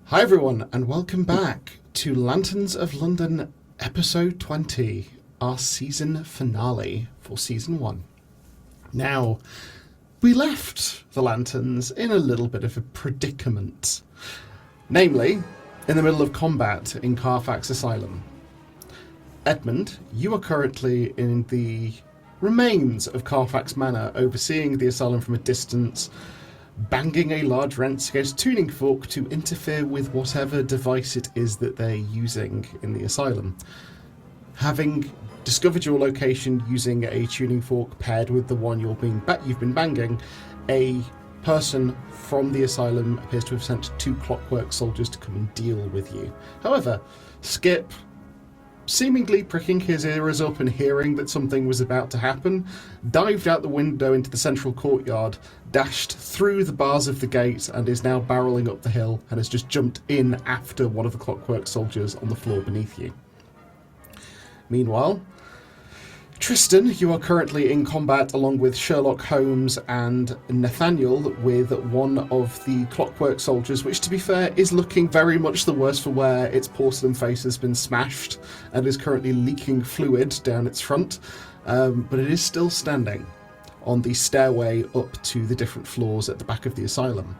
Hi everyone, and welcome back to Lanterns of London episode 20, our season finale for season 1. Now, we left the Lanterns in a little bit of a predicament. Namely, in the middle of combat in Carfax Asylum. Edmund, you are currently in the remains of Carfax Manor, overseeing the asylum from a distance, banging a large wrench against a tuning fork to interfere with whatever device it is that they're using in the asylum. Having discovered your location using a tuning fork paired with the one you've been banging, a person from the asylum appears to have sent 2 clockwork soldiers to come and deal with you. However, Skip, seemingly pricking his ears up and hearing that something was about to happen, dived out the window into the central courtyard, dashed through the bars of the gate, and is now barreling up the hill and has just jumped in after one of the clockwork soldiers on the floor beneath you. Meanwhile, Tristan, you are currently in combat along with Sherlock Holmes and Nathaniel with one of the clockwork soldiers, which, to be fair, is looking very much the worse for wear. Its porcelain face has been smashed and is currently leaking fluid down its front, but it is still standing on the stairway up to the different floors at the back of the asylum.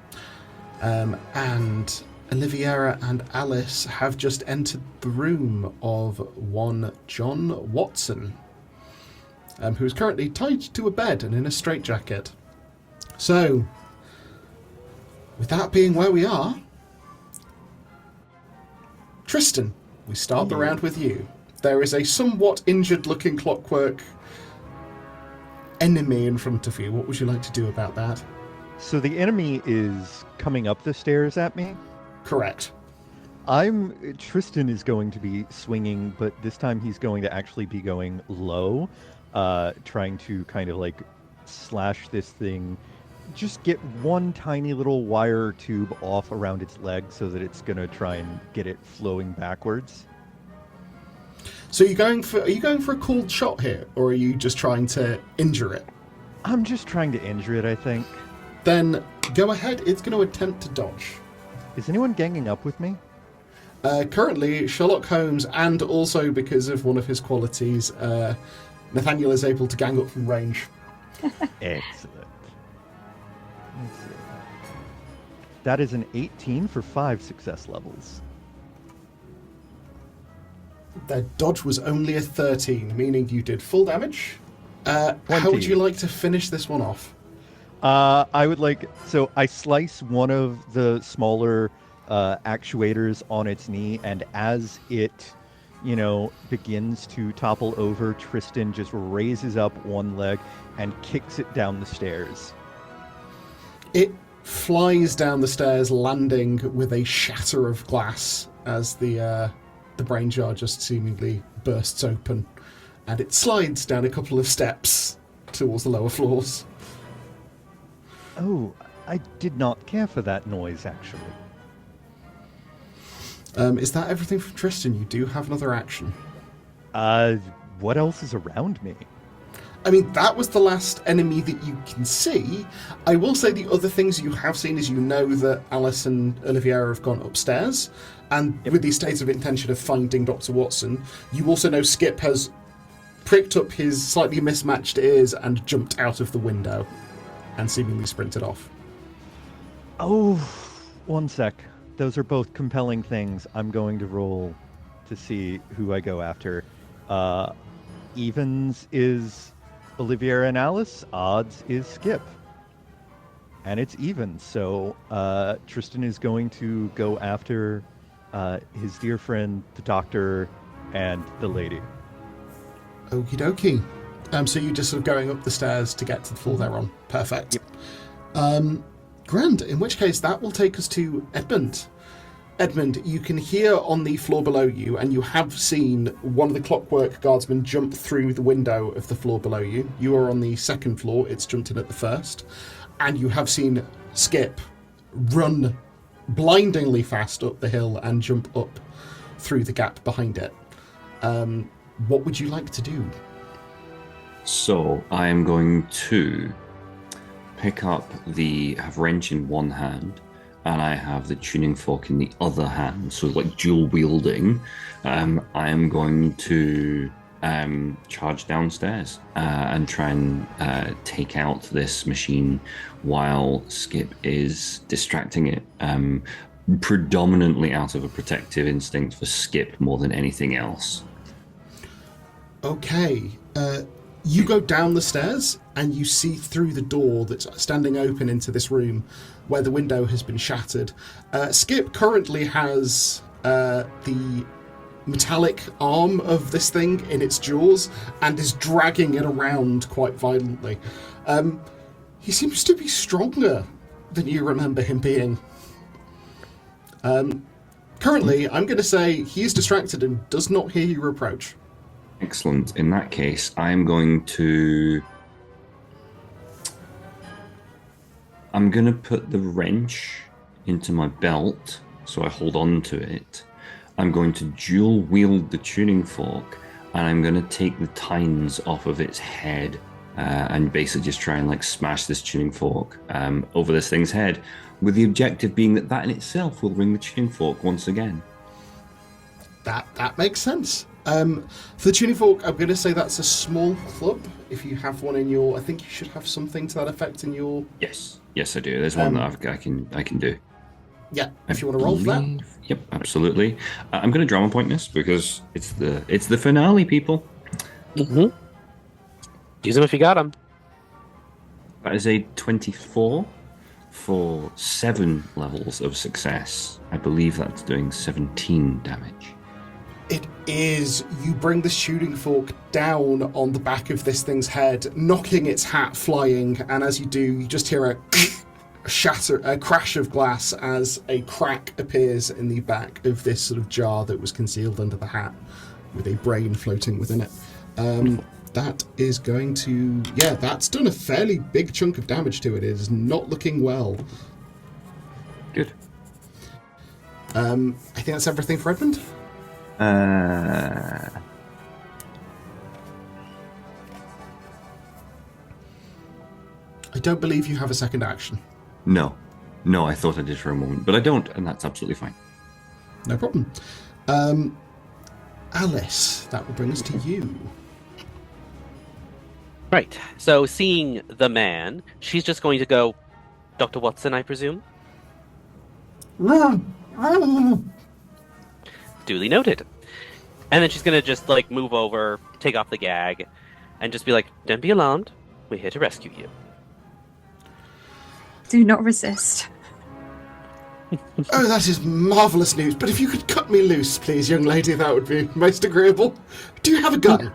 And Oliviera and Alice have just entered the room of one John Watson, who is currently tied to a bed and in a straitjacket. So, with that being where we are, Tristan, we start the round with you. There is a somewhat injured-looking clockwork enemy in front of you. What would you like to do about that? So the enemy is coming up the stairs at me? Correct. Tristan is going to be swinging, but this time he's going to actually be going low. Trying to kind of like slash this thing, just get one tiny little wire tube off around its leg so that it's going to try and get it flowing backwards. So are you going for a cold shot here, or are you just trying to injure it? I'm just trying to injure it, I think. Then go ahead, it's going to attempt to dodge. Is anyone ganging up with me? Currently, Sherlock Holmes, and also because of one of his qualities, Nathaniel is able to gang up from range. Excellent. That is an 18 for 5 success levels. Their dodge was only a 13, meaning you did full damage. How would you like to finish this one off? So I slice one of the smaller actuators on its knee, and as it begins to topple over, Tristan just raises up one leg and kicks it down the stairs. It flies down the stairs, landing with a shatter of glass as the brain jar just seemingly bursts open, and it slides down a couple of steps towards the lower floors. Oh, I did not care for that noise, actually. Is that everything from Tristan? You do have another action. What else is around me? I mean, that was the last enemy that you can see. I will say the other things you have seen is that Alice and Oliviera have gone upstairs, and with the state of intention of finding Dr. Watson. You also know Skip has pricked up his slightly mismatched ears and jumped out of the window and seemingly sprinted off. Oh, one sec. Those are both compelling things. I'm going to roll to see who I go after. Evens is Oliviera and Alice. Odds is Skip. And it's even. So Tristan is going to go after his dear friend, the doctor, and the lady. Okie dokie. So you're just sort of going up the stairs to get to the floor they're on. Perfect. Yep. Grand, in which case that will take us to Edmund. Edmund, you can hear on the floor below you, and you have seen one of the clockwork guardsmen jump through the window of the floor below you. You are on the second floor, it's jumped in at the first. And you have seen Skip run blindingly fast up the hill and jump up through the gap behind it. What would you like to do? So I am going to pick up have wrench in one hand, and I have the tuning fork in the other hand, so like dual wielding, I am going to charge downstairs and try and take out this machine while Skip is distracting it. Predominantly out of a protective instinct for Skip more than anything else. Okay. You go down the stairs and you see through the door that's standing open into this room where the window has been shattered. Skip currently has the metallic arm of this thing in its jaws and is dragging it around quite violently. He seems to be stronger than you remember him being. Currently, I'm going to say he is distracted and does not hear you approach. Excellent. In that case, I'm going to put the wrench into my belt so I hold on to it. I'm going to dual wield the tuning fork, and I'm going to take the tines off of its head and basically just try and like smash this tuning fork over this thing's head, with the objective being that in itself will ring the tuning fork once again. That makes sense. For the tuning fork, I'm going to say that's a small club. If you have one in your, I think you should have something to that effect in your. Yes, I do. There's one that I can do. Yeah, if you want to roll for that. Yep, absolutely. I'm going to drama point this because it's the finale, people. Mm-hmm. Use them if you got them. That is a 24 for 7 levels of success. I believe that's doing 17 damage. It is. You bring the shooting fork down on the back of this thing's head, knocking its hat flying, and as you do, you just hear a crash of glass as a crack appears in the back of this sort of jar that was concealed under the hat, with a brain floating within it. That is going to... Yeah, that's done a fairly big chunk of damage to it. It is not looking well. Good. I think that's everything for Edmund. Uh, I don't believe you have a second action. No, I thought I did for a moment, but I don't, and that's absolutely fine. No problem. Alice, that will bring us to you. Right. So, seeing the man, she's just going to go, Dr. Watson, I presume? Duly noted. And then she's going to just, like, move over, take off the gag, and just be like, don't be alarmed. We're here to rescue you. Do not resist. Oh, that is marvellous news. But if you could cut me loose, please, young lady, that would be most agreeable. Do you have a gun?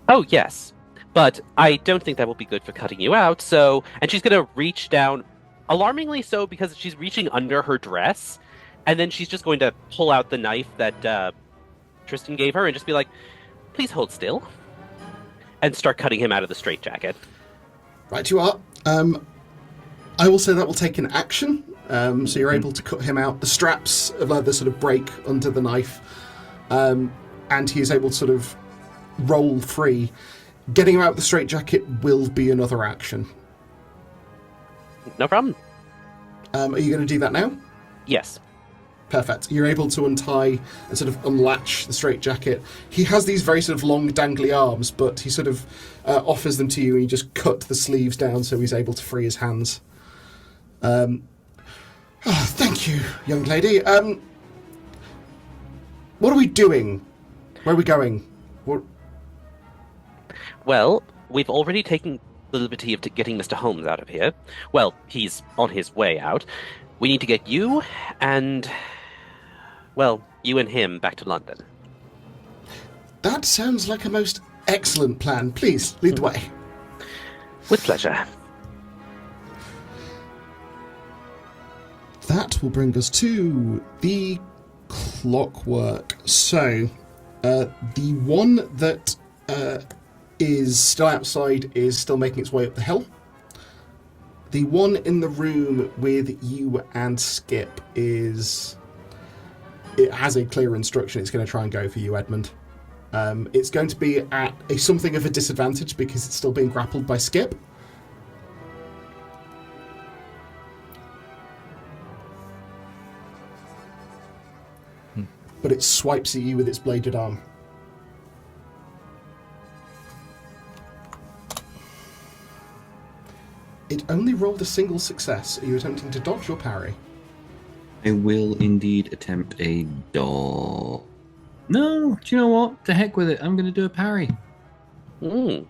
Oh, yes. But I don't think that will be good for cutting you out, so... And she's going to reach down, alarmingly so, because she's reaching under her dress, and then she's just going to pull out the knife that Tristan gave her and just be like, please hold still. And start cutting him out of the straitjacket. Right, you are. I will say that will take an action. So you're able to cut him out. The straps of leather sort of break under the knife. And he is able to sort of roll free. Getting him out of the straitjacket will be another action. No problem. Are you going to do that now? Yes. Perfect. You're able to untie and sort of unlatch the straitjacket. He has these very sort of long, dangly arms, but he sort of offers them to you, and you just cut the sleeves down so he's able to free his hands. Thank you, young lady. What are we doing? Where are we going? What... Well, we've already taken the liberty of getting Mr. Holmes out of here. Well, he's on his way out. We need to get you and... Well, you and him back to London. That sounds like a most excellent plan. Please, lead the way. With pleasure. That will bring us to the clockwork. So, the one that is still outside is still making its way up the hill. The one in the room with you and Skip it has a clear instruction. It's going to try and go for you, Edmund. It's going to be at something of a disadvantage because it's still being grappled by Skip. but it swipes at you with its bladed arm. It only rolled a single success. Are you attempting to dodge or parry? I will indeed attempt a dodge. No, do you know what? To heck with it. I'm going to do a parry. Mm.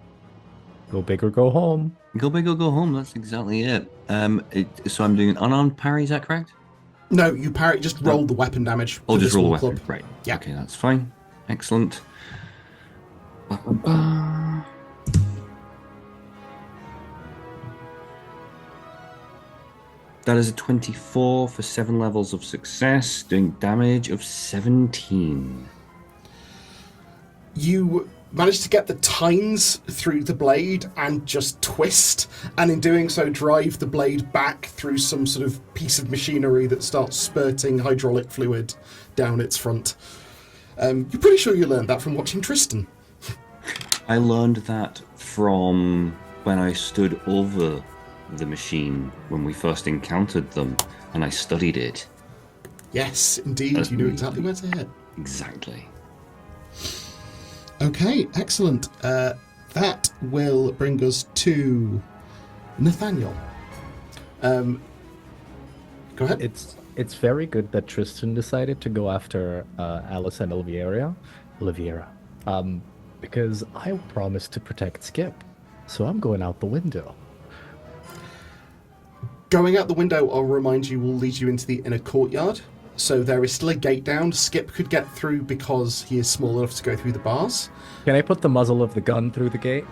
Go big or go home. Go big or go home. That's exactly it. So I'm doing an unarmed parry. Is that correct? No, you parry. Just roll the weapon damage. Oh, for just the roll the small weapon. club. Right. Yeah. Okay, that's fine. Excellent. That is a 24 for 7 levels of success, doing damage of 17. You manage to get the tines through the blade and just twist, and in doing so drive the blade back through some sort of piece of machinery that starts spurting hydraulic fluid down its front. You're pretty sure you learned that from watching Tristan. I learned that from when I stood over the machine when we first encountered them, and I studied it. Yes, indeed. You knew exactly where to hit. Exactly. Okay, excellent. That will bring us to Nathaniel. Go ahead. It's very good that Tristan decided to go after Alice and Oliveira, because I promised to protect Skip, so I'm going out the window. Going out the window, I'll remind you, will lead you into the inner courtyard. So there is still a gate down. Skip could get through because he is small enough to go through the bars. Can I put the muzzle of the gun through the gate?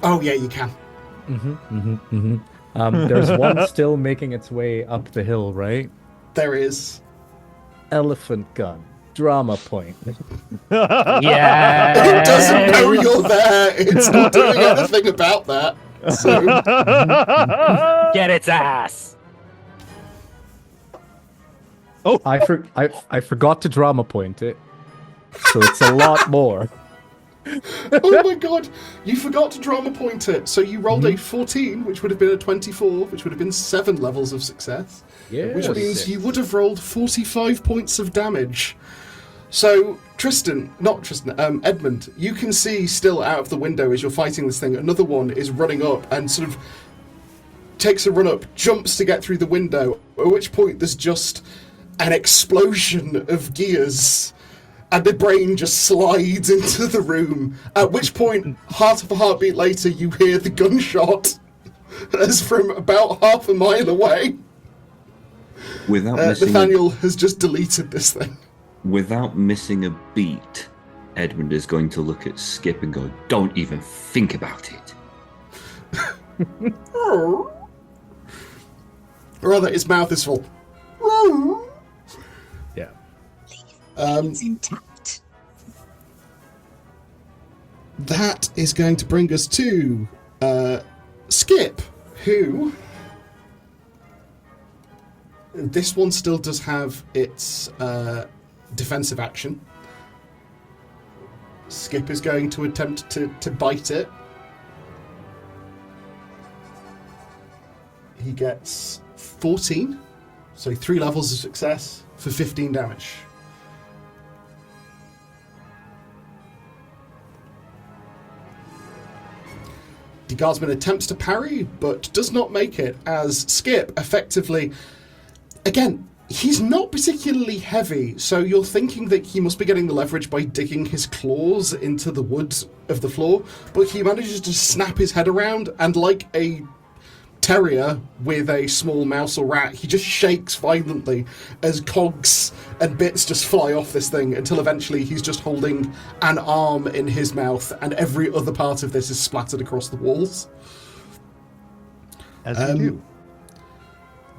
Oh, yeah, you can. There's one still making its way up the hill, right? There is. Elephant gun. Drama point. Yeah. It doesn't know you're there. It's not doing anything about that. So, Get its ass. Oh, I forgot to drama point it, so it's a lot more. oh my god, you forgot to drama point it. So you rolled a 14, which would have been a 24, which would have been 7 levels of success. Yeah, Which means you would have rolled 45 points of damage. So, Edmund, you can see still out of the window as you're fighting this thing, another one is running up and sort of takes a run up, jumps to get through the window, at which point there's just an explosion of gears and the brain just slides into the room, at which point, heart of a heartbeat later, you hear the gunshot as from about half a mile away. Without missing Nathaniel has just deleted this thing. Without missing a beat, Edmund is going to look at Skip and go, "Don't even think about it." Or rather, his mouth is full. Yeah. It's intact. That is going to bring us to Skip, who... This one still does have its defensive action. Skip is going to attempt to bite it. He gets 14, so 3 levels of success for 15 damage. The guardsman attempts to parry, but does not make it, as Skip effectively... Again, he's not particularly heavy, so you're thinking that he must be getting the leverage by digging his claws into the wood of the floor, but he manages to snap his head around, and like a terrier with a small mouse or rat, he just shakes violently as cogs and bits just fly off this thing until eventually he's just holding an arm in his mouth, and every other part of this is splattered across the walls. As you do.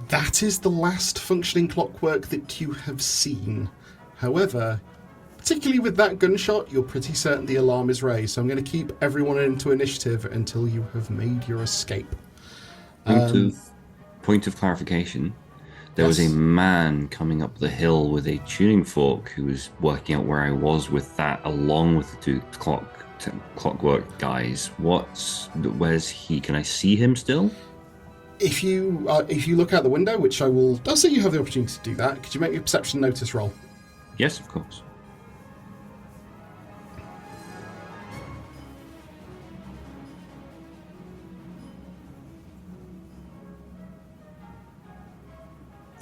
That is the last functioning clockwork that you have seen. However, particularly with that gunshot, you're pretty certain the alarm is raised, so I'm going to keep everyone into initiative until you have made your escape. Point of clarification. There was a man coming up the hill with a tuning fork who was working out where I was with that, along with the 2 clockwork guys. Where's he? Can I see him still? If you look out the window, which I'll say you have the opportunity to do that, could you make me a perception notice roll? Yes, of course.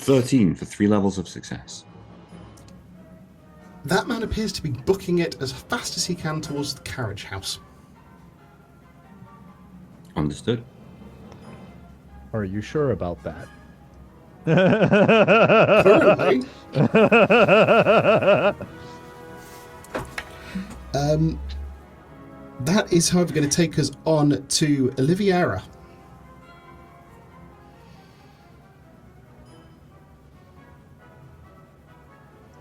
13 for 3 levels of success. That man appears to be booking it as fast as he can towards the carriage house. Understood. Are you sure about that? Currently. That is, however, going to take us on to Oliviera.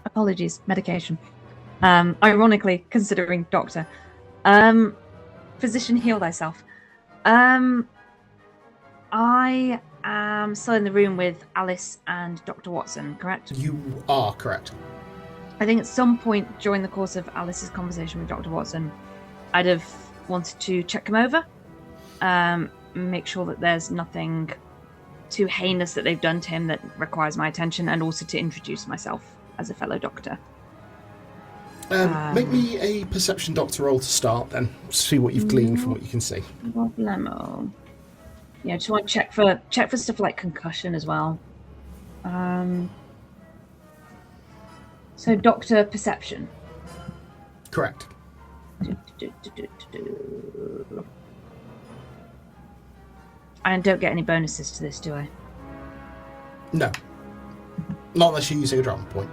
Apologies, medication. Ironically, considering doctor. Physician, heal thyself. I am still in the room with Alice and Dr. Watson, correct? You are correct. I think at some point during the course of Alice's conversation with Dr. Watson, I'd have wanted to check him over, make sure that there's nothing too heinous that they've done to him that requires my attention, and also to introduce myself as a fellow doctor. Make me a perception doctor roll to start, then. See what you've gleaned from what you can see. Problemo. Yeah, just want to check for stuff like concussion as well. So doctor perception. Correct. I don't get any bonuses to this, do I? No. Not unless you're using a drama point.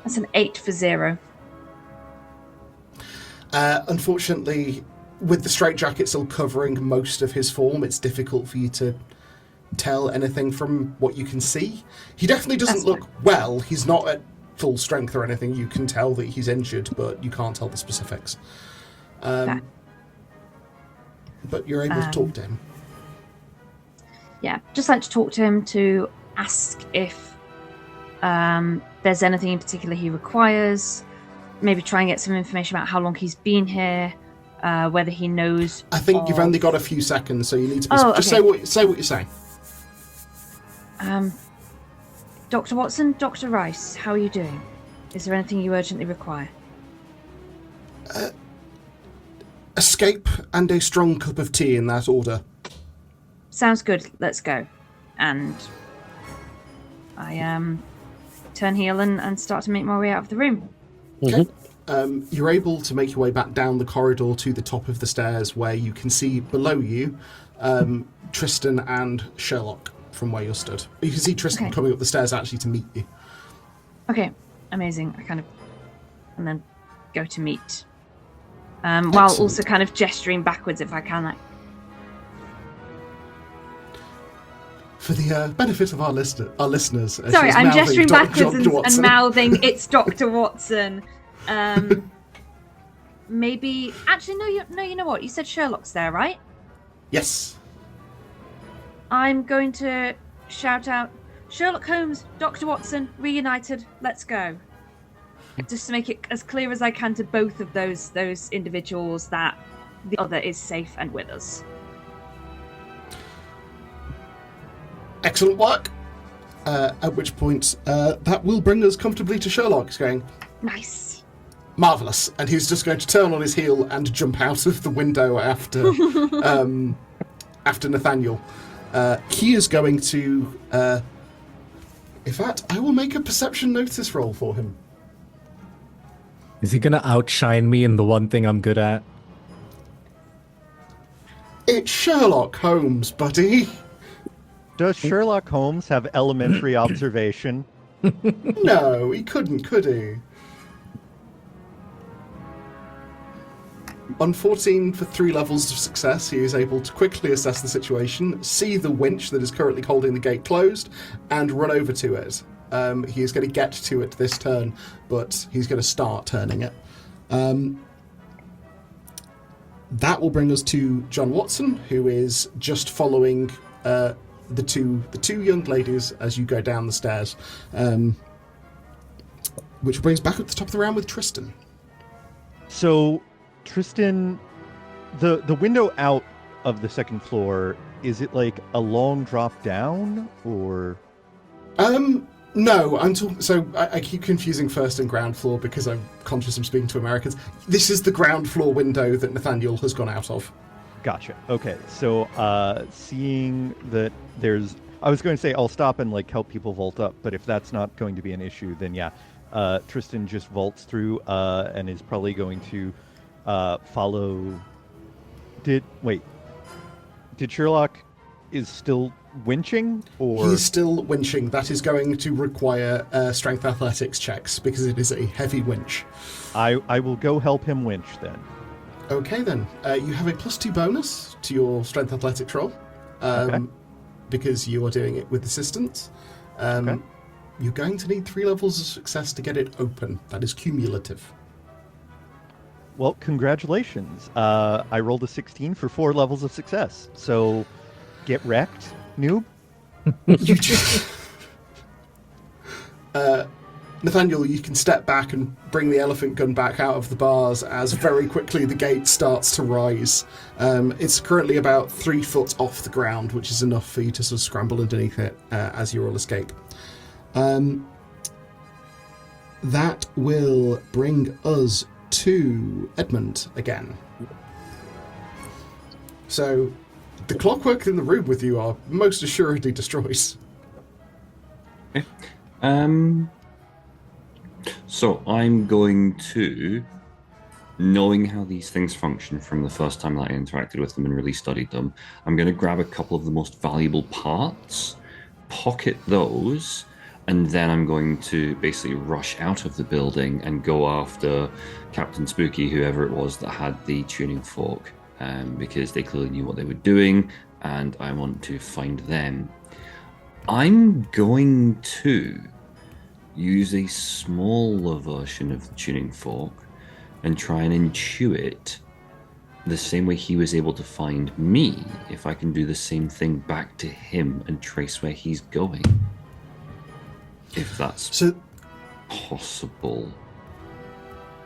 That's an 8 for 0. Unfortunately, with the straitjacket still covering most of his form, it's difficult for you to tell anything from what you can see. He definitely doesn't look well. He's not at full strength or anything. You can tell that he's injured, but you can't tell the specifics. But you're able to talk to him. Yeah, just like to talk to him to ask if there's anything in particular he requires. Maybe try and get some information about how long he's been here, whether he knows. I think you've only got a few seconds, so you need to be just say what you're saying. Dr. Watson, Dr. Rice, how are you doing? Is there anything you urgently require? Escape and a strong cup of tea in that order. Sounds good. Let's go. And I turn heel and start to make my way out of the room. Okay. You're able to make your way back down the corridor to the top of the stairs, where you can see below you Tristan and Sherlock from where you're stood. You can see Tristan coming up the stairs actually to meet you. Okay, amazing. I and then go to meet. While also kind of gesturing backwards if I can. For the benefit of our listeners. Sorry, I'm gesturing backwards and mouthing, "It's Dr. Watson." Maybe... Actually, no, you know what? You said Sherlock's there, right? Yes. I'm going to shout out, "Sherlock Holmes, Dr. Watson, reunited, let's go." Just to make it as clear as I can to both of those individuals that the other is safe and with us. Excellent work. At which point, that will bring us comfortably to Sherlock. He's going, nice. Marvellous. And he's just going to turn on his heel and jump out of the window after after Nathaniel. He is going to... in fact, I will make a perception notice roll for him. Is he gonna outshine me in the one thing I'm good at? It's Sherlock Holmes, buddy. Does Sherlock Holmes have elementary observation? No, he couldn't, could he? On 14 for 3 levels of success, he is able to quickly assess the situation, see the winch that is currently holding the gate closed, and run over to it. He is going to get to it this turn, but he's going to start turning it. That will bring us to John Watson, who is just following the two young ladies as you go down the stairs, which brings back at the top of the round with Tristan. So, Tristan, the window out of the second floor, is it like a long drop down, or? No, I'm talking. So I keep confusing first and ground floor because I'm conscious I'm speaking to Americans. This is the ground floor window that Nathaniel has gone out of. Gotcha. Okay, so seeing that there's I was going to say I'll stop and like help people vault up, but if that's not going to be an issue, then yeah, Tristan just vaults through and is probably going to follow. Did Sherlock is still winching, or he's still winching? That is going to require strength athletics checks because it is a heavy winch. I will go help him winch then. Okay then, you have a +2 bonus to your strength athletics roll. Okay. Because you are doing it with assistance. Okay. You're going to need 3 levels of success to get it open. That is cumulative. Well, congratulations. I rolled a 16 for 4 levels of success. So, get wrecked, noob. You just... Nathaniel, you can step back and bring the elephant gun back out of the bars as very quickly the gate starts to rise. It's currently about 3 foot off the ground, which is enough for you to sort of scramble underneath it as you all escape. That will bring us to Edmund again. So, the clockwork in the room with you are most assuredly destroyed. Okay. So I'm going to, knowing how these things function from the first time that I interacted with them and really studied them, I'm going to grab a couple of the most valuable parts, pocket those, and then I'm going to basically rush out of the building and go after Captain Spooky, whoever it was that had the tuning fork, because they clearly knew what they were doing, and I want to find them. I'm going to use a smaller version of the tuning fork and try and intuit the same way he was able to find me, if I can do the same thing back to him and trace where he's going. If that's possible.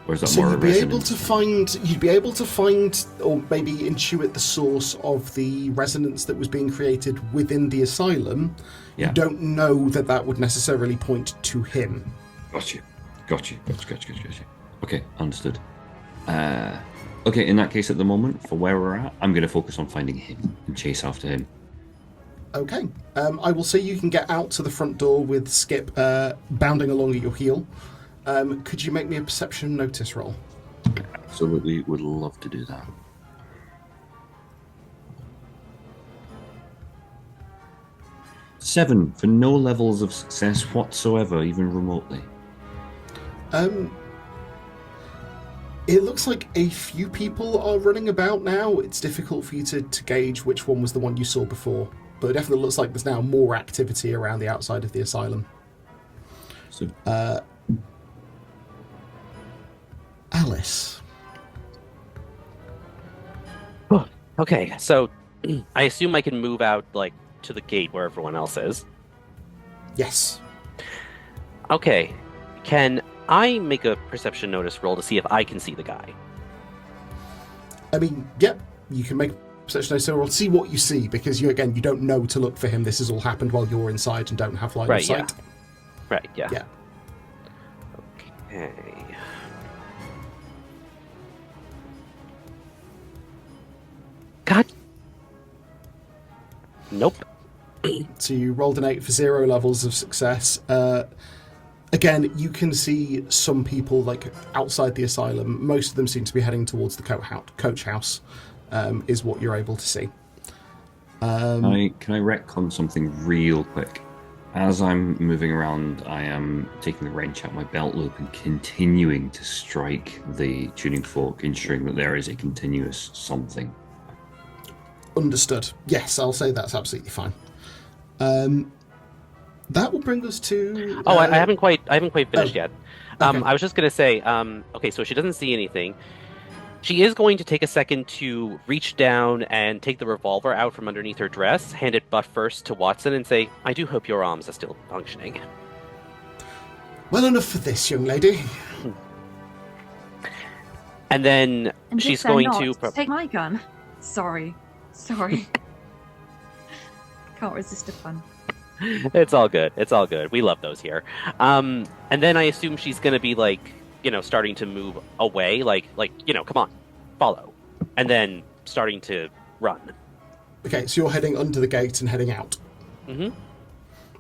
Or is that more you'd be able to find or maybe intuit the source of the resonance that was being created within the asylum. Yeah. You don't know that would necessarily point to him. Gotcha. Okay, understood. Okay, in that case, at the moment, for where we're at, I'm going to focus on finding him and chase after him. Okay. I will say you can get out to the front door with Skip bounding along at your heel. Could you make me a perception notice roll? Absolutely would love to do that. Seven for no levels of success whatsoever, even remotely. It looks like a few people are running about now. It's difficult for you to gauge which one was the one you saw before, but it definitely looks like there's now more activity around the outside of the asylum. So, Alice. Okay, so I assume I can move out, like, to the gate where everyone else is. Yes. Okay, can I make a perception notice roll to see if I can see the guy? I mean, yep, you can make a perception notice roll, see what you see, because you don't know to look for him. This has all happened while you're inside and don't have line of sight. Yeah. Right, yeah. Yeah. Okay. God. Nope. So you rolled an 8 for 0 levels of success. Again, you can see some people like outside the asylum. Most of them seem to be heading towards the coach house, is what you're able to see. can I retcon something real quick? As I'm moving around, I am taking the wrench out my belt loop and continuing to strike the tuning fork, ensuring that there is a continuous something. Understood. Yes, I'll say that's absolutely fine. That will bring us to. I haven't quite finished yet. Okay. I was just gonna say. Okay, so she doesn't see anything. She is going to take a second to reach down and take the revolver out from underneath her dress, hand it butt first to Watson, and say, "I do hope your arms are still functioning." Well enough for this, young lady. And then And she's if they're going not, to take my gun. Sorry. Can't resist the fun. It's all good. It's all good. We love those here. And then I assume she's going to be like, starting to move away, like, come on, follow, and then starting to run. Okay, so you're heading under the gate and heading out. Mm-hmm.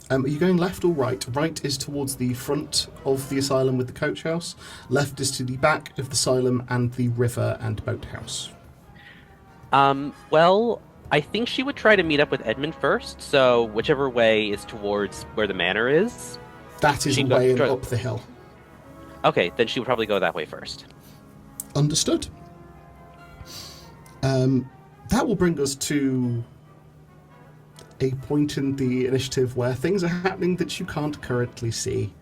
Are you going left or right? Right is towards the front of the asylum with the coach house. Left is to the back of the asylum and the river and boathouse. Well, I think she would try to meet up with Edmund first, so whichever way is towards where the manor is. That is She a go- way try- up the hill. Okay, then she would probably go that way first. Understood. That will bring us to a point in the initiative where things are happening that you can't currently see.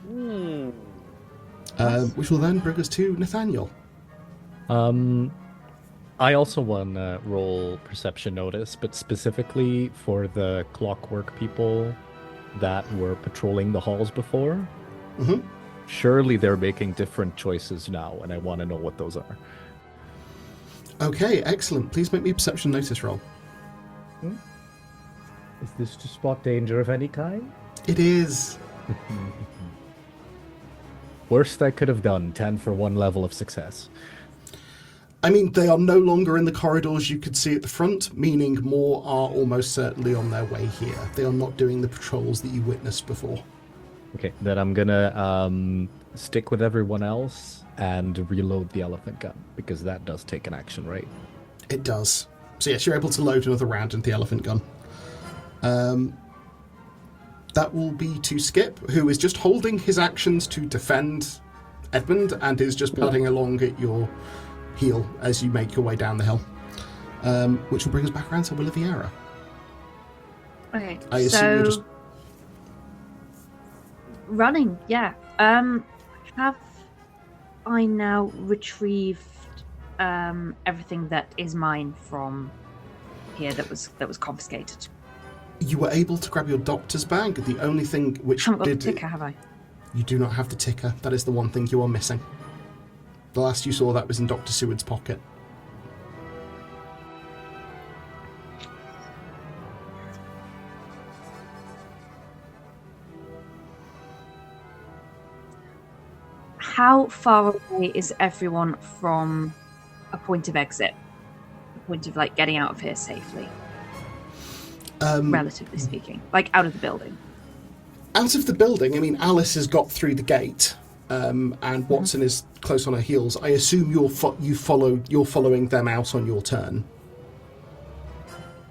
Which will then bring us to Nathaniel. I also want to roll perception notice, but specifically for the clockwork people that were patrolling the halls before. Mhm. Surely they're making different choices now, and I want to know what those are. Okay, excellent. Please make me a perception notice roll. Is this to spot danger of any kind? It is. Worst I could have done, 10 for one level of success. I mean, they are no longer in the corridors you could see at the front, meaning more are almost certainly on their way here. They are not doing the patrols that you witnessed before. Okay, then I'm gonna stick with everyone else and reload the elephant gun, because that does take an action, right? It does. So yes, you're able to load another round into the elephant gun. That will be to Skip, who is just holding his actions to defend Edmund and is just padding along at your heel as you make your way down the hill. Which will bring us back around to Oliviera. Okay, I assume so you're just... running, yeah. Have I now retrieved everything that is mine from here that was confiscated? You were able to grab your doctor's bag. The only thing which I haven't got did... the ticker, have I? You do not have the ticker. That is the one thing you are missing. The last you saw that was in Dr. Seward's pocket. How far away is everyone from a point of exit? A point of, like, getting out of here safely? Relatively speaking. Like, out of the building. Out of the building, I mean, Alice has got through the gate, and Watson is close on her heels. I assume you're following them out on your turn.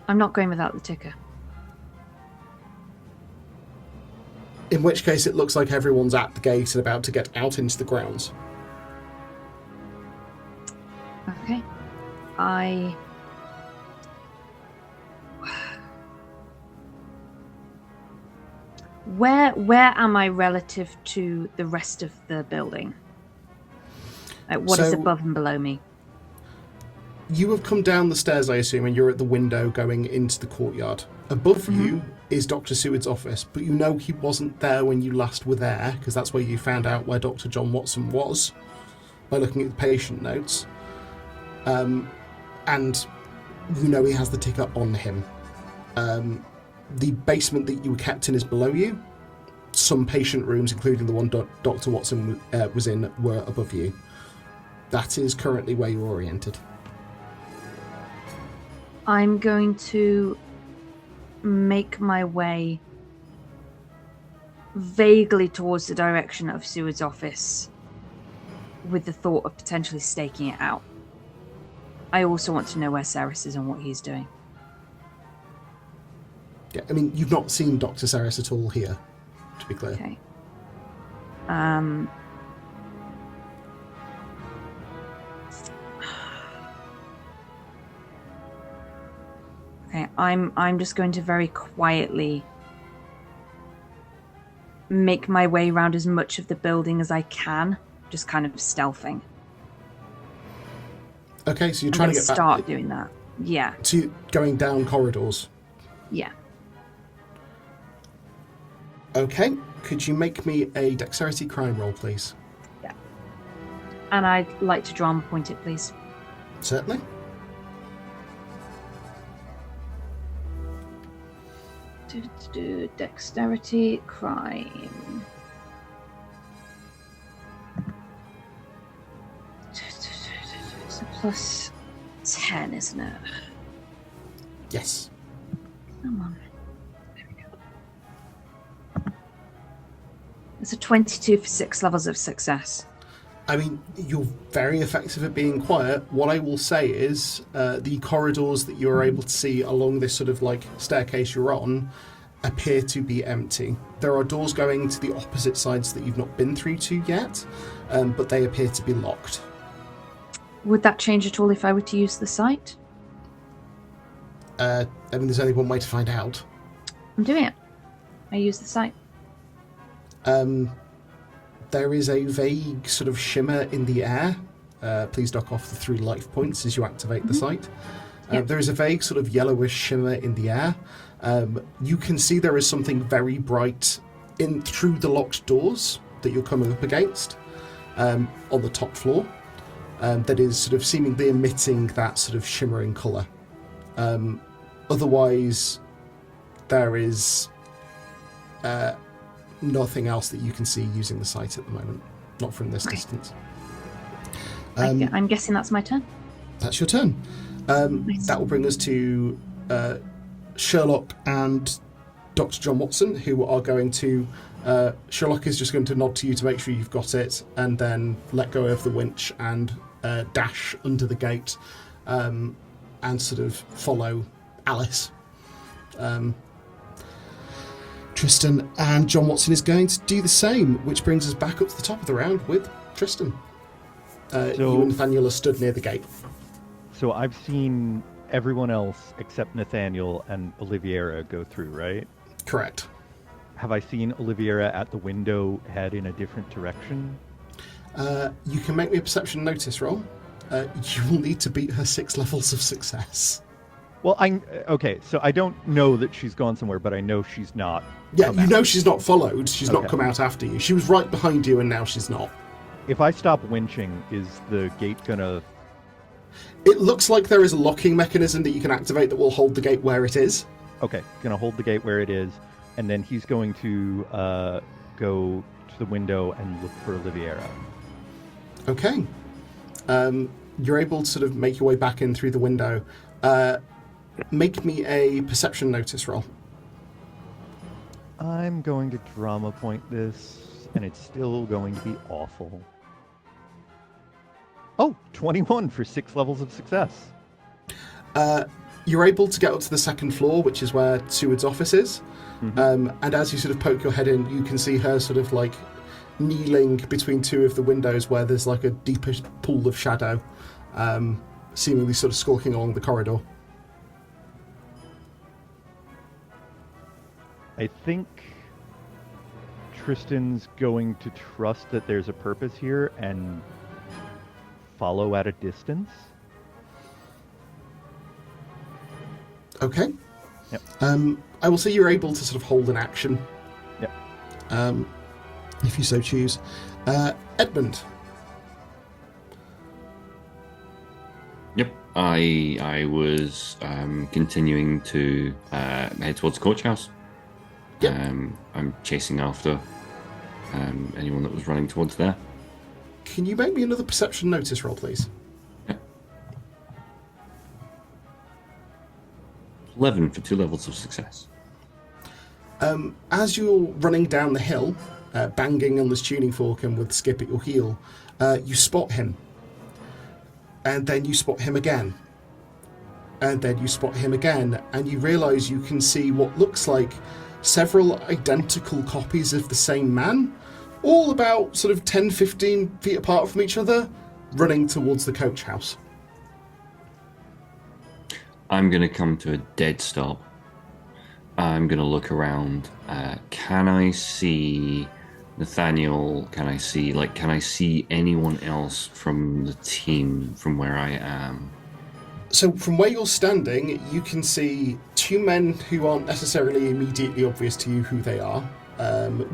I'm not going without the ticker. In which case, it looks like everyone's at the gate and about to get out into the grounds. Okay. Where am I relative to the rest of the building? Like, what is So- above and below me? You have come down the stairs, I assume, and you're at the window going into the courtyard. Above you is Dr. Seward's office, but you know he wasn't there when you last were there, because that's where you found out where Dr. John Watson was, by looking at the patient notes. And you know he has the ticker on him. The basement that you were kept in is below you. Some patient rooms, including the one Dr. Watson was in, were above you. That is currently where you're oriented. I'm going to make my way vaguely towards the direction of Seward's office with the thought of potentially staking it out. I also want to know where Saris is and what he's doing. Yeah, I mean, you've not seen Dr. Saris at all here, to be clear. Okay. Okay, I'm just going to very quietly make my way around as much of the building as I can, just kind of stealthing. Okay, so you're I'm trying going to to get start back doing that. Yeah, to going down corridors. yeah. Okay, could you make me a dexterity crime roll, please? And I'd like to drama point it, please. Certainly. Dexterity crime. It's a plus 10, isn't it? Yes. Come on. There we go. It's a 22 for 6 levels of success. I mean, you're very effective at being quiet. What I will say is the corridors that you're able to see along this sort of like staircase you're on appear to be empty. There are doors going to the opposite sides that you've not been through to yet, but they appear to be locked. Would that change at all if I were to use the site? I mean, there's only one way to find out. I'm doing it. I use the site. There is a vague sort of shimmer in the air. Please dock off the 3 life points as you activate the site. Yep. There is a vague sort of yellowish shimmer in the air. You can see there is something very bright in through the locked doors that you're coming up against on the top floor that is sort of seemingly emitting that sort of shimmering colour. Otherwise, there is nothing else that you can see using the site at the moment, not from this distance. I'm guessing that's my turn. That's your turn. Nice. That will bring us to Sherlock and Dr. John Watson, who are going to... Sherlock is just going to nod to you to make sure you've got it, and then let go of the winch and dash under the gate and sort of follow Alice. Tristan and John Watson is going to do the same, which brings us back up to the top of the round with Tristan. You and Nathaniel are stood near the gate. So I've seen everyone else except Nathaniel and Oliviera go through, right? Correct. Have I seen Oliviera at the window head in a different direction? You can make me a perception notice roll. You will need to beat her 6 levels of success. Well, okay, so I don't know that she's gone somewhere, but I know she's not. Yeah, you know she's not followed. She's not Okay. come out after you. She was right behind you, and now she's not. If I stop winching, is the gate gonna... It looks like there is a locking mechanism that you can activate that will hold the gate where it is. Okay, gonna hold the gate where it is, and then he's going to go to the window and look for Oliviera. Okay. You're able to sort of make your way back in through the window. Make me a perception notice roll. I'm going to drama point this, and it's still going to be awful. Oh, 21 for 6 levels of success. You're able to get up to the second floor, which is where Seward's office is. Mm-hmm. And as you sort of poke your head in, you can see her sort of like kneeling between 2 of the windows where there's like a deeper pool of shadow, seemingly sort of skulking along the corridor. I think Tristan's going to trust that there's a purpose here and follow at a distance. Okay. Yep. I will say you're able to sort of hold an action. Yep. If you so choose. Edmund. Yep, I was continuing to head towards the coach house. Yep. I'm chasing after anyone that was running towards there. Can you make me another perception notice roll, please? 11 for 2 levels of success. As you're running down the hill, banging on this tuning fork and with Skip at your heel, you spot him. And then you spot him again. And then you spot him again, and you realise you can see what looks like several identical copies of the same man, all about sort of 10-15 feet apart from each other, running towards the coach house. I'm going to come to a dead stop. I'm going to look around. Can I see Nathaniel? Can I see anyone else from the team from where I am? So from where you're standing, you can see 2 men who aren't necessarily immediately obvious to you who they are,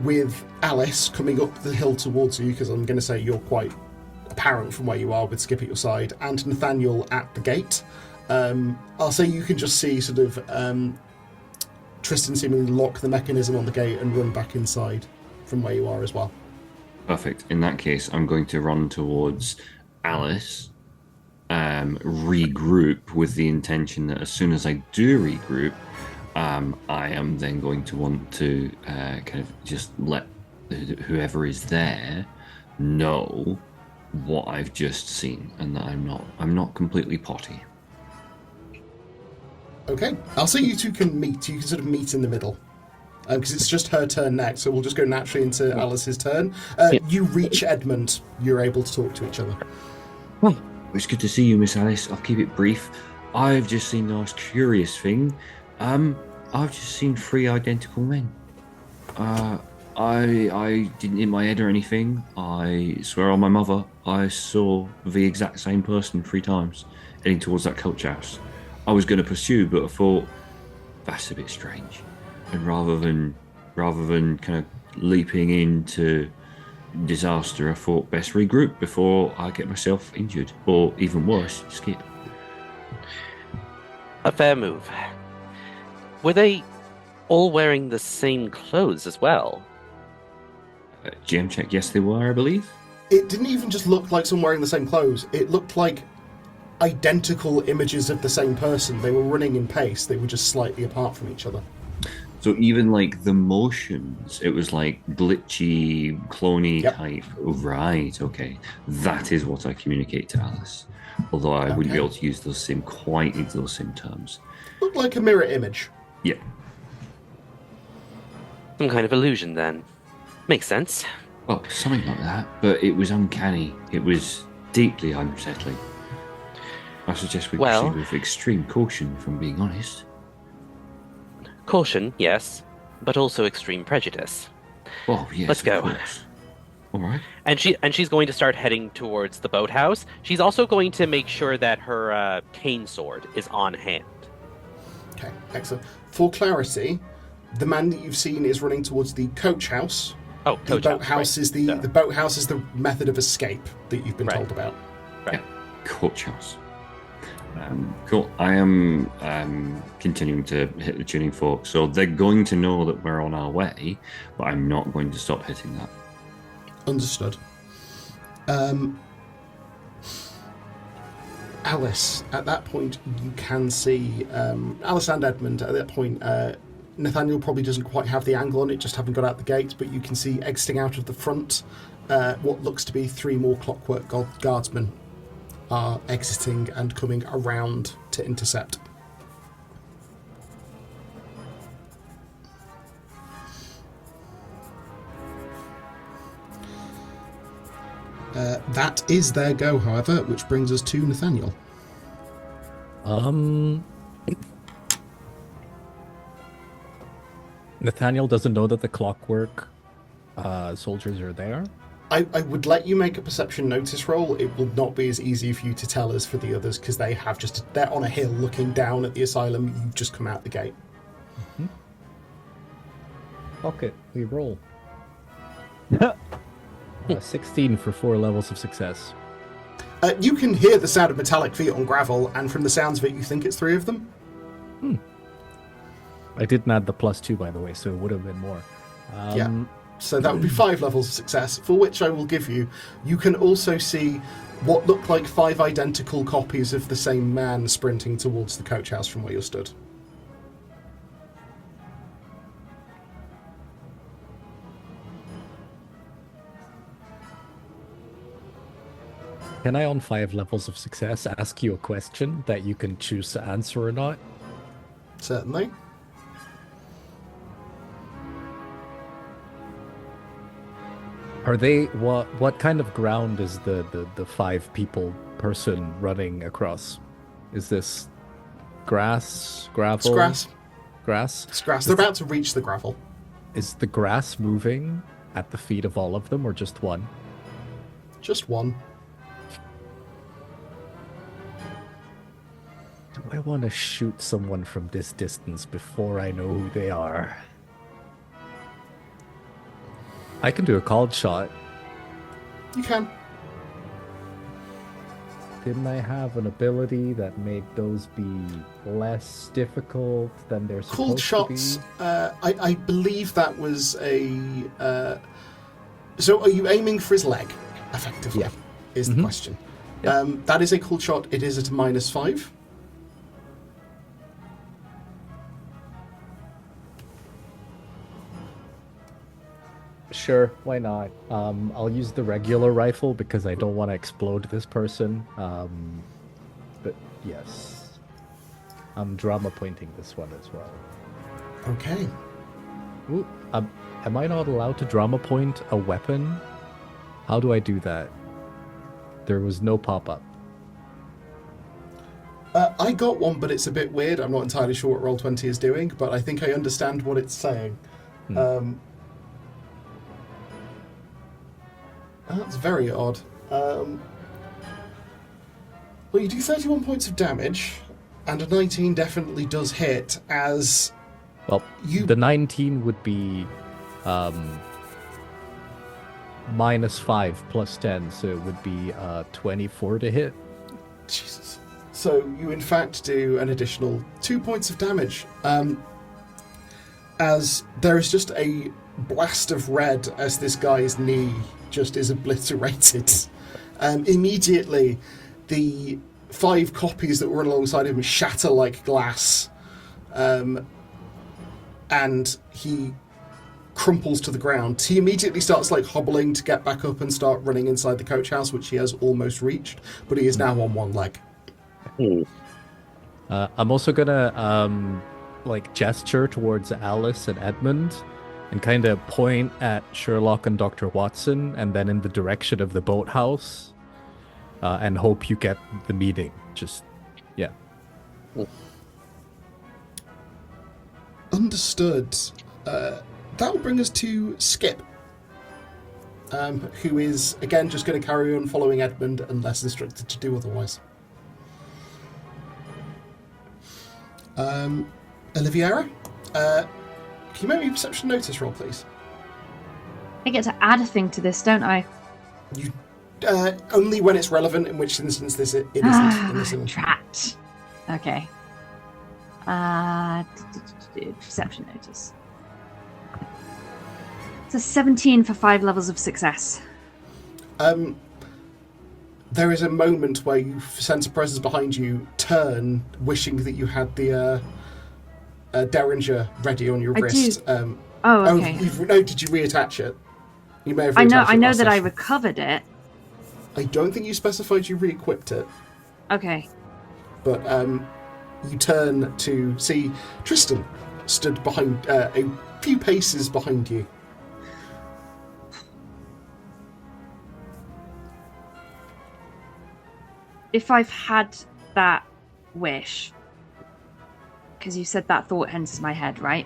with Alice coming up the hill towards you, because I'm going to say you're quite apparent from where you are with Skip at your side, and Nathaniel at the gate. I'll say you can just see sort of Tristan seemingly lock the mechanism on the gate and run back inside from where you are as well. Perfect. In that case, I'm going to run towards Alice, regroup with the intention that as soon as I do regroup, I am then going to want to kind of just let whoever is there know what I've just seen, and that I'm not completely potty. Okay, I'll say you two can meet. You can sort of meet in the middle. Because it's just her turn next, so we'll just go naturally into Alice's turn. You reach Edmund. You're able to talk to each other. Well, it's good to see you, Miss Alice. I'll keep it brief. I've just seen the most curious thing. I've just seen 3 identical men. I didn't hit my head or anything. I swear on my mother, I saw the exact same person 3 times heading towards that coach house. I was going to pursue, but I thought that's a bit strange. And rather than kind of leaping into disaster, I thought best regroup before I get myself injured, or even worse, skip. A fair move. Were they all wearing the same clothes as well? GM check, yes they were, I believe. It didn't even just look like someone wearing the same clothes. It looked like identical images of the same person. They were running in pace. They were just slightly apart from each other. So even like the motions, it was like glitchy, cloney type. Oh, right, okay. That is what I communicate to Alice. Although I wouldn't be able to use those same terms. Looked like a mirror image. Yeah. Some kind of illusion, then. Makes sense. Well, something like that, but it was uncanny. It was deeply unsettling. I suggest we proceed with extreme caution, if I'm being honest. Caution, yes, but also extreme prejudice. Oh, yes, Let's go. Of course. All right. And she's going to start heading towards the boathouse. She's also going to make sure that her cane sword is on hand. Okay, excellent. For clarity, the man that you've seen is running towards the coach house. Oh, the boathouse is the boathouse is the method of escape that you've been told about. Right. Yeah. Coach house. Cool. I am continuing to hit the tuning fork, so they're going to know that we're on our way, but I'm not going to stop hitting that. Understood. Alice, at that point, you can see Alice and Edmund. At that point, Nathaniel probably doesn't quite have the angle on it, just having got out the gate, but you can see exiting out of the front what looks to be 3 more clockwork guardsmen are exiting and coming around to intercept. That is their go, however, which brings us to Nathaniel. Nathaniel doesn't know that the clockwork soldiers are there. I would let you make a perception notice roll. It will not be as easy for you to tell as for the others, because they're on a hill looking down at the asylum. You've just come out the gate. Mm-hmm. Fuck it, we roll. 16 for 4 levels of success. You can hear the sound of metallic feet on gravel, and from the sounds of it, you think it's 3 of them. I didn't add the +2, by the way, so it would have been more. Yeah. So that would be 5 levels of success, for which I will give you. You can also see what look like 5 identical copies of the same man sprinting towards the coach house from where you're stood. Can I, on 5 levels of success, ask you a question that you can choose to answer or not? Certainly. Are they what kind of ground is the 5 people person running across? Is this grass, gravel? It's grass. Grass? It's grass. They're about to reach the gravel. Is the grass moving at the feet of all of them, or just one? Just one. Do I want to shoot someone from this distance before I know who they are? I can do a called shot. You can. Didn't I have an ability that made those be less difficult than they're supposed Called shots. I believe that was a. So, are you aiming for his leg? Effectively, yeah. Is the question. Yeah. That is a called shot. It is at a -5. Sure, why not? I'll use the regular rifle because I don't want to explode this person. But yes, I'm drama pointing this one as well. Okay. Ooh, am I not allowed to drama point a weapon? How do I do that? There was no pop-up. I got one, but it's a bit weird. I'm not entirely sure what Roll20 is doing, but I think I understand what it's saying. That's very odd. Well, you do 31 points of damage, and a 19 definitely does hit, as... Well, the 19 would be -5 plus 10, so it would be 24 to hit. Jesus. So you in fact do an additional 2 points of damage, as there is just a blast of red as this guy's knee just is obliterated. Immediately, the 5 copies that were alongside him shatter like glass, and he crumples to the ground. He immediately starts hobbling to get back up and start running inside the coach house, which he has almost reached, but he is now on one leg. I'm also gonna gesture towards Alice and Edmund and kind of point at Sherlock and Dr. Watson and then in the direction of the boathouse and hope you get the meeting. Yeah. Understood. That will bring us to Skip, who is, again, just going to carry on following Edmund unless instructed to do otherwise. Oliviera, can you make me a perception notice roll, please? I get to add a thing to this, don't I? You only when it's relevant, in which instance it isn't. In this instance. Trapped. Okay. Perception notice. It's a 17 for 5 levels of success. There is a moment where you sense a presence behind you, turn, wishing that you had the Derringer ready on your wrist. Do. Okay. Did you reattach it? You may have. I know last that I session. recovered it. I don't think you specified you re-equipped it. Okay. But you turn to see Tristan stood behind a few paces behind you. If I've had that wish, because you said that thought enters my head, right?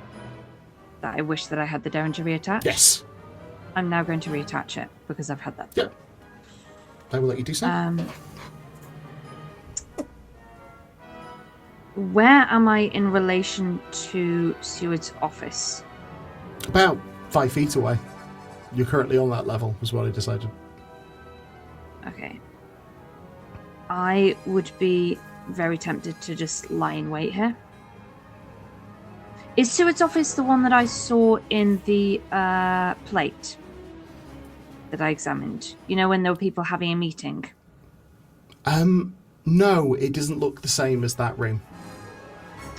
That I wish that I had the Derringer reattached? Yes. I'm now going to reattach it because I've had that thought. Yep. I will let you do so. Where am I in relation to Seward's office? About 5 feet away. You're currently on that level, was what I decided. Okay. I would be very tempted to just lie in wait here. Is Seward's office the one that I saw in the plate that I examined? You know, when there were people having a meeting? No, it doesn't look the same as that room.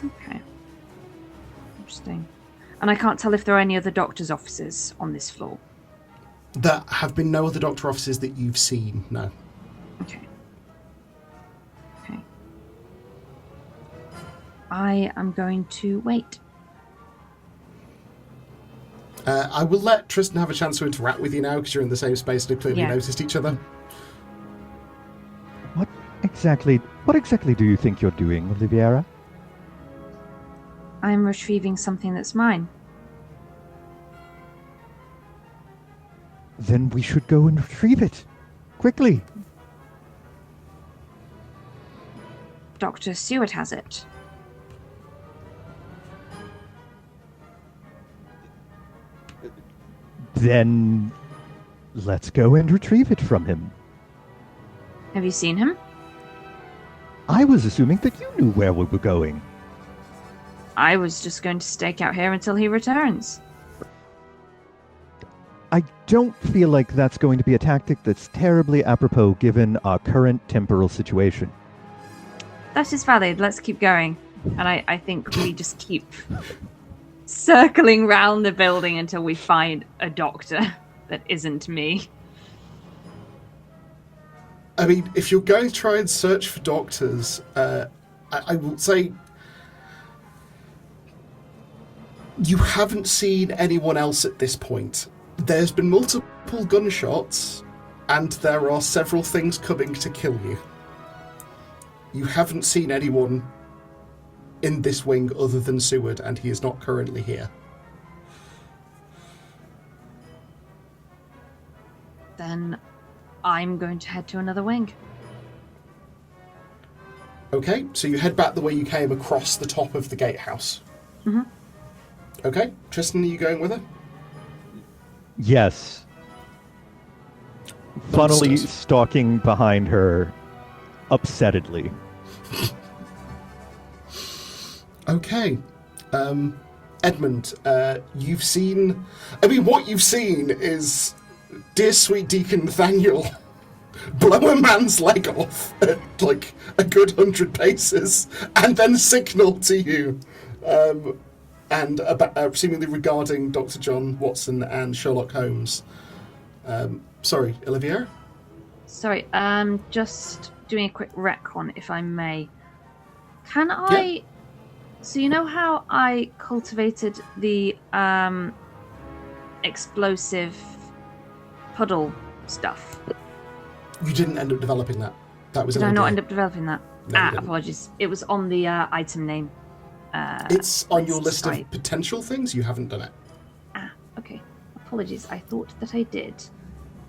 Okay. Interesting. And I can't tell if there are any other doctor's offices on this floor. There have been no other doctor offices that you've seen, no. Okay. I am going to wait. I will let Tristan have a chance to interact with you now because you're in the same space and have clearly noticed each other. What exactly do you think you're doing, Oliviera? I'm retrieving something that's mine. Then we should go and retrieve it. Quickly. Dr. Seward has it. Then let's go and retrieve it from him. Have you seen him? I was assuming that you knew where we were going. I was just going to stake out here until he returns. I don't feel like that's going to be a tactic that's terribly apropos given our current temporal situation. That is valid. Let's keep going. And I think we just keep circling round the building until we find a doctor that isn't me. I mean, if you're going to try and search for doctors, I will say you haven't seen anyone else at this point. There's been multiple gunshots, and there are several things coming to kill you. You haven't seen anyone in this wing other than Seward, and he is not currently here. Then I'm going to head to another wing. Okay, so you head back the way you came across the top of the gatehouse. Mm-hmm. Okay, Tristan, are you going with her? Yes. Funnily Understood. stalking behind her, upsettedly. Okay. Edmund, you've seen... I mean, what you've seen is dear sweet Deacon Nathaniel blow a man's leg off at, like, a good 100 paces, and then signal to you, and seemingly regarding Dr. John Watson and Sherlock Holmes. Sorry, Olivier? Sorry, just doing a quick retcon, if I may. Can I... Yeah. So you know how I cultivated the explosive puddle stuff? You didn't end up developing that. That was Did an I not idea. end up developing that? No, you didn't. Apologies. It was on the item name. It's on your list Right. of potential things. You haven't done it. Okay. Apologies. I thought that I did.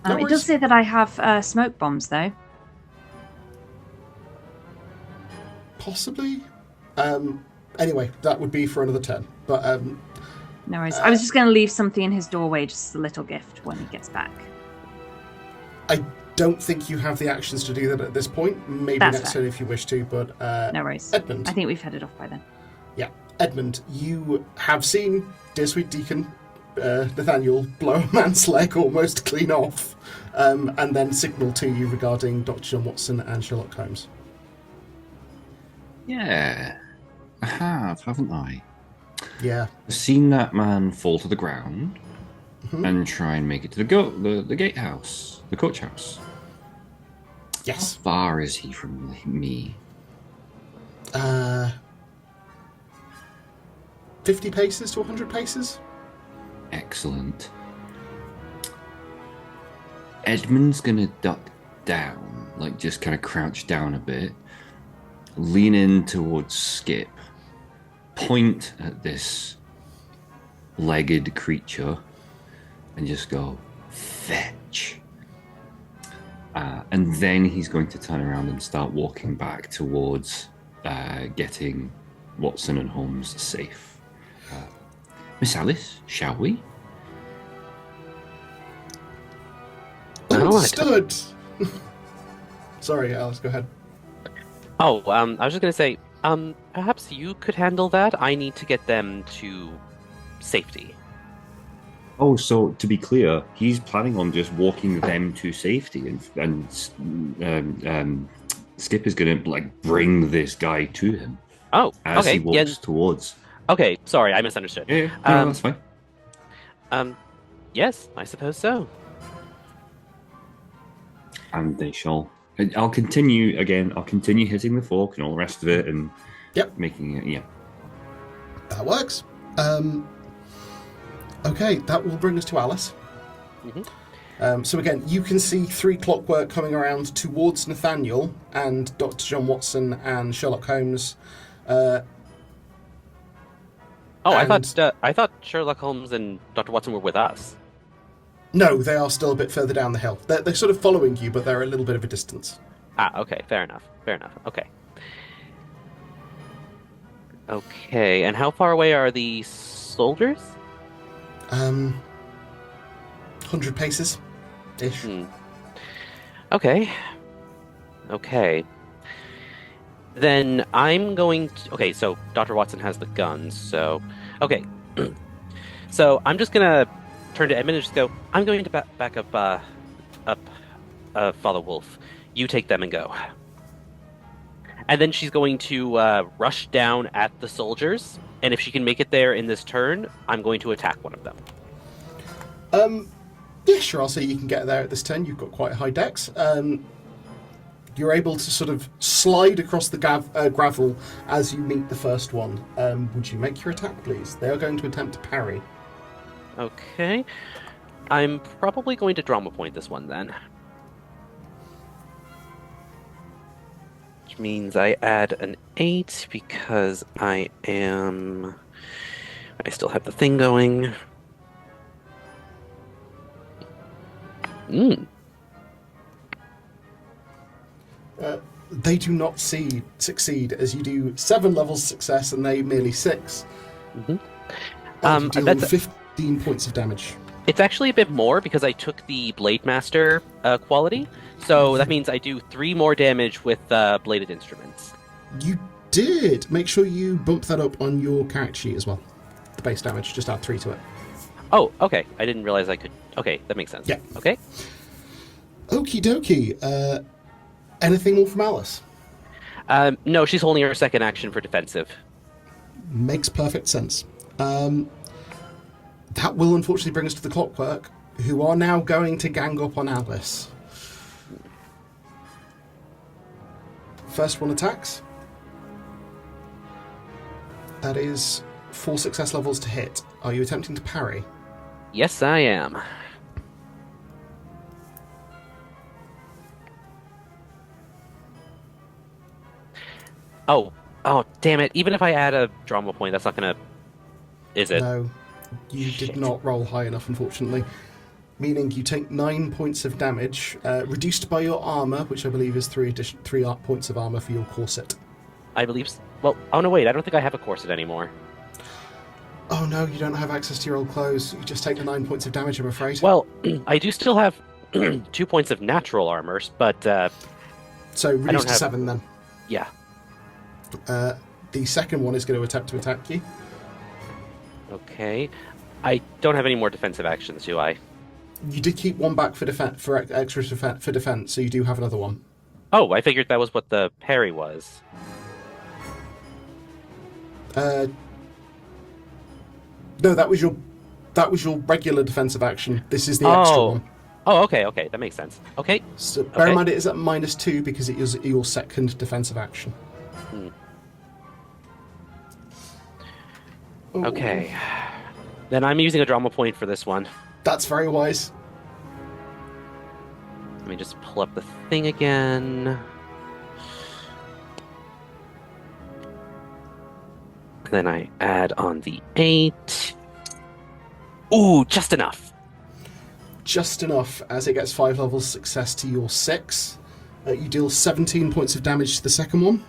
No It worries. does say that I have smoke bombs, though. Possibly. Anyway, that would be for another turn. But No worries. I was just going to leave something in his doorway, just as a little gift when he gets back. I don't think you have the actions to do that at this point. Maybe That's next fair. turn if you wish to, but No worries. Edmund. I think we've headed off by then. Yeah, Edmund, you have seen dear sweet Deacon Nathaniel blow a man's leg almost clean off, and then signal to you regarding Dr. John Watson and Sherlock Holmes. Yeah, I have, haven't I? Yeah. I've seen that man fall to the ground Mhm. and try and make it to the gatehouse, the coach house. Yes. How far is he from me? 50 paces to 100 paces? Excellent. Edmund's gonna duck down, like just kind of crouch down a bit, lean in towards Skip, point at this legged creature, and just go, fetch. And then he's going to turn around and start walking back towards getting Watson and Holmes safe. Miss Alice, shall we? Understood! Sorry, Alice, go ahead. Oh, I was just going to say, perhaps you could handle that. I need to get them to safety. Oh, so to be clear, he's planning on just walking them to safety, and Skip is going to like bring this guy to him Oh, as okay. he walks towards. Okay, sorry, I misunderstood. Yeah, no, that's fine. Yes, I suppose so. And they shall. I'll continue again. I'll continue hitting the fork and all the rest of it, and Yep. making it. Yeah. That works. Okay, that will bring us to Alice. Mhm. So again, you can see 3 clockwork coming around towards Nathaniel and Dr. John Watson and Sherlock Holmes. I And- thought Sherlock Holmes and Dr. Watson were with us. No, they are still a bit further down the hill. They're sort of following you, but they're a little bit of a distance. Okay, fair enough. Okay. Okay, and how far away are the soldiers? 100 paces ish. Okay. Then I'm going to... Okay, so Dr. Watson has the guns, so... Okay. So I'm just gonna turn to Edmund and just go, I'm going to back up Father Wolf. You take them and go. And then she's going to rush down at the soldiers and if she can make it there in this turn, I'm going to attack one of them. Yeah, sure, I'll say you can get there at this turn. You've got quite a high dex. You're able to sort of slide across the gravel as you meet the first one. Would you make your attack, please? They are going to attempt to parry. Okay. I'm probably going to drama point this one then. Which means I add an 8 because I still have the thing going. They do not succeed as you do 7 levels success and they merely 6. Mm-hmm. You deal 15 points of damage. It's actually a bit more because I took the Blade Master quality, so that means I do 3 more damage with bladed instruments. You did! Make sure you bump that up on your character sheet as well. The base damage, just add 3 to it. Oh, okay. I didn't realize I could... Okay, that makes sense. Yeah. Okay. Okie dokie. Anything more from Alice? No, she's holding her second action for defensive. Makes perfect sense. That will unfortunately bring us to the Clockwork, who are now going to gang up on Alice. First one attacks. That is 4 success levels to hit. Are you attempting to parry? Yes, I am. Oh, damn it. Even if I add a drama point, that's not gonna... Is it? No, you did not roll high enough, unfortunately. Meaning you take 9 points of damage, reduced by your armor, which I believe is 3 points of armor for your corset. I believe... Well, oh no, wait. I don't think I have a corset anymore. Oh no, you don't have access to your old clothes. You just take the 9 points of damage, I'm afraid. Well, I do still have 2 points of natural armor, but... So reduce to 7 then. Yeah. The second one is going to attempt to attack you. Okay. I don't have any more defensive actions, do I? You did keep one back for extra for defense, so you do have another one. Oh, I figured that was what the parry was. No, that was your regular defensive action. This is the extra one. Oh, okay, that makes sense. Okay. So bear in mind it is at -2 because it is your second defensive action. Okay. Then I'm using a drama point for this one. That's very wise. Let me just pull up the thing again. Then I add on the 8. Ooh, just enough. Just enough, as it gets 5 levels success to your 6. You deal 17 points of damage to the second one.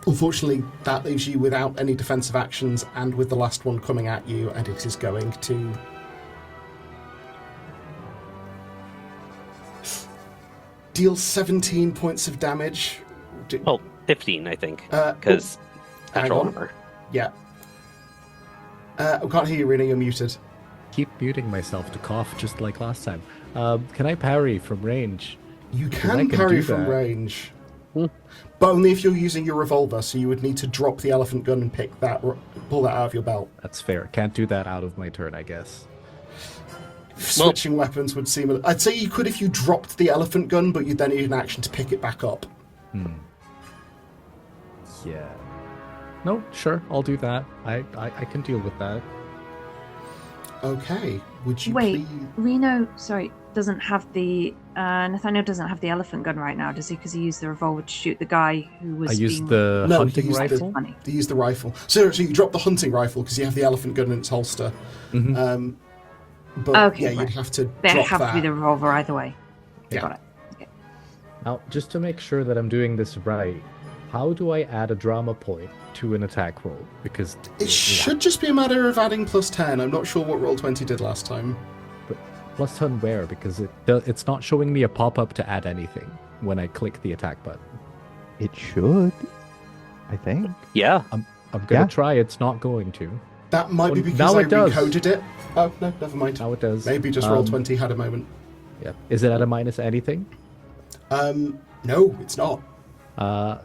Unfortunately, that leaves you without any defensive actions and with the last one coming at you, and it is going to... deal 17 points of damage. Well, 15, I think, because natural armor. Yeah. I can't hear you, Rena, you're muted. Keep muting myself to cough just like last time. Can I parry from range? You can parry from range. But only if you're using your revolver, so you would need to drop the elephant gun and pull that out of your belt. That's fair. Can't do that out of my turn, I guess. Switching weapons would seem... I'd say you could if you dropped the elephant gun, but you'd then need an action to pick it back up. Yeah. No, sure, I'll do that. I can deal with that. Okay. Would you Wait, please... Reno, doesn't have the... Nathaniel doesn't have the elephant gun right now, does he? Because he used the revolver to shoot the guy who was I used the hunting rifle. He used the rifle. So you dropped the hunting rifle because you have the elephant gun in its holster. Mm-hmm. But okay, yeah, right. you'd have to They drop have that. to be the revolver either way. Yeah. Got it. Okay. Now, just to make sure that I'm doing this right, how do I add a drama point to an attack roll? Because It should just be a matter of adding +10. I'm not sure what Roll20 did last time. But +10 where? Because it's not showing me a pop-up to add anything when I click the attack button. It should, I think. Yeah. I'm gonna try. It's not going to. That might be because now I it does. recoded it. Oh, no, never mind. Now it does. Maybe just Roll20 had a moment. Yeah. Is it at a minus anything? No, it's not.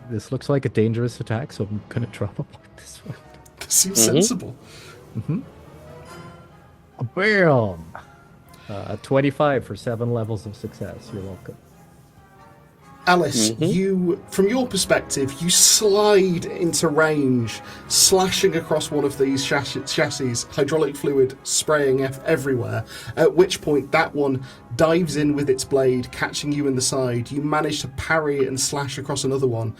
This looks like a dangerous attack, so I'm gonna drop a point this one. This seems sensible. Bam! 25 for 7 levels of success. You're welcome. Alice, you, from your perspective, you slide into range, slashing across one of these chassis, hydraulic fluid spraying everywhere, at which point that one dives in with its blade, catching you in the side. You manage to parry and slash across another one,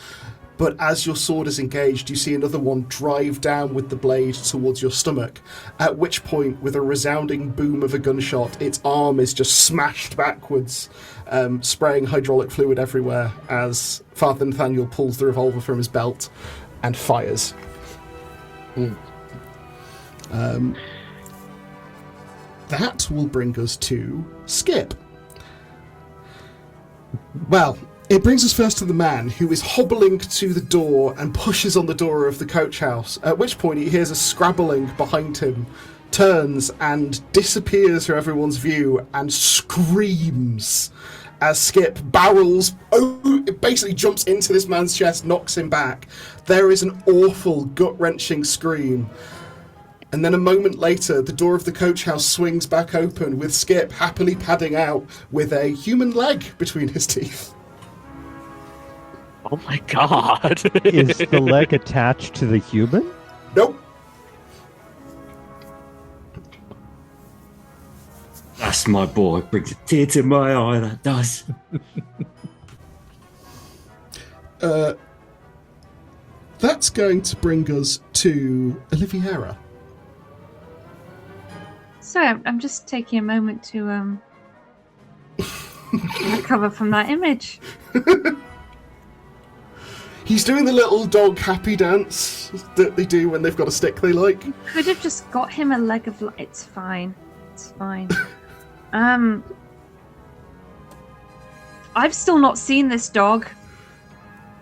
but as your sword is engaged, you see another one drive down with the blade towards your stomach, at which point, with a resounding boom of a gunshot, its arm is just smashed backwards, spraying hydraulic fluid everywhere as Father Nathaniel pulls the revolver from his belt and fires. That will bring us to Skip. Well, it brings us first to the man who is hobbling to the door and pushes on the door of the coach house, at which point he hears a scrabbling behind him, turns and disappears from everyone's view and screams as Skip barrels, it basically jumps into this man's chest, knocks him back. There is an awful, gut-wrenching scream. And then a moment later, the door of the coach house swings back open with Skip happily padding out with a human leg between his teeth. Oh my god. Is the leg attached to the human? Nope. That's my boy. Brings a tear to my eye, that does. That's going to bring us to Oliviera. So I'm just taking a moment to recover from that image. He's doing the little dog happy dance that they do when they've got a stick they like. Could have just got him a leg of light. It's fine. It's fine. I've still not seen this dog.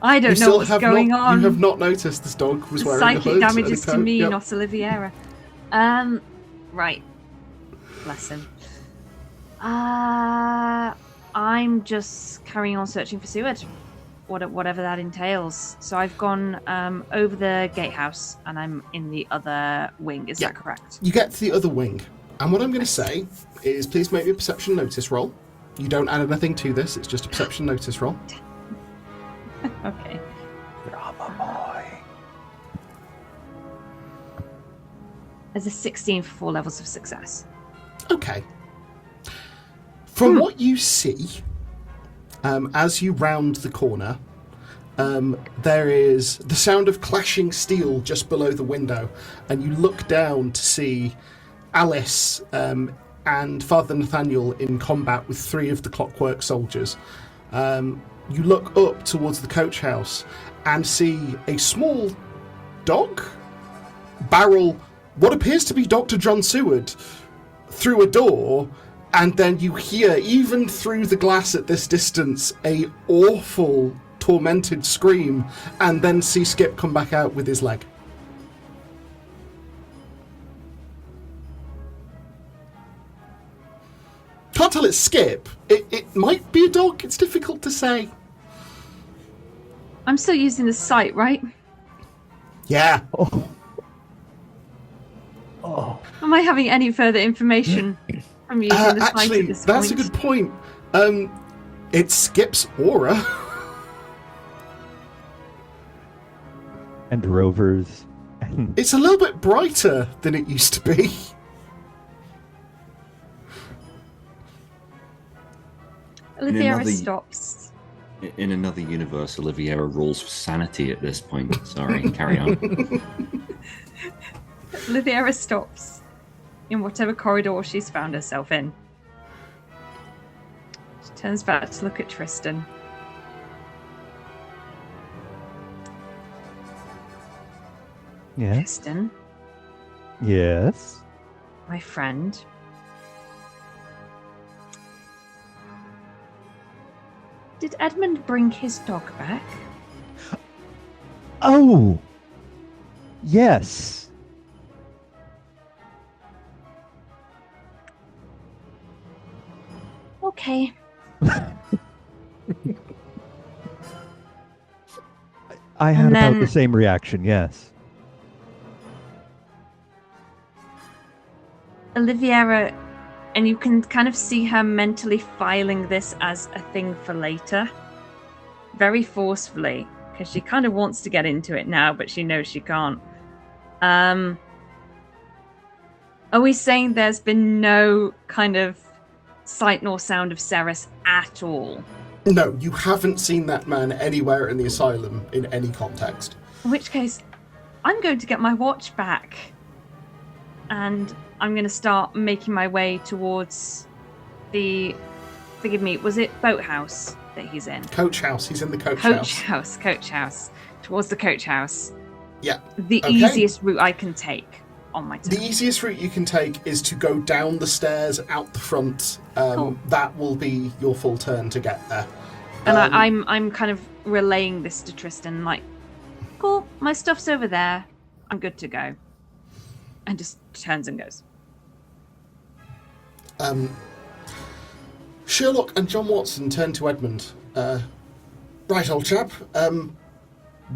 I don't know what's going on. You have not noticed this dog was wearing a Psychic hood damage and a is to coat. me, Yep. not Oliviera. Right. Bless him. I'm just carrying on searching for Seward, whatever that entails. So I've gone over the gatehouse, and I'm in the other wing. Is that correct? You get to the other wing, and what I'm going to say is please make me a perception notice roll. You don't add anything to this, it's just a perception notice roll. Okay. Drama boy. There's a 16 for 4 levels of success. Okay. From what you see, as you round the corner, there is the sound of clashing steel just below the window, and you look down to see Alice and Father Nathaniel in combat with 3 of the Clockwork Soldiers. You look up towards the coach house and see a small dog barrel what appears to be Dr. John Seward through a door, and then you hear, even through the glass at this distance, a awful, tormented scream, and then see Skip come back out with his leg. Can't tell it's Skip. It might be a dog. It's difficult to say. I'm still using the sight, right? Yeah. Am I having any further information from using the sight Actually, at this that's point? a good point. It's Skip's aura. And rovers. It's a little bit brighter than it used to be. Oliviera stops. In another universe, Oliviera rolls for sanity at this point. Sorry, carry on. Oliviera stops in whatever corridor she's found herself in. She turns back to look at Tristan. Yes. Tristan, Yes. my friend. Did Edmund bring his dog back? Oh. Yes. Okay. I had about the same reaction, yes. Oliviera, and you can kind of see her mentally filing this as a thing for later. Very forcefully, because she kind of wants to get into it now, but she knows she can't. Are we saying there's been no kind of sight nor sound of Ceres at all? No, you haven't seen that man anywhere in the asylum in any context. In which case, I'm going to get my watch back. And I'm going to start making my way towards the... Forgive me, was it boathouse that he's in? Coach house. He's in the coach house. Coach house. Towards the coach house. Yeah. The easiest route I can take on my turn. The easiest route you can take is to go down the stairs out the front. Cool. That will be your full turn to get there. And I'm kind of relaying this to Tristan, like, cool, my stuff's over there. I'm good to go. And just turns and goes. Sherlock and John Watson turn to Edmund. Right, old chap.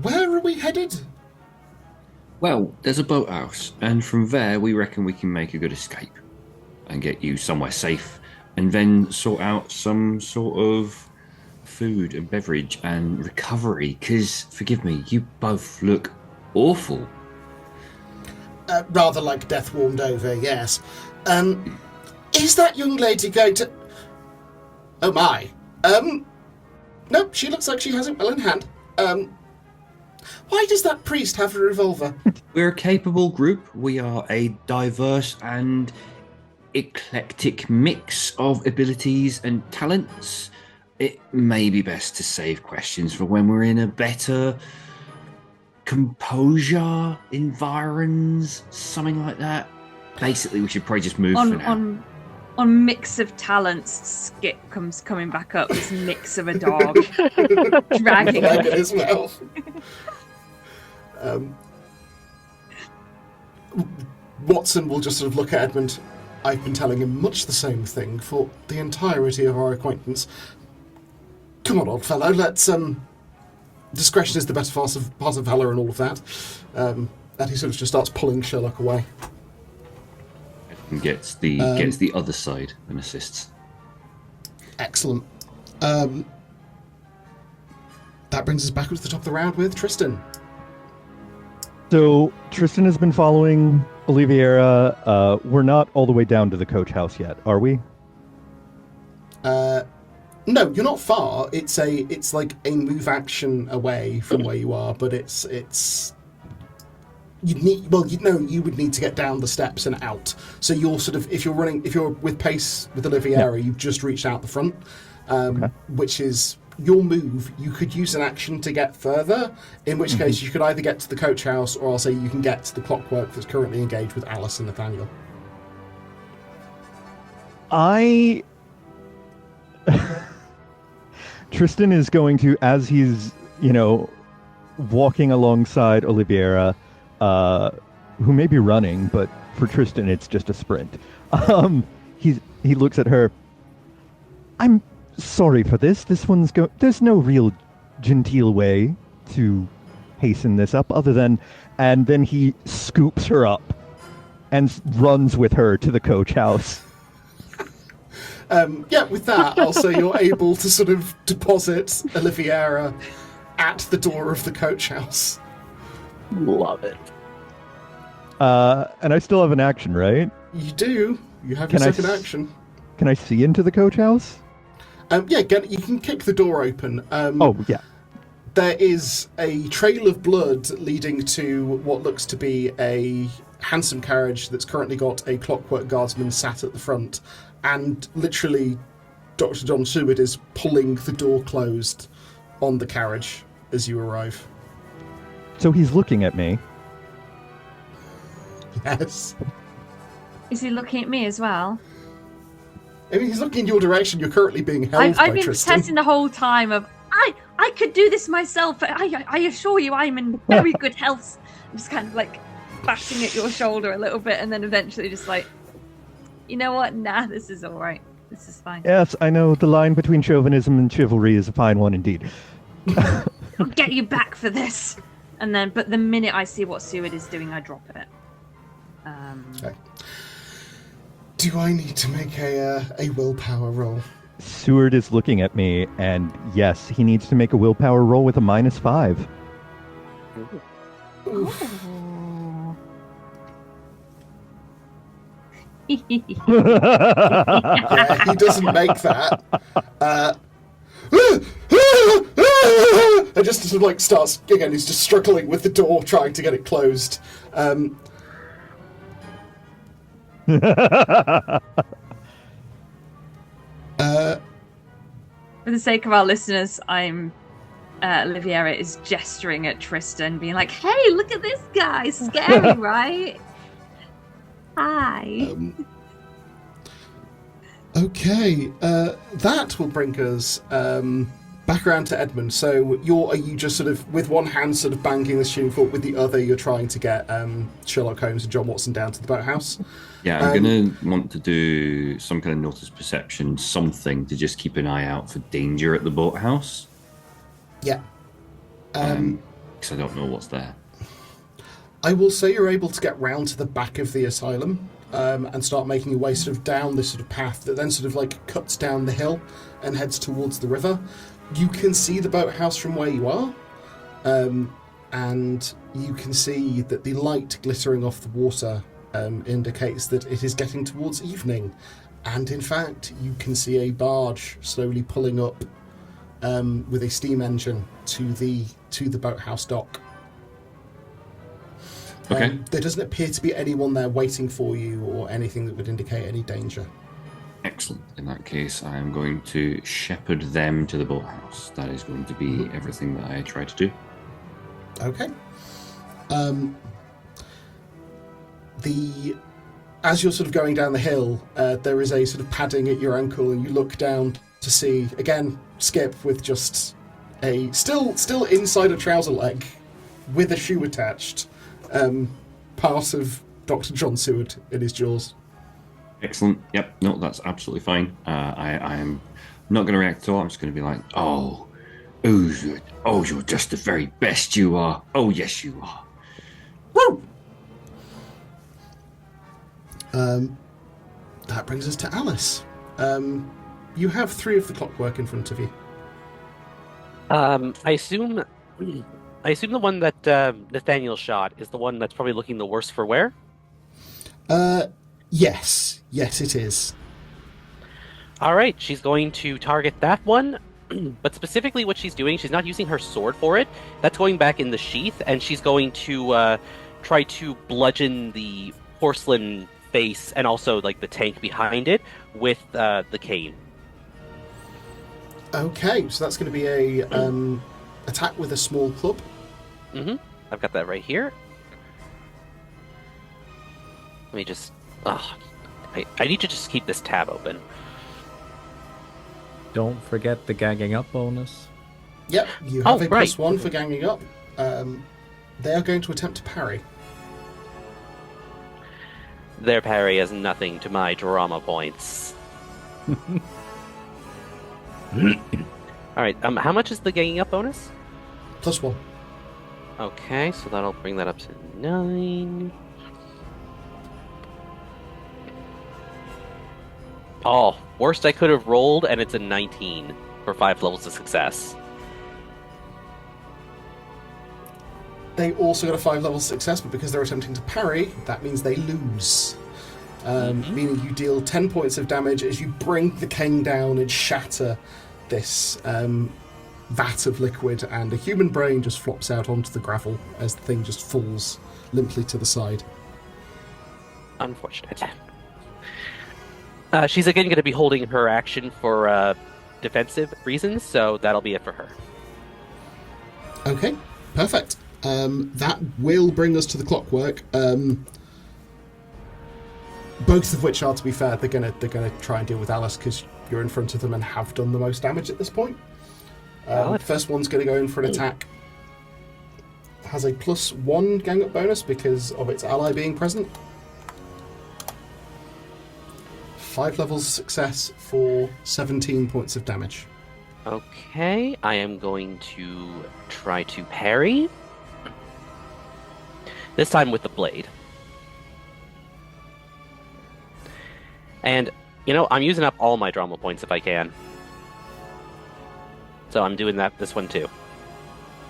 Where are we headed? Well, there's a boathouse, and from there we reckon we can make a good escape and get you somewhere safe, and then sort out some sort of food and beverage and recovery, because, forgive me, you both look awful. Rather like death warmed over, yes. Is that young lady going to... Oh my. Nope, she looks like she has it well in hand. Why does that priest have a revolver? We're a capable group. We are a diverse and eclectic mix of abilities and talents. It may be best to save questions for when we're in a better composure environs, something like that. Basically, we should probably just move for now. On mix of talents, Skip comes coming back up. This mix of a dog dragging like it as well. Watson will just sort of look at Edmund. I've been telling him much the same thing for the entirety of our acquaintance. Come on, old fellow, let's... Discretion is the best part of valor and all of that. And he sort of just starts pulling Sherlock away. And gets the other side and assists. Excellent. That brings us back up to the top of the round with Tristan. So Tristan has been following Oliviera. We're not all the way down to the coach house yet, are we? No, you're not far. It's like a move action away from where you are, but you would need to get down the steps and out. So you're sort of, if you're with pace with Oliviera, you've just reached out the front, which is your move. You could use an action to get further, in which case you could either get to the coach house, or I'll say you can get to the clockwork that's currently engaged with Alice and Nathaniel. Tristan is going to, as he's, walking alongside Oliviera, who may be running, but for Tristan it's just a sprint. He looks at her. I'm sorry for this. There's no real genteel way to hasten this up other than... And then he scoops her up and runs with her to the coach house. With that, also you're able to sort of deposit Oliviera at the door of the coach house. Love it. And I still have an action, right? You do. You have your second action. Can I see into the coach house? You can kick the door open. Yeah. There is a trail of blood leading to what looks to be a handsome carriage that's currently got a clockwork guardsman sat at the front, and literally Dr. John Seward is pulling the door closed on the carriage as you arrive. So he's looking at me. Yes. Is he looking at me as well? I mean, he's looking in your direction. You're currently being held by I've been Tristan. protesting the whole time of, I could do this myself. I assure you I'm in very good health. I'm just kind of like batting at your shoulder a little bit, and then eventually just like, you know what? Nah, this is all right. This is fine. Yes, I know the line between chauvinism and chivalry is a fine one indeed. I'll get you back for this. And then, but the minute I see what Seward is doing, I drop it. Okay. Do I need to make a willpower roll? Seward is looking at me, and yes, he needs to make a willpower roll with a -5. Yeah, he doesn't make that. And just sort of like starts again. He's just struggling with the door, trying to get it closed. For the sake of our listeners, Oliviera is gesturing at Tristan, being like, "Hey, look at this guy! Scary, right? Hi." Okay, that will bring us back around to Edmund. So are you just sort of with one hand sort of banging the tuning fork, with the other you're trying to get Sherlock Holmes and John Watson down to the boathouse? Yeah, I'm going to want to do some kind of notice perception, something to just keep an eye out for danger at the boathouse. Yeah. Because I don't know what's there. I will say you're able to get round to the back of the asylum and start making your way sort of down this sort of path that then sort of like cuts down the hill and heads towards the river. You can see the boathouse from where you are, and you can see that the light glittering off the water indicates that it is getting towards evening. And in fact, you can see a barge slowly pulling up with a steam engine to the boathouse dock. Okay. There doesn't appear to be anyone there waiting for you or anything that would indicate any danger. Excellent. In that case, I am going to shepherd them to the boathouse. That is going to be everything that I try to do. Okay. As you're sort of going down the hill, there is a sort of padding at your ankle, and you look down to see again Skip with just a still inside a trouser leg with a shoe attached, part of Dr. John Seward in his jaws. Excellent. Yep. No, that's absolutely fine. I am not going to react at all. I'm just going to be like, oh, you're just the very best, you are. Oh, yes, you are. Woo! That brings us to Alice. You have 3 of the clockwork in front of you. I assume the one that Nathaniel shot is the one that's probably looking the worst for wear. Yes, it is. All right, she's going to target that one, but specifically what she's doing, she's not using her sword for it. That's going back in the sheath, and she's going to try to bludgeon the porcelain face and also like the tank behind it with the cane. Okay, so that's going to be a attack with a small club. Mm-hmm. I've got that right here. Let me just... I need to just keep this tab open. Don't forget the ganging up bonus. Yep, you have a +1 for ganging up. They are going to attempt to parry. Their parry is nothing to my drama points. Alright, how much is the ganging up bonus? +1. Okay, so that'll bring that up to 9. Oh, worst I could have rolled, and it's a 19 for 5 levels of success. They also got a 5 level success, but because they're attempting to parry, that means they lose. Meaning you deal 10 points of damage as you bring the cane down and shatter this vat of liquid, and a human brain just flops out onto the gravel as the thing just falls limply to the side. Unfortunate. She's again going to be holding her action for defensive reasons, so that'll be it for her. Okay, perfect. That will bring us to the clockwork. Both of which are, to be fair, they're gonna try and deal with Alice because you're in front of them and have done the most damage at this point. First one's going to go in for an attack. Has a +1 gang up bonus because of its ally being present. 5 levels of success for 17 points of damage. Okay, I am going to try to parry. This time with the blade. And, I'm using up all my drama points if I can. So I'm doing this one too.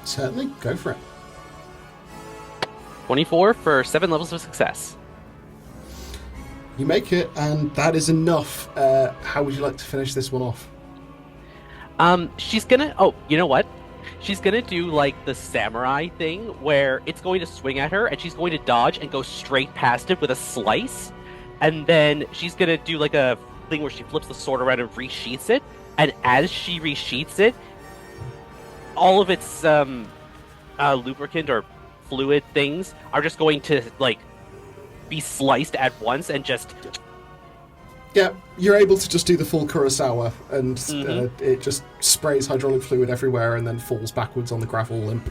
Certainly, go for it. 24 for 7 levels of success. You make it, and that is enough. How would you like to finish this one off? She's gonna... Oh, you know what? She's gonna do, like, the samurai thing, where it's going to swing at her, and she's going to dodge and go straight past it with a slice. And then she's gonna do, like, a thing where she flips the sword around and resheaths it. And as she resheaths it, all of its lubricant or fluid things are just going to, like, be sliced at once and just... Yeah, you're able to just do the full Kurosawa, and it just sprays hydraulic fluid everywhere and then falls backwards on the gravel limp.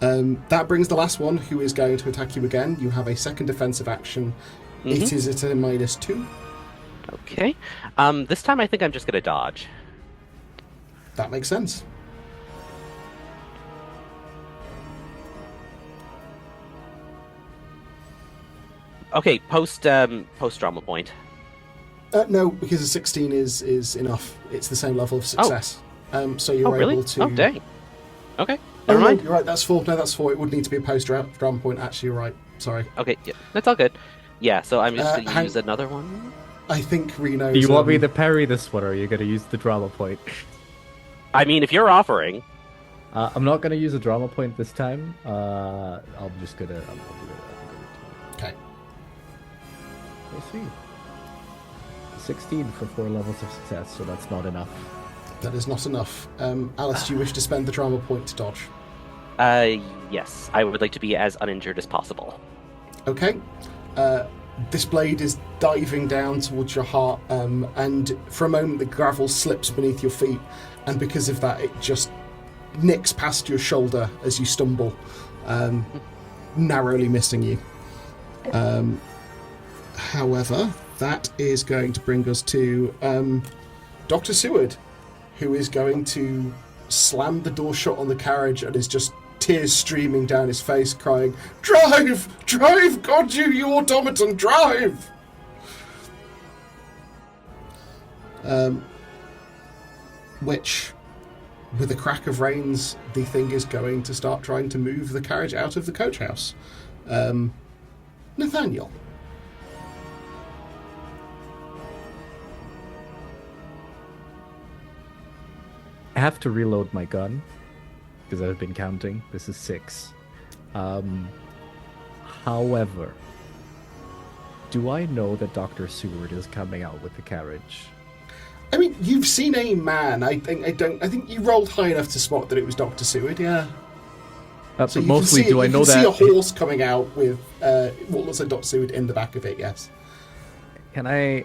That brings the last one, who is going to attack you again. You have a second defensive action. It is at a -2. Okay. This time I think I'm just going to dodge. That makes sense. Okay, post drama point. No, because a 16 is enough. It's the same level of success. So you're really? able to... Oh, dang. Okay, Oh, never no, mind. you're right, that's 4. No, that's 4. It would need to be a post-drama point. Actually, you're right. Sorry. Okay, yeah, that's all good. Yeah, so I'm just going to hang- use another one. I think Reno... Do you want me to parry this one, or are you going to use the drama point? I mean, if you're offering... I'm not going to use a drama point this time. I'm just going to... Okay. We'll see. 16 for 4 levels of success, so that's not enough. That is not enough. Alice, do you wish to spend the drama point to dodge? Yes. I would like to be as uninjured as possible. Okay. This blade is diving down towards your heart, and for a moment the gravel slips beneath your feet, and because of that it just nicks past your shoulder as you stumble, narrowly missing you. However, that is going to bring us to Dr. Seward, who is going to slam the door shut on the carriage and is just tears streaming down his face, crying, "Drive! Drive! God, you automaton, drive!" Which, with a crack of reins, the thing is going to start trying to move the carriage out of the coach house. Nathaniel. I have to reload my gun, because I've been counting. This is 6. However, do I know that Dr. Seward is coming out with the carriage? I mean, you've seen a man. I think you rolled high enough to spot that it was Dr. Seward, yeah. But you mostly, can see, do I know you can that... see a horse coming out with what looks like Dr. Seward in the back of it, yes. Can I,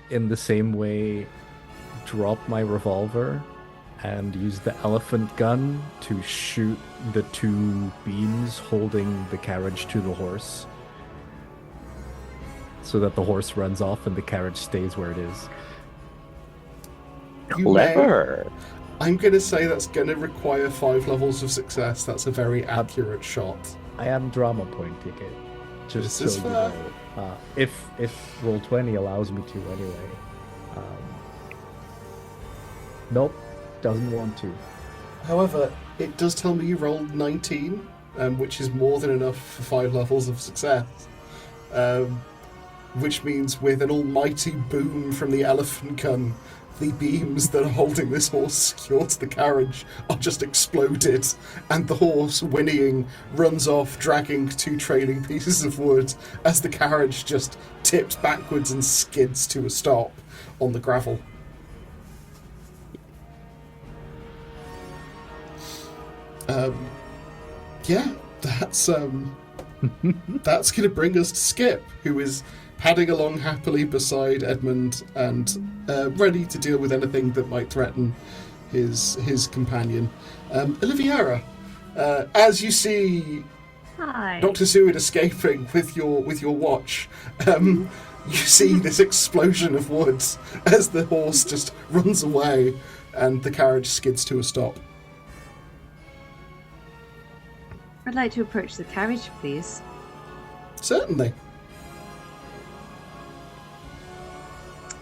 in the same way, drop my revolver and use the elephant gun to shoot the 2 beams holding the carriage to the horse, so that the horse runs off and the carriage stays where it is? Clever. I'm going to say that's going to require 5 levels of success. That's a very accurate shot. I am drama pointing it. Just This is so you fair. know. If Roll20 allows me to anyway. Nope, doesn't want to. However, it does tell me you rolled 19, which is more than enough for 5 levels of success. Which means with an almighty boom from the elephant gun, the beams that are holding this horse secure to the carriage are just exploded, and the horse, whinnying, runs off, dragging 2 trailing pieces of wood as the carriage just tips backwards and skids to a stop on the gravel. Yeah, that's that's going to bring us to Skip, who is padding along happily beside Edmund and ready to deal with anything that might threaten his companion. Oliviera, as you see Hi. Dr. Seward escaping with your watch, you see this explosion of wood as the horse just runs away. and the carriage skids to a stop. I'd like to approach the carriage, please. Certainly.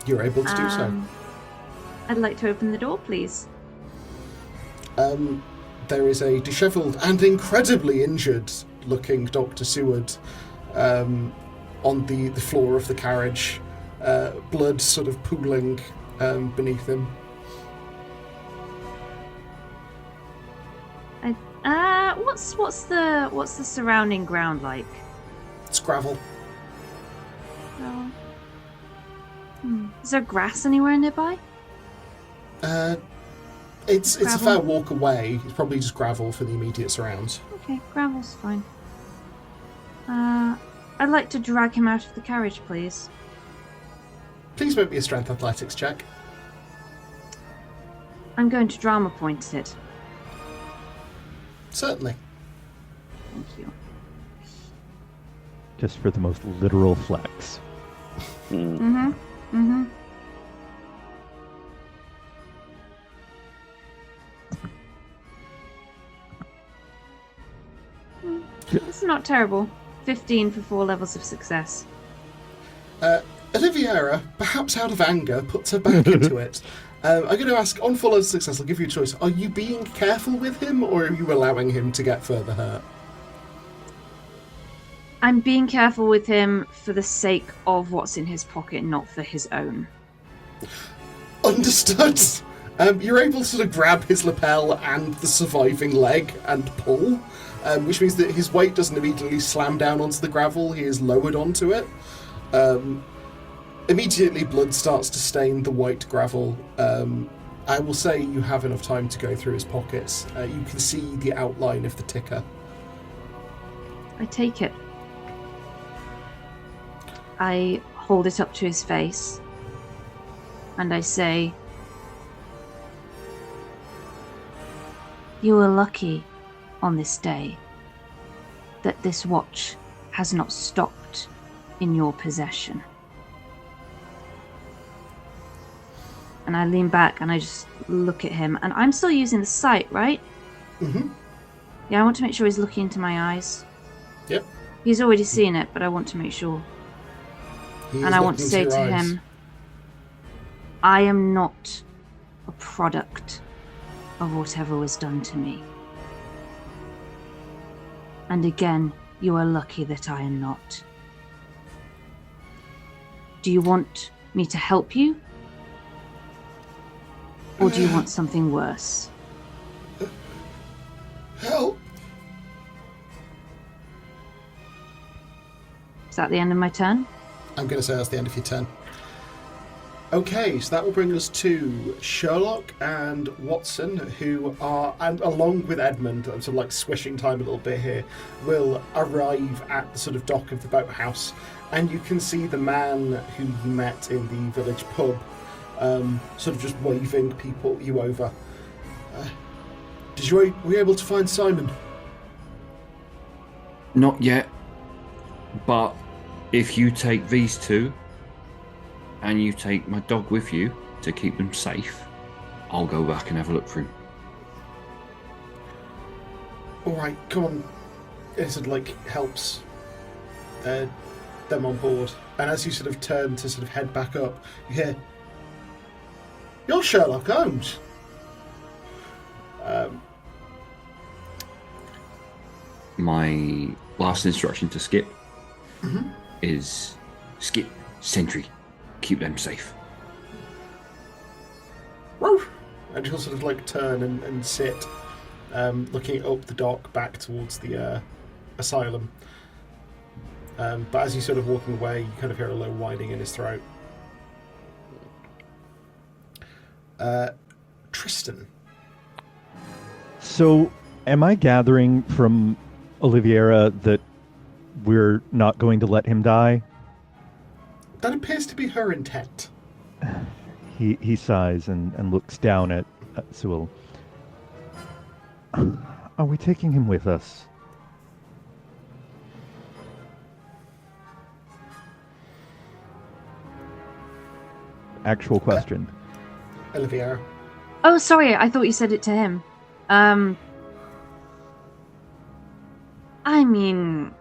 You're able to do so. I'd like to open the door, please. There is a dishevelled and incredibly injured-looking Dr. Seward on the floor of the carriage, blood sort of pooling beneath him. What's the surrounding ground like? It's gravel. Oh. Is there grass anywhere nearby? It's a Gravel? fair walk away. It's probably just gravel for the immediate surrounds. Okay, gravel's fine. I'd like to drag him out of the carriage, please. Please make me a strength athletics check. I'm going to drama point it. Certainly. Thank you. Just for the most literal flex. It's not terrible. 15 for 4 levels of success. Oliviera, perhaps out of anger, puts her back into it. I'm going to ask, on full of success, I'll give you a choice. Are you being careful with him, or are you allowing him to get further hurt? I'm being careful with him for the sake of what's in his pocket, not for his own. Understood. You're able to sort of grab his lapel and the surviving leg and pull, which means that his weight doesn't immediately slam down onto the gravel. He is lowered onto it. Immediately, blood starts to stain the white gravel. I will say you have enough time to go through his pockets. You can see the outline of the ticker. I take it. I hold it up to his face, and I say, "You are lucky on this day that this watch has not stopped in your possession." And I lean back and I just look at him, and I'm still using the sight, right? Mm-hmm. Yeah, I want to make sure he's looking into my eyes. Yep. He's already seen it, but I want to make sure. And I want to say to him, I am not a product of whatever was done to me. And again, you are lucky that I am not. Do you want me to help you? Or do you want something worse? Help! Is that the end of my turn? I'm going to say that's the end of your turn. Okay, so that will bring us to Sherlock and Watson, who are, and along with Edmund, I'm sort of like swishing time a little bit here, will arrive at the sort of dock of the boathouse, and you can see the man who you met in the village pub, sort of just waving you over. Were you able to find Simon? Not yet, but if you take these two and you take my dog with you to keep them safe, I'll go back and have a look for him. Alright, come on. It sort of like helps them on board. And as you sort of turn to sort of head back up, you hear, "You're Sherlock Holmes." My last instruction to Skip is Skip, sentry, keep them safe. Woo! And you'll sort of like turn and sit, looking up the dock back towards the asylum. But as you're sort of walking away, you kind of hear a low whining in his throat. Tristan. So, am I gathering from Oliviera that we're not going to let him die? That appears to be her intent. He sighs and looks down at Sewell. Are we taking him with us? Actual question. Oliviera. Oh, sorry, I thought you said it to him. I mean...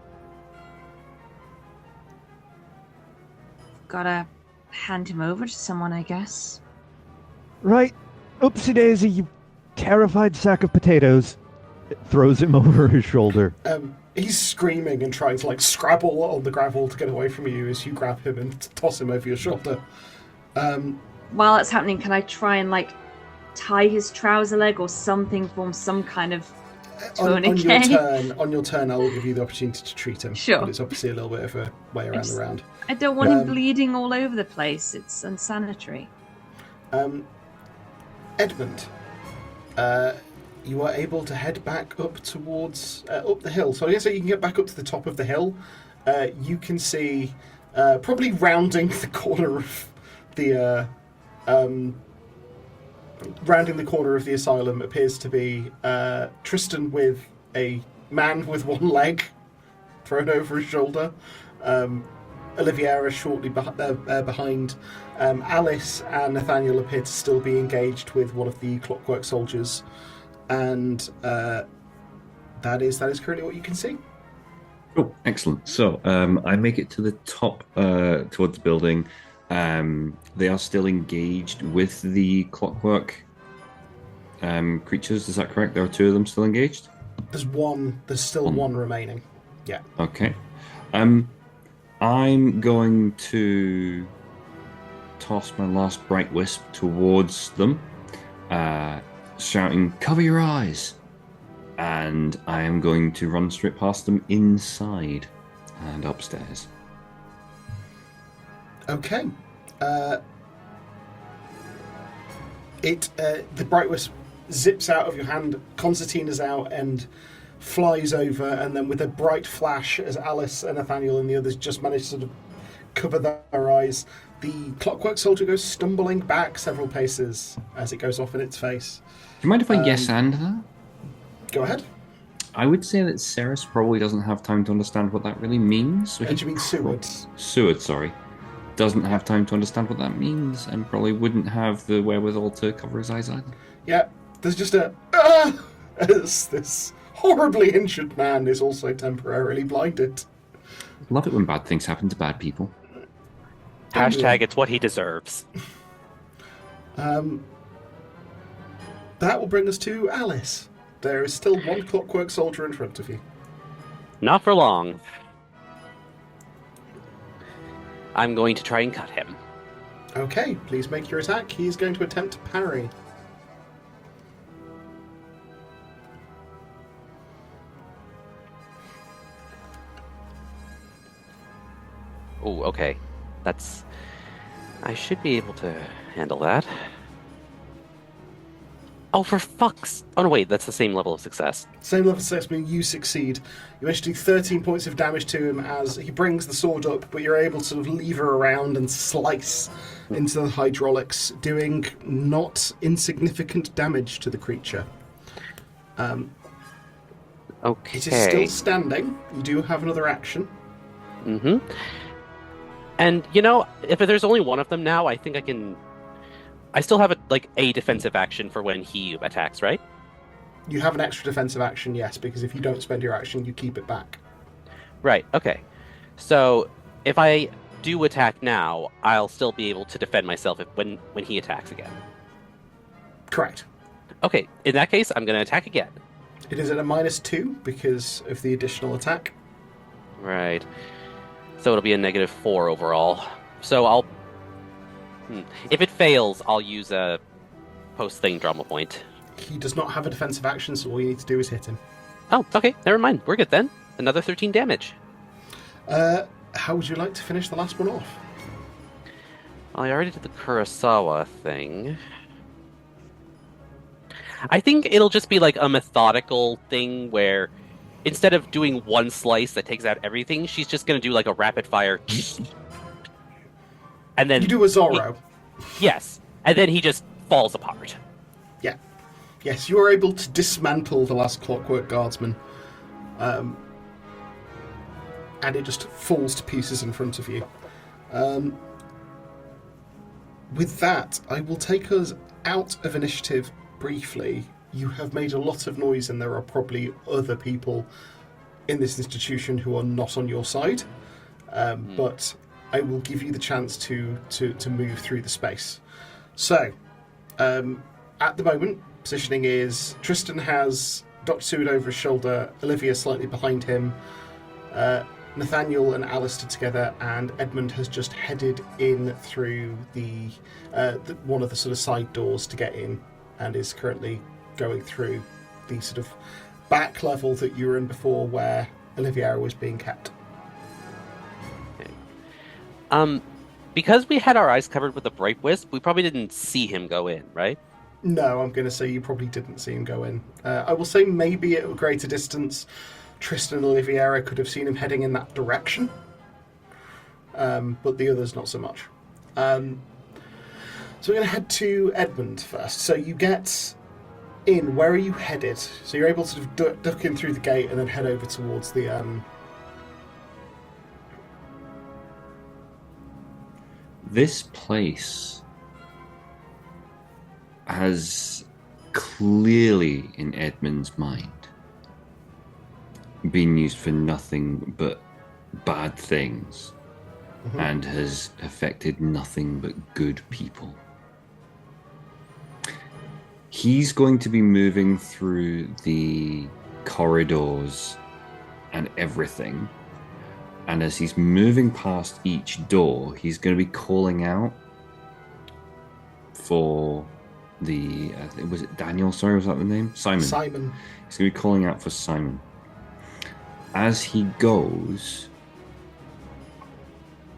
Gotta hand him over to someone, I guess. Right. Oopsie daisy, you terrified sack of potatoes. It throws him over his shoulder. He's screaming and trying to like scrabble on the gravel to get away from you as you grab him and toss him over your shoulder. While that's happening, can I try and like tie his trouser leg or something, form some kind of tourniquet? On your turn, I will give you the opportunity to treat him. Sure. But it's obviously a little bit of a way around the round. I don't want him bleeding all over the place. It's unsanitary. Edmund, you are able to head back up towards up the hill. So I guess you can get back up to the top of the hill. You can see probably rounding the corner of the asylum appears to be Tristan with a man with one leg thrown over his shoulder. Oliviera shortly behind. Alice and Nathaniel appear to still be engaged with one of the clockwork soldiers, and that is currently what you can see. Oh, excellent. So I make it to the top towards the building. They are still engaged with the clockwork creatures. Is that correct? There are two of them still engaged? There's still one remaining. Yeah. Okay. I'm going to toss my last bright wisp towards them, shouting, "Cover your eyes!" And I am going to run straight past them inside and upstairs. Okay. The bright wisp zips out of your hand, concertina's out, and flies over, and then with a bright flash, as Alice and Nathaniel and the others just manage to sort of cover their eyes, the clockwork soldier goes stumbling back several paces as it goes off in its face. Do you mind if I yes and that? Go ahead. I would say that Ceres probably doesn't have time to understand what that really means. So do you mean Seward? Seward, sorry. Doesn't have time to understand what that means, and probably wouldn't have the wherewithal to cover his eyes either. Yeah, there's just as this horribly injured man is also temporarily blinded. Love it when bad things happen to bad people. Hashtag it's what he deserves. That will bring us to Alice. There is still one clockwork soldier in front of you. Not for long. I'm going to try and cut him. Okay, please make your attack. He is going to attempt to parry. Oh, okay. I should be able to handle that. Oh, for fuck's... Oh, no, wait, that's the same level of success. Same level of success, meaning you succeed. You manage to do 13 points of damage to him as he brings the sword up, but you're able to sort of lever around and slice into the hydraulics, doing not insignificant damage to the creature. Okay. It is still standing. You do have another action. Mm-hmm. And, if there's only one of them now, I think I can... I still have a defensive action for when he attacks, right? You have an extra defensive action, yes, because if you don't spend your action, you keep it back. Right, okay. So, if I do attack now, I'll still be able to defend myself when he attacks again. Correct. Okay, in that case, I'm going to attack again. It is at a -2 because of the additional attack. Right. So it'll be a -4 overall. So I'll... If it fails, I'll use a post-thing drama point. He does not have a defensive action, so all you need to do is hit him. Oh, okay. Never mind. We're good then. Another 13 damage. How would you like to finish the last one off? Well, I already did the Kurosawa thing. I think it'll just be like a methodical thing where instead of doing one slice that takes out everything, she's just going to do like a rapid-fire... And then you do a Zorro. Yes. And then he just falls apart. Yeah. Yes, you are able to dismantle the last clockwork guardsman. And it just falls to pieces in front of you. With that, I will take us out of initiative briefly. You have made a lot of noise, and there are probably other people in this institution who are not on your side. But I will give you the chance to move through the space. So, at the moment, positioning is Tristan has Dr. Seward over his shoulder, Olivia slightly behind him, Nathaniel and Alistair together, and Edmund has just headed in through the one of the sort of side doors to get in, and is currently going through the sort of back level that you were in before, where Olivia was being kept. Because we had our eyes covered with a bright wisp, we probably didn't see him go in, right? No, I'm going to say you probably didn't see him go in. I will say maybe at a greater distance, Tristan and Oliviera could have seen him heading in that direction, but the others not so much. So we're going to head to Edmund first. So you get in. Where are you headed? So you're able to sort of duck in through the gate and then head over towards the... This place has clearly, in Edmund's mind, been used for nothing but bad things, and has affected nothing but good people. He's going to be moving through the corridors and everything. And as he's moving past each door, he's going to be calling out for the... was it Daniel? Sorry, was that the name? Simon. Simon. He's going to be calling out for Simon. As he goes,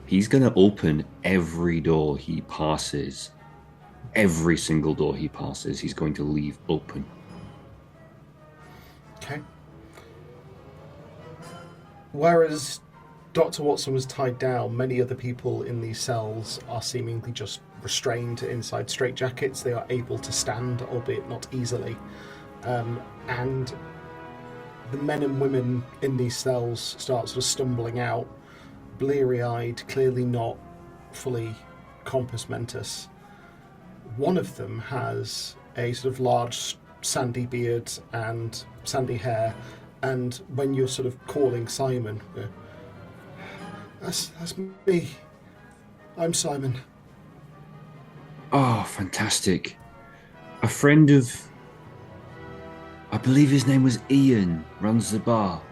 he's going to open every door he passes. Every single door he passes, he's going to leave open. Okay. Whereas Dr. Watson was tied down, many other people in these cells are seemingly just restrained inside straitjackets. They are able to stand, albeit not easily. And the men and women in these cells start sort of stumbling out, bleary-eyed, clearly not fully compos mentis. One of them has a sort of large sandy beard and sandy hair, and when you're sort of calling Simon... That's me. I'm Simon. Oh, fantastic. A friend of... I believe his name was Ian, runs the bar.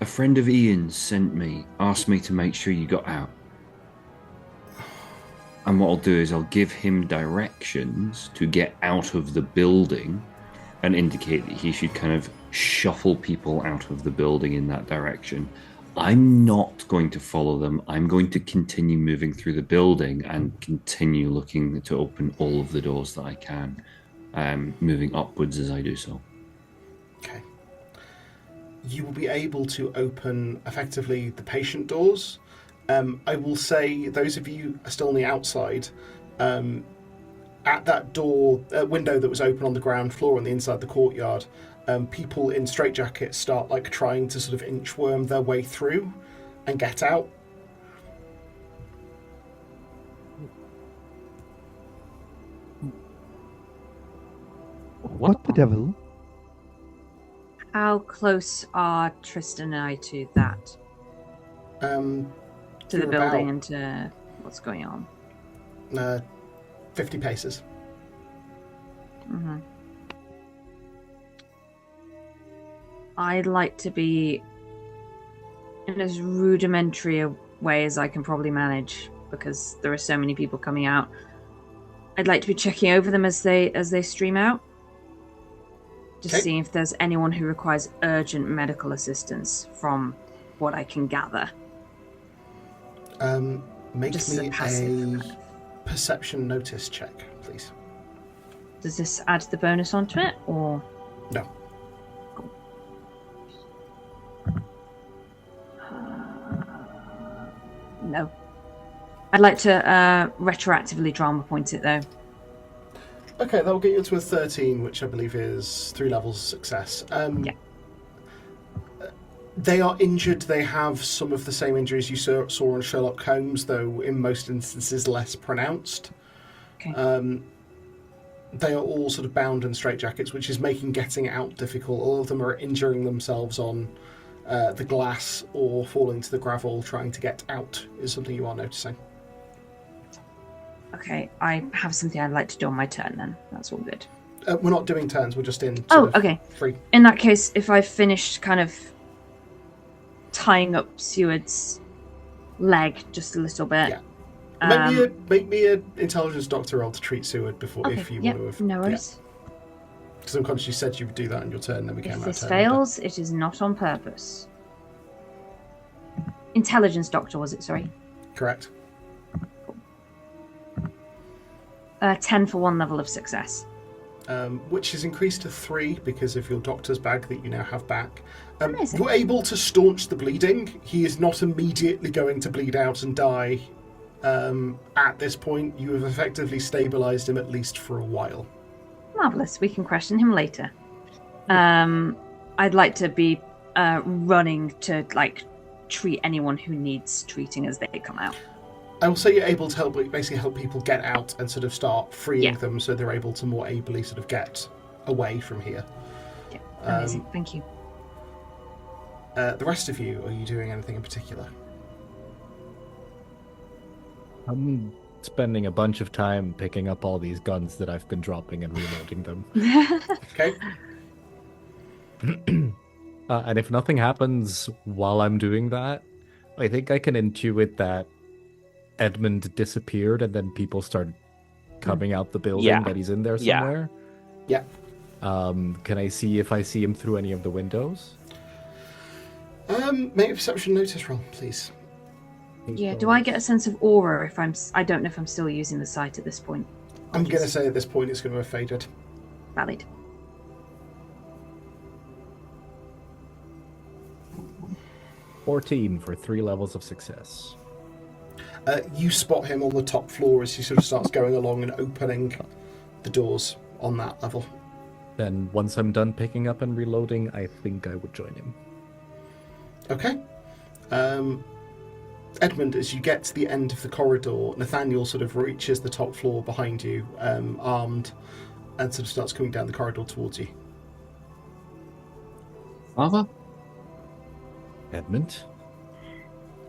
A friend of Ian's sent me, asked me to make sure you got out. And what I'll do is I'll give him directions to get out of the building and indicate that he should kind of shuffle people out of the building in that direction. I'm not going to follow them. I'm going to continue moving through the building and continue looking to open all of the doors that I can, moving upwards as I do so. Okay. You will be able to open, effectively, the patient doors. I will say, those of you who are still on the outside, at that door, window that was open on the ground floor on the inside of the courtyard, people in straitjackets start like trying to sort of inchworm their way through and get out. What the devil? How close are Tristan and I to that? To the You're building about, and to what's going on? 50 paces. Mm-hmm. I'd like to be in as rudimentary a way as I can probably manage, because there are so many people coming out. I'd like to be checking over them as they stream out, just Okay. seeing if there's anyone who requires urgent medical assistance from what I can gather. Make Just as a me passive. a perception notice check, please. Does this add the bonus onto it, or...? No. No. I'd like to retroactively drama point it, though. Okay, that'll get you to a 13, which I believe is 3 levels of success. Yeah. They are injured. They have some of the same injuries you saw on Sherlock Holmes, though in most instances less pronounced. Okay. They are all sort of bound in straitjackets, which is making getting out difficult. All of them are injuring themselves on the glass or falling to the gravel trying to get out, is something you are noticing. Okay, I have something I'd like to do on my turn then. That's all good. We're not doing turns, we're just in okay. free. In that case, if I've finished kind of tying up Seward's leg just a little bit. Yeah. Make me an intelligence doctor roll to treat Seward before if you want to have. No worries. Because I'm conscious you said you would do that on your turn, then we came If out. this fails, it is not on purpose. Intelligence doctor, was it? Sorry. Correct. 10 for 1 level of success. Which is increased to 3 because of your doctor's bag that you now have back. Amazing. You're able to staunch the bleeding. He is not immediately going to bleed out and die. At this point, you have effectively stabilised him at least for a while. Marvellous. We can question him later. I'd like to be running to treat anyone who needs treating as they come out. I will say you're able to basically help people get out and sort of start freeing them so they're able to more ably sort of get away from here. Yeah, amazing. Thank you. The rest of you, are you doing anything in particular? I'm spending a bunch of time picking up all these guns that I've been dropping and reloading them. Okay. And if nothing happens while I'm doing that, I think I can intuit that Edmund disappeared and then people started coming out the building that he's in there somewhere. Yeah. Can I see if I see him through any of the windows? Make a perception notice roll, please. Yeah, do I get a sense of aura if I don't know if I'm still using the sight at this point. I'm going to say at this point it's going to have faded. Valid. $14 for 3 levels of success. You spot him on the top floor as he sort of starts going along and opening the doors on that level. Then once I'm done picking up and reloading, I think I would join him. Okay. Edmund, as you get to the end of the corridor, Nathaniel sort of reaches the top floor behind you, armed, and sort of starts coming down the corridor towards you. Father? Edmund?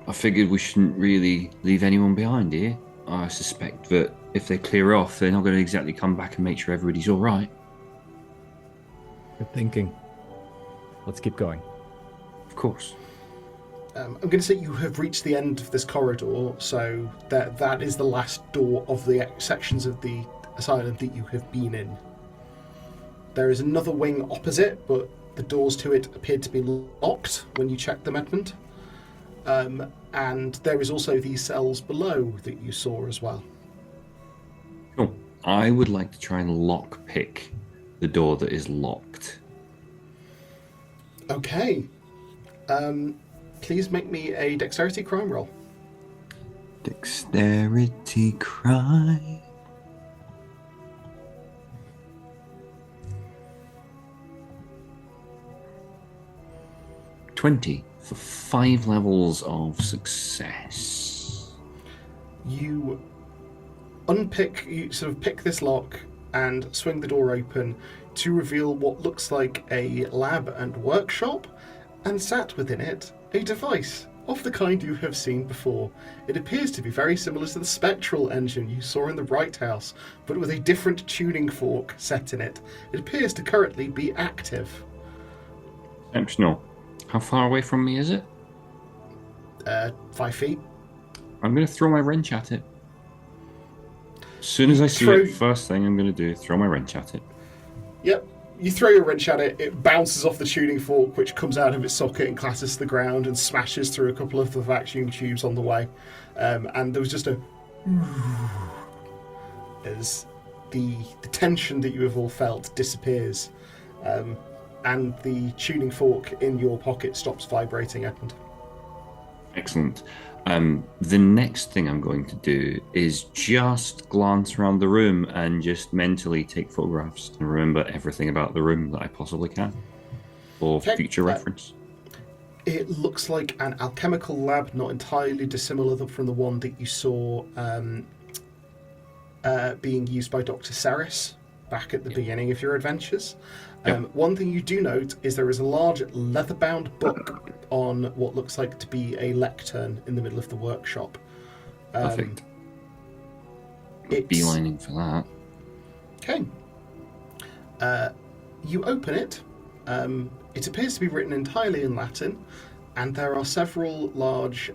I figured we shouldn't really leave anyone behind here. I suspect that if they clear off, they're not going to exactly come back and make sure everybody's all right. Good thinking. Let's keep going. Of course. I'm going to say you have reached the end of this corridor, so that is the last door of the sections of the asylum that you have been in. There is another wing opposite, but the doors to it appeared to be locked when you checked them, Edmund. And there is also these cells below that you saw as well. Cool. I would like to try and lockpick the door that is locked. Okay. Please make me a dexterity crime roll. Dexterity crime. $20 for 5 levels of success. You sort of pick this lock and swing the door open to reveal what looks like a lab and workshop, and sat within it a device of the kind you have seen before. It appears to be very similar to the spectral engine you saw in the Wright House, but with a different tuning fork set in it. It appears to currently be active. Exceptional. How far away from me is it? 5 feet. I'm going to throw my wrench at it. As soon as I see it, first thing I'm going to do, throw my wrench at it. Yep. You throw your wrench at it, it bounces off the tuning fork, which comes out of its socket and clashes to the ground and smashes through a couple of the vacuum tubes on the way. And there was just a... as the tension that you have all felt disappears. And the tuning fork in your pocket stops vibrating, Edmund. Excellent. The next thing I'm going to do is just glance around the room and just mentally take photographs and remember everything about the room that I possibly can for future reference. It looks like an alchemical lab, not entirely dissimilar from the one that you saw being used by Dr. Saris back at the beginning of your adventures. One thing you do note is there is a large leather-bound book on what looks like to be a lectern in the middle of the workshop. Perfect. Beelining for that. Okay. You open it. It appears to be written entirely in Latin, and there are several large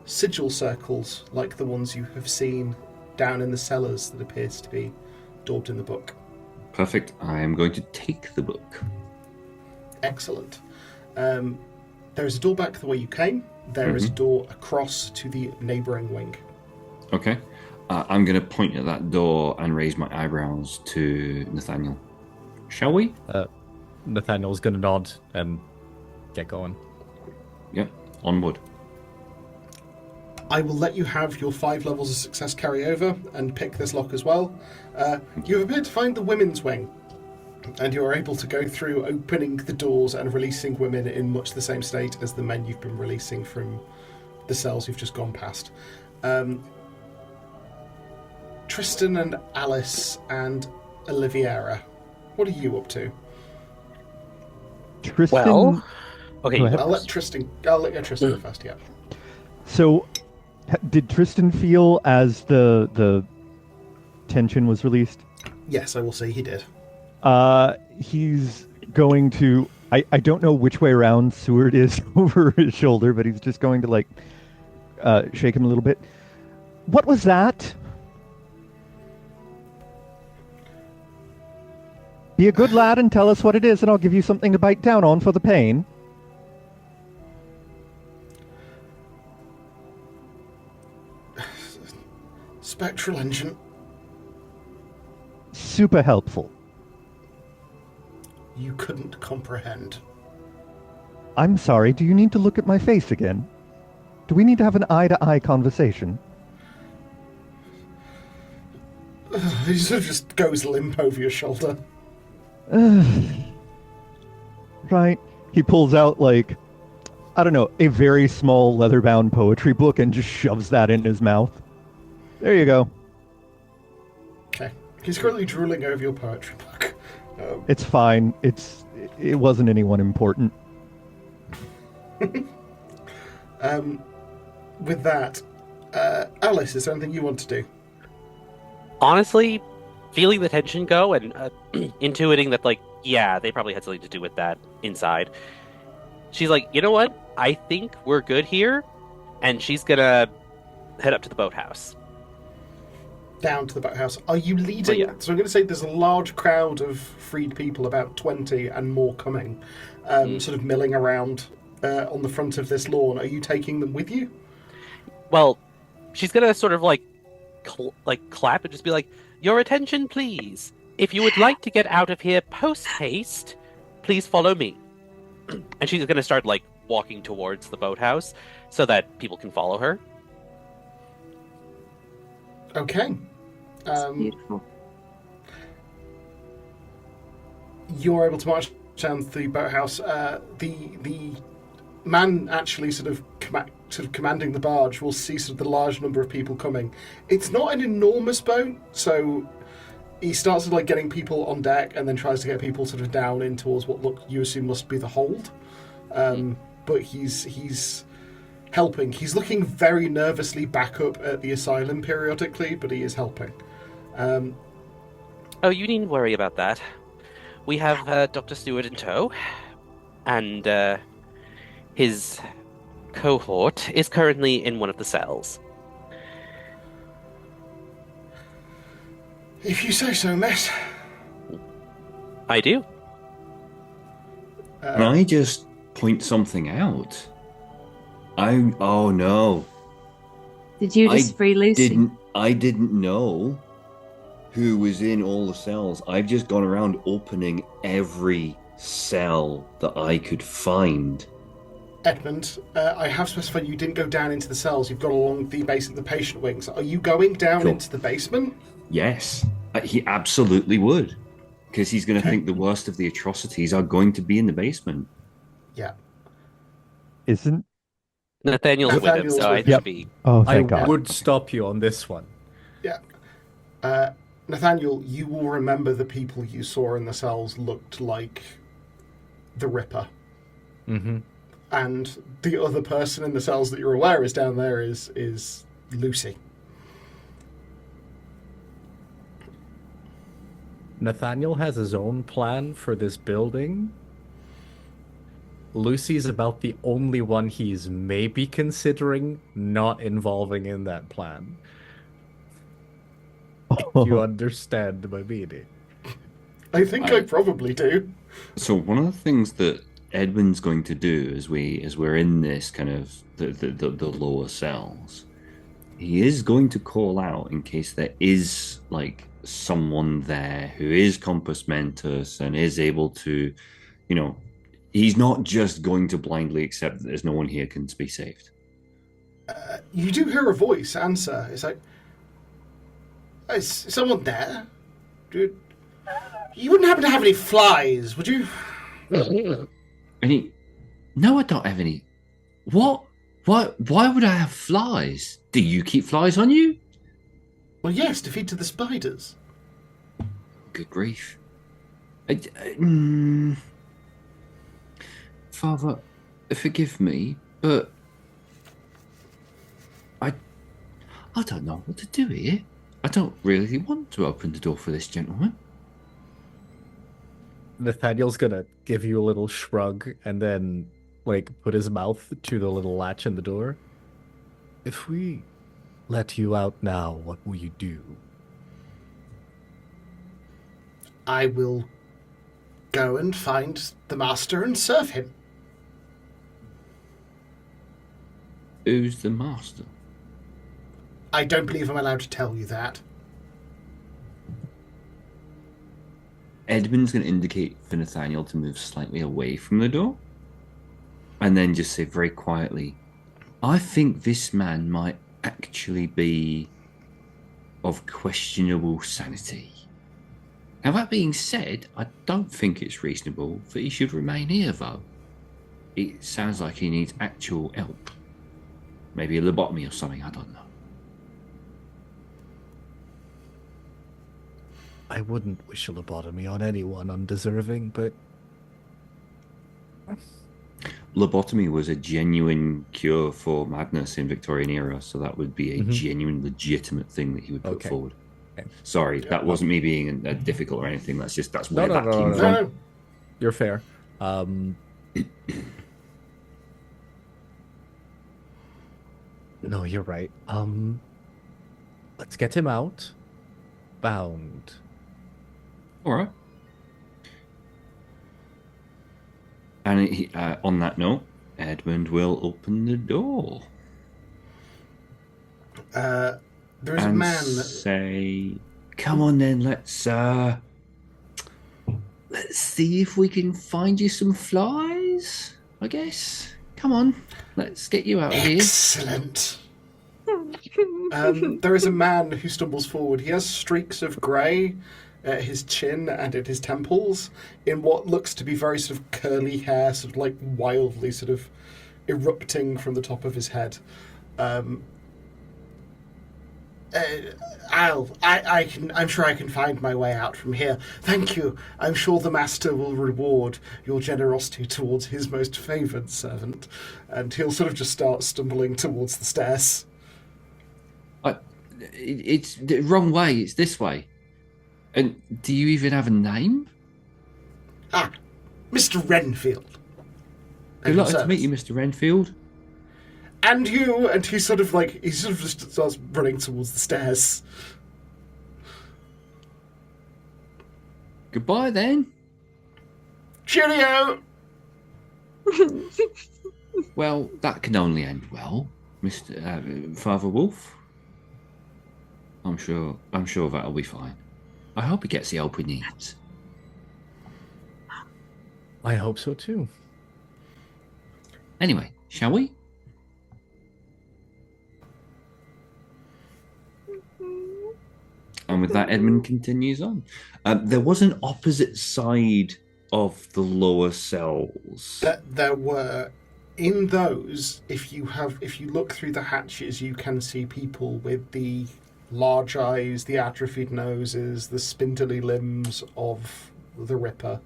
sigil circles like the ones you have seen down in the cellars that appears to be daubed in the book. Perfect. I am going to take the book. Excellent. There is a door back the way you came. There is a door across to the neighbouring wing. Okay. I'm going to point at that door and raise my eyebrows to Nathaniel. Shall we? Nathaniel's going to nod and get going. Yep. Onward. I will let you have your 5 levels of success carry over and pick this lock as well. You have appeared to find the women's wing, and you are able to go through opening the doors and releasing women in much the same state as the men you've been releasing from the cells you've just gone past. Tristan and Alice and Oliviera, what are you up to? Tristan. Well, okay. Go ahead. I'll let Tristan go first, yeah. So, did Tristan feel as the tension was released? Yes, I will say he did. He's going to. I don't know which way around Seward is over his shoulder, but he's just going to shake him a little bit. What was that? Be a good lad and tell us what it is, and I'll give you something to bite down on for the pain. Spectral engine. Super helpful. You couldn't comprehend. I'm sorry, do you need to look at my face again? Do we need to have an eye-to-eye conversation? He sort of just goes limp over your shoulder. Right. He pulls out, I don't know, a very small leather-bound poetry book and just shoves that in his mouth. There you go. Okay. He's currently drooling over your poetry book. It's fine. It wasn't anyone important. With that, Alice, is there anything you want to do? Honestly, feeling the tension go and intuiting that, they probably had something to do with that inside. She's like, you know what? I think we're good here. And she's going to head up to the boathouse. Down to the boathouse. Are you leading? Yeah. So I'm going to say there's a large crowd of freed people, about 20 and more coming, sort of milling around on the front of this lawn. Are you taking them with you? Well, she's going to sort of clap and just be like, your attention, please. If you would like to get out of here post-haste, please follow me. And she's going to start, walking towards the boathouse so that people can follow her. Okay. Beautiful. You're able to march down the boathouse. The man actually sort of commanding the barge will see sort of the large number of people coming. It's not an enormous boat, so he starts with getting people on deck and then tries to get people sort of down in towards what you assume must be the hold. But he's helping. He's looking very nervously back up at the asylum periodically, but he is helping. Oh, you needn't worry about that. We have Dr. Stewart in tow, and his cohort is currently in one of the cells. If you say so, miss. I do. Can I just point something out? Oh no. Did you just free Lucy? I didn't know who was in all the cells. I've just gone around opening every cell that I could find. Edmund, I have specified you didn't go down into the cells. You've gone along the base of the patient wings. Are you going down into the basement? Yes, he absolutely would. Because he's going to think the worst of the atrocities are going to be in the basement. Yeah. Isn't... Nathaniel's with him, so I Yep. should be... Oh, I thank God. would stop you on this one. Yeah. Nathaniel, you will remember the people you saw in the cells looked like the Ripper. Mm-hmm. And the other person in the cells that you're aware is down there is Lucy. Nathaniel has his own plan for this building. Lucy's about the only one he's maybe considering not involving in that plan. You understand my meaning? I think I probably do. So one of the things that Edwin's going to do as we're in this kind of the lower cells, he is going to call out in case there is like someone there who is compos mentis and is able to, he's not just going to blindly accept that there's no one here can be saved. You do hear a voice answer. It's like, is someone there? Dude, you wouldn't happen to have any flies, would you? No, I don't have any. What? Why would I have flies? Do you keep flies on you? Well, yes, to feed to the spiders. Good grief. Father, forgive me, but I don't know what to do here. I don't really want to open the door for this gentleman. Nathaniel's gonna give you a little shrug and then, put his mouth to the little latch in the door. If we let you out now, what will you do? I will go and find the master and serve him. Who's the master? I don't believe I'm allowed to tell you that. Edmund's going to indicate for Nathaniel to move slightly away from the door and then just say very quietly, I think this man might actually be of questionable sanity. Now, that being said, I don't think it's reasonable that he should remain here, though. It sounds like he needs actual help. Maybe a lobotomy or something, I don't know. I wouldn't wish a lobotomy on anyone undeserving, but... Lobotomy was a genuine cure for madness in Victorian era, so that would be a genuine, legitimate thing that he would put forward. Okay. Sorry, that wasn't me being difficult or anything. That's where that came from. No. You're fair. No, you're right. Let's get him out. Bound. All right. And on that note, Edmund will open the door. There's a man that... say, "Come on then, let's see if we can find you some flies, I guess. Come on, let's get you out of here." Excellent. There is a man who stumbles forward. He has streaks of grey at his chin and at his temples in what looks to be very sort of curly hair, sort of like wildly sort of erupting from the top of his head. I'm sure I can find my way out from here. Thank you. I'm sure the master will reward your generosity towards his most favoured servant. And he'll sort of just start stumbling towards the stairs. It's the wrong way. It's this way. And do you even have a name? Mr. Renfield. Good luck to meet you, Mr. Renfield. And you, and he sort of just starts running towards the stairs. Goodbye then. Cheerio! Well, that can only end well, Mr. Father Wolf. I'm sure that'll be fine. I hope he gets the help he needs. I hope so too. Anyway, shall we? And with that, Edmund continues on. There was an opposite side of the lower cells. There were, in those, if you look through the hatches, you can see people with the large eyes, the atrophied noses, the spindly limbs of the Ripper.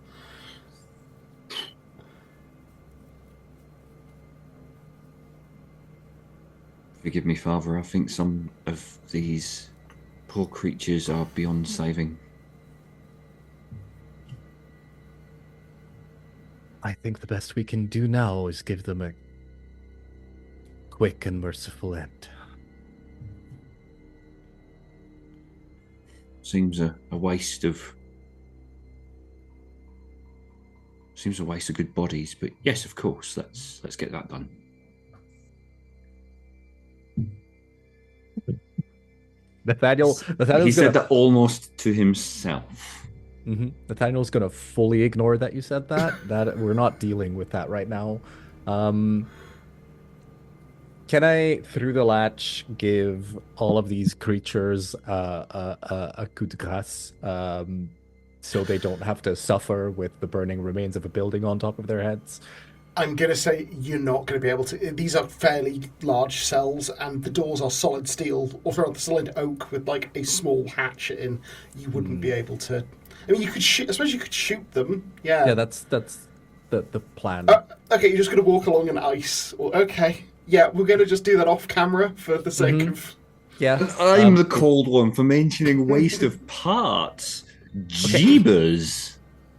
Forgive me, Father. I think some of these poor creatures are beyond saving. I think the best we can do now is give them a quick and merciful end. Seems a waste of good bodies, but yes, of course, let's get that done. Nathaniel's He said that almost to himself. Nathaniel's gonna fully ignore that you said that. That we're not dealing with that right now. Can I, through the latch, give all of these creatures a coup de grace, so they don't have to suffer with the burning remains of a building on top of their heads? I'm going to say you're not going to be able to. These are fairly large cells, and the doors are solid steel, or rather solid oak with like a small hatch in. You wouldn't be able to. I mean, you could shoot. I suppose you could shoot them. Yeah. Yeah, that's the plan. Okay, you're just going to walk along an ice. Okay. Yeah, we're going to just do that off camera for the sake of. Yeah. I'm the cold one for mentioning waste of parts. Jeebus.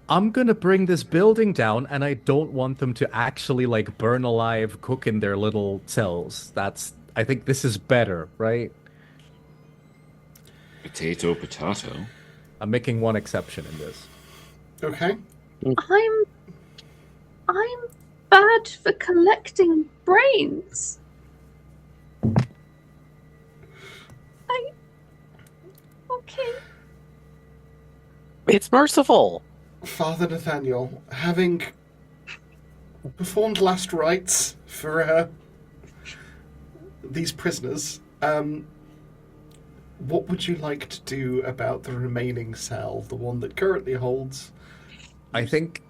I'm gonna bring this building down, and I don't want them to actually like burn alive, cook in their little cells. I think this is better, right? Potato, potato. I'm making one exception in this. Okay. I'm bad for collecting brains. Okay. It's merciful. Father Nathaniel, having performed last rites for these prisoners, what would you like to do about the remaining cell, the one that currently holds? I think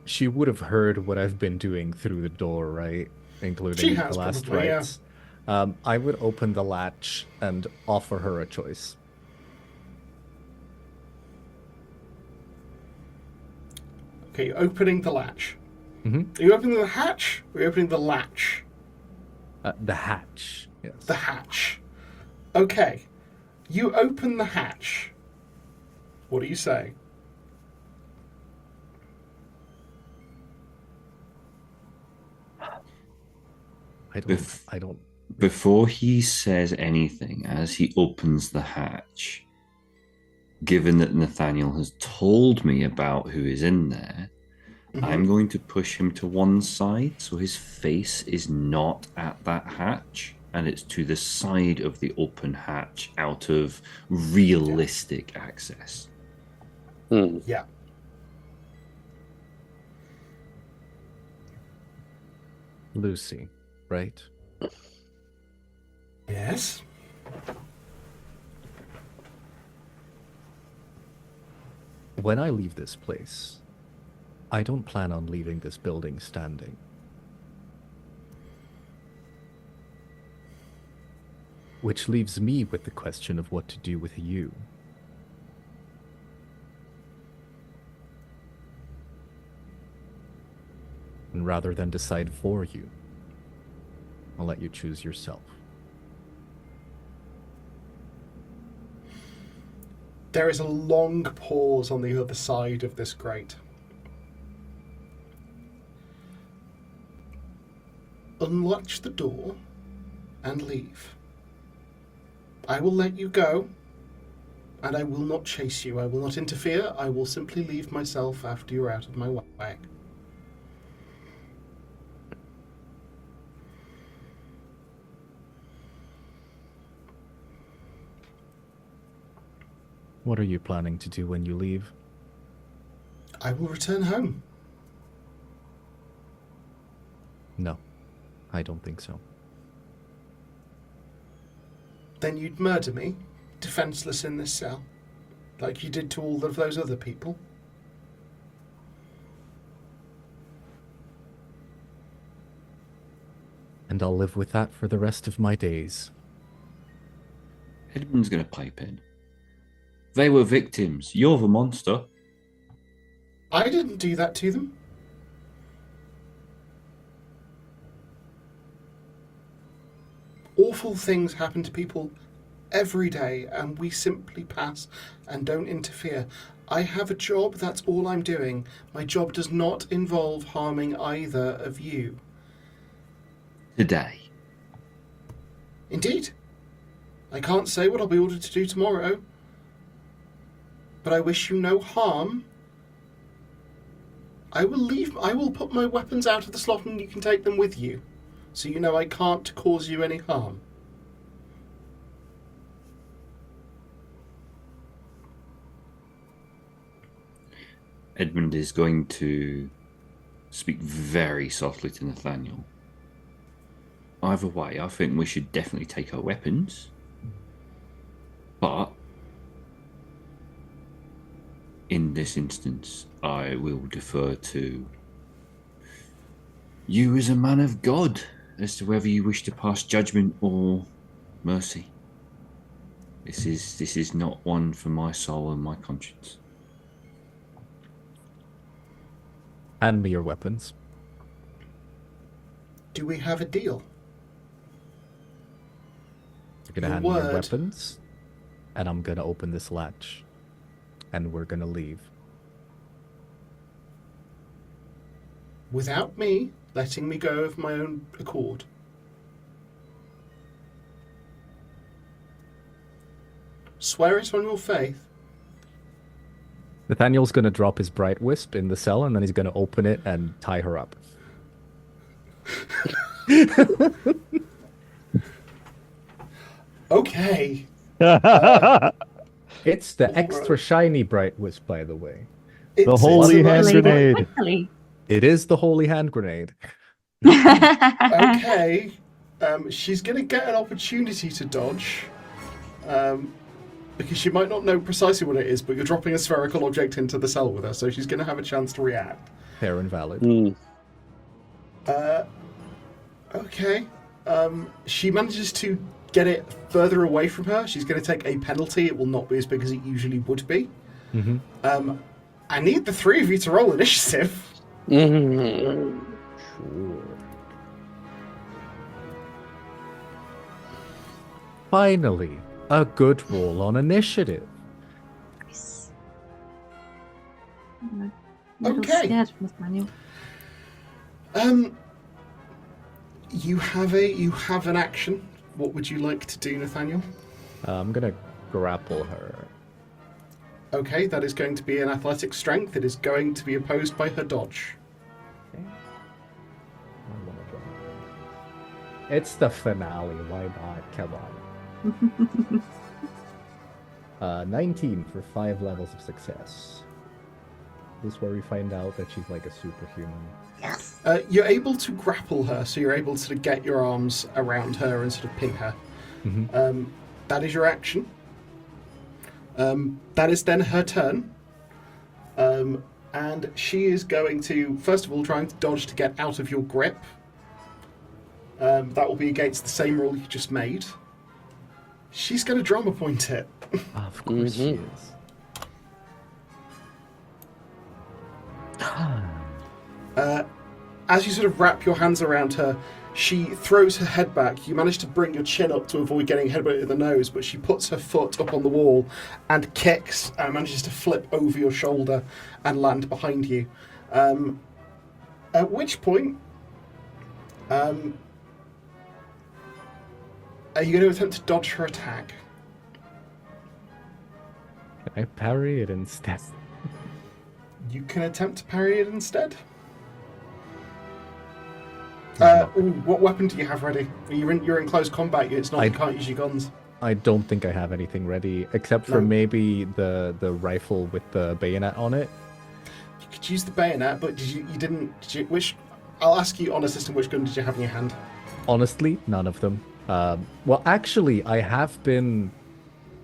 she would have heard what I've been doing through the door, right? Including the last probably, rites. Yeah. I would open the latch and offer her a choice. Okay, you're opening the latch. Mm-hmm. Are you opening the hatch? Or are you opening the latch? The hatch, yes. The hatch. Okay. You open the hatch. What do you say? I don't. Before he says anything, as he opens the hatch, given that Nathaniel has told me about who is in there, I'm going to push him to one side so his face is not at that hatch and it's to the side of the open hatch out of realistic access. Yeah. Lucy, right? Yes? When I leave this place, I don't plan on leaving this building standing. Which leaves me with the question of what to do with you. And rather than decide for you, I'll let you choose yourself. There is a long pause on the other side of this grate. Unlatch the door and leave. I will let you go, and I will not chase you. I will not interfere. I will simply leave myself after you're out of my way. What are you planning to do when you leave? I will return home. No, I don't think so. Then you'd murder me, defenseless in this cell, like you did to all of those other people. And I'll live with that for the rest of my days. Edmund's going to pipe in. They were victims. You're the monster. I didn't do that to them. Awful things happen to people every day, and we simply pass and don't interfere. I have a job, that's all I'm doing. My job does not involve harming either of you. Today. Indeed. I can't say what I'll be ordered to do tomorrow, but I wish you no harm. I will put my weapons out of the slot and you can take them with you, so you know I can't cause you any harm. Edmund is going to speak very softly to Nathaniel. Either way, I think we should definitely take our weapons. But in this instance, I will defer to you as a man of God as to whether you wish to pass judgment or mercy. This is not one for my soul and my conscience. Hand me your weapons. Do we have a deal? You're gonna Your hand me your word. weapons, and I'm gonna open this latch, and we're gonna leave. Without me letting me go of my own accord. Swear it on your faith. Nathaniel's gonna drop his bright wisp in the cell, and then he's gonna open it and tie her up. Okay. It's the extra shiny bright wisp, by the way. The It's holy a hand nice- grenade. Quickly. It is the holy hand grenade. Okay. She's going to get an opportunity to dodge. Because she might not know precisely what it is, but you're dropping a spherical object into the cell with her, so she's going to have a chance to react. Fair and valid. Okay. She manages to get it further away from her. She's going to take a penalty. It will not be as big as it usually would be. Mm-hmm. I need the three of you to roll initiative. Mhm. Sure. Finally, a good roll on initiative. Nice. I'm a little Okay. scared, Nathaniel. You have an action. What would you like to do, Nathaniel? I'm gonna grapple her. Okay, that is going to be an athletic strength. It is going to be opposed by her dodge. Okay. It's the finale. Why not? Come on. 19 for 5 levels of success. This is where we find out that she's like a superhuman. Yes. You're able to grapple her, so you're able to sort of get your arms around her and sort of pin her. Mm-hmm. That is your action. That is then her turn. And she is going to, first of all, trying to dodge to get out of your grip. That will be against the same roll you just made. She's going to drama point it. Of course she Mhm. is. As you sort of wrap your hands around her, she throws her head back. You manage to bring your chin up to avoid getting headbutted in the nose, but she puts her foot up on the wall and kicks and manages to flip over your shoulder and land behind you. At which point, are you going to attempt to dodge her attack? Can I parry it instead? You can attempt to parry it instead. What weapon do you have ready? You're in close combat. It's not. You can't use your guns. I don't think I have anything ready, except for No. maybe the rifle with the bayonet on it. You could use the bayonet, but you didn't. Which? I'll ask you on a system. Which gun did you have in your hand? Honestly, none of them. Well, actually, I have been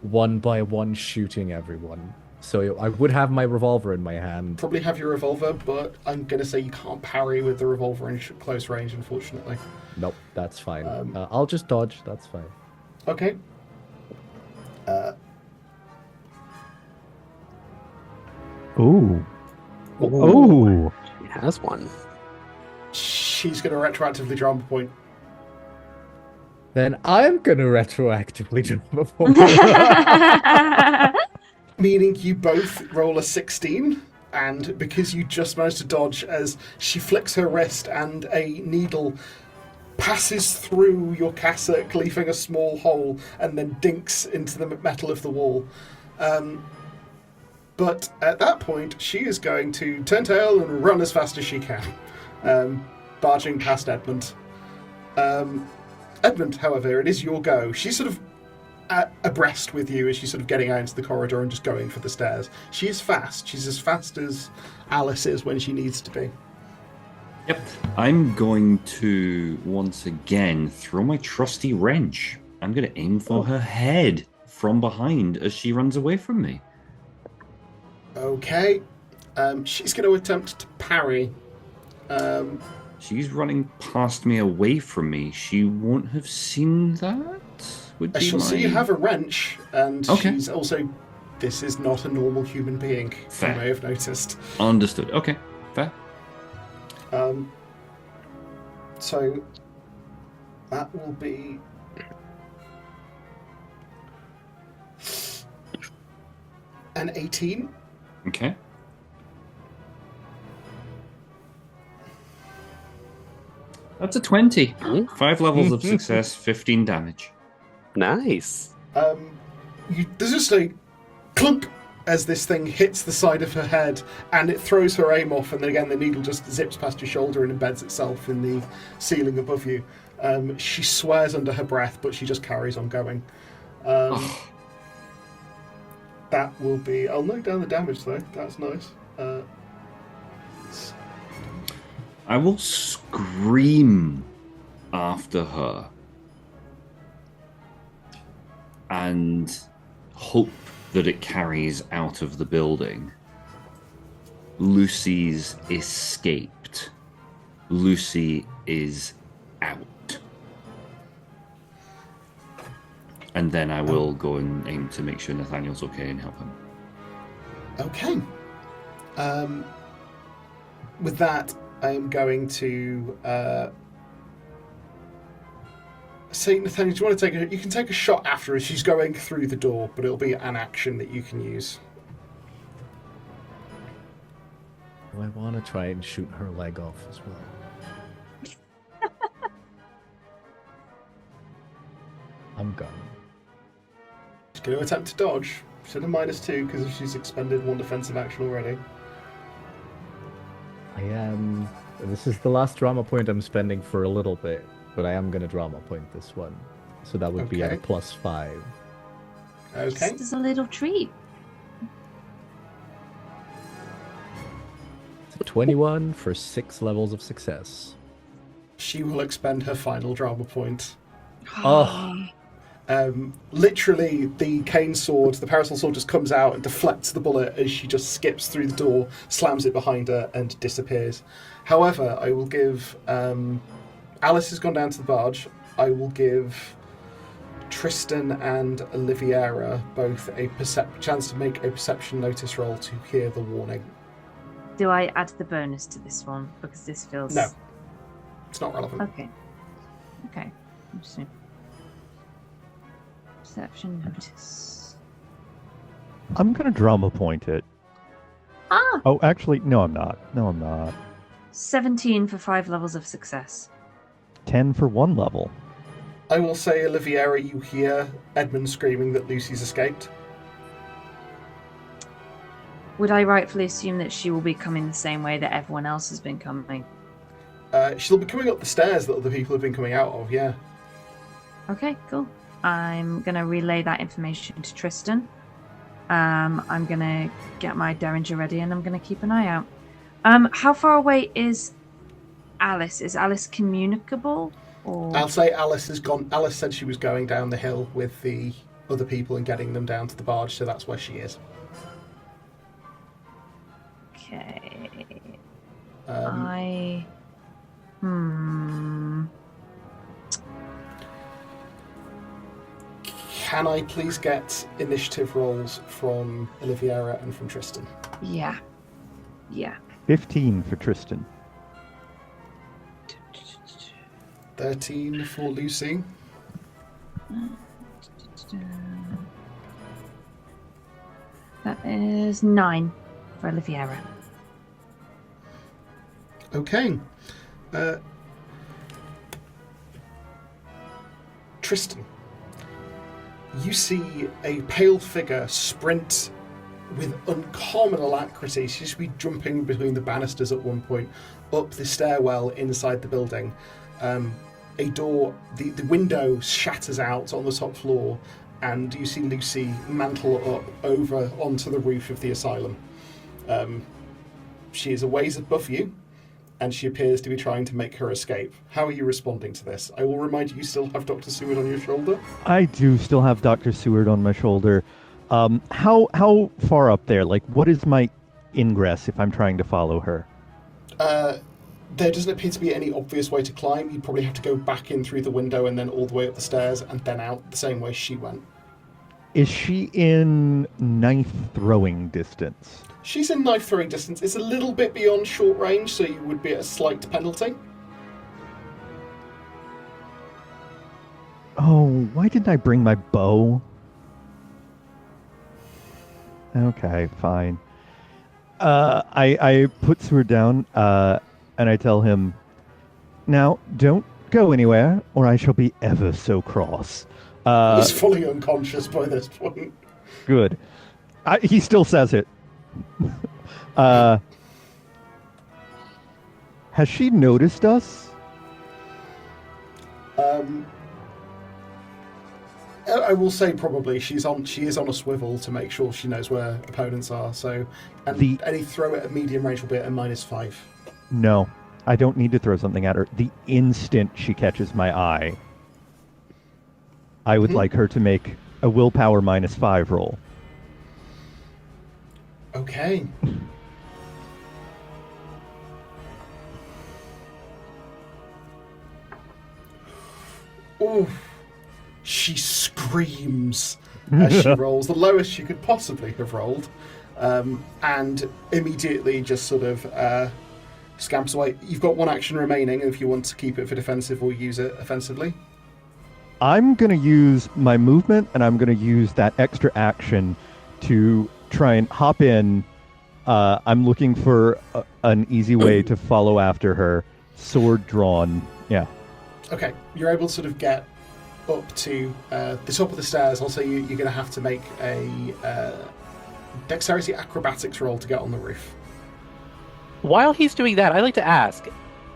one by one shooting everyone. So I would have my revolver in my hand. Probably have your revolver, but I'm gonna say you can't parry with the revolver in close range, unfortunately. Nope, that's fine. I'll just dodge. That's fine. Okay. Ooh. Ooh. He has one. She's going to retroactively drama point. Then I'm gonna retroactively drama point. Meaning you both roll a 16, and because you just managed to dodge as she flicks her wrist and a needle passes through your cassock, leaving a small hole, and then dinks into the metal of the wall. But at that point, she is going to turn tail and run as fast as she can, barging past Edmund. Edmund, however, it is your go. She's sort of abreast with you as she's sort of getting out into the corridor and just going for the stairs. She is fast. She's as fast as Alice is when she needs to be. Yep. I'm going to, once again, throw my trusty wrench. I'm going to aim for her head from behind as she runs away from me. Okay. She's going to attempt to parry. She's running past me, away from me. She won't have seen that? Would be She'll see you have a wrench, and Okay. she's also... This is not a normal human being, Fair. you may have noticed. Understood. Okay, fair. So that will be an 18. Okay. That's a 20. 5 levels of success, 15 damage. Nice. There's just a clunk as this thing hits the side of her head, and it throws her aim off, and then again the needle just zips past your shoulder and embeds itself in the ceiling above you. She swears under her breath, but she just carries on going. That will be... I'll note down the damage, though. That's nice. I will scream after her and hope that it carries out of the building. Lucy's escaped. Lucy is out. And then I will go and aim to make sure Nathaniel's okay and help him. Okay. With that, I'm going to say, Nathaniel, do you want to take a... You can take a shot after her. She's going through the door, but it'll be an action that you can use. I want to try and shoot her leg off as well. I'm gone. She's going to attempt to dodge. She's at a -2 because she's expended one defensive action already. I am. This is the last drama point I'm spending for a little bit, but I am going to drama point this one. So that would be at a Okay. +5. Okay. Just as a little treat. It's a 21 for 6 levels of success. She will expend her final drama point. Oh. Literally, the cane sword, the parasol sword, just comes out and deflects the bullet as she just skips through the door, slams it behind her, and disappears. However, I will give... Alice has gone down to the barge. I will give Tristan and Oliviera both a chance to make a perception notice roll to hear the warning. Do I add the bonus to this one? Because this feels... No. It's not relevant. Okay. Okay. Interesting. Perception notice. I'm gonna drama point it. Ah! Oh, actually, no, I'm not. No, I'm not. 17 for 5 levels of success. 10 for 1 level. I will say, Oliviera, you hear Edmund screaming that Lucy's escaped. Would I rightfully assume that she will be coming the same way that everyone else has been coming? She'll be coming up the stairs that other people have been coming out of, yeah. Okay, cool. I'm going to relay that information to Tristan. I'm going to get my Derringer ready and I'm going to keep an eye out. How far away is Alice? Is Alice communicable? Or... I'll say Alice has gone. Alice said she was going down the hill with the other people and getting them down to the barge, so that's where she is. Okay. Can I please get initiative rolls from Oliviera and from Tristan? Yeah. Yeah. 15 for Tristan. 13 for Lucy. That is 9 for Oliviera. Okay. Tristan, you see a pale figure sprint with uncommon alacrity. She should be jumping between the banisters at one point, up the stairwell inside the building. A door, the window shatters out on the top floor, and you see Lucy mantle up over onto the roof of the asylum. She is a ways above you, and she appears to be trying to make her escape. How are you responding to this? I will remind you still have Dr. Seward on your shoulder. I do still have Dr. Seward on my shoulder. How far up there? Like, what is my ingress if I'm trying to follow her? There doesn't appear to be any obvious way to climb. You'd probably have to go back in through the window and then all the way up the stairs and then out the same way she went. Is she in knife throwing distance? She's in knife throwing distance. It's a little bit beyond short range, so you would be at a slight penalty. Oh, why didn't I bring my bow? Okay, fine. I put Seward down, and I tell him, now, don't go anywhere, or I shall be ever so cross. He's fully unconscious by this point. Good. He still says it. Has she noticed us? I will say probably she is on a swivel to make sure she knows where opponents are. So, and any throw at a medium range will be at a -5. No, I don't need to throw something at her. The instant she catches my eye, I would like her to make a willpower -5 roll. Okay. Oh, she screams as she rolls, the lowest she could possibly have rolled, and immediately just sort of scamps away. You've got one action remaining if you want to keep it for defensive or use it offensively. I'm going to use my movement, and I'm going to use that extra action to try and hop in. I'm looking for an easy way to follow after her, sword drawn. Yeah. Okay, you're able to sort of get up to the top of the stairs. I'll say you're going to have to make a dexterity acrobatics roll to get on the roof. While he's doing that, I'd like to ask,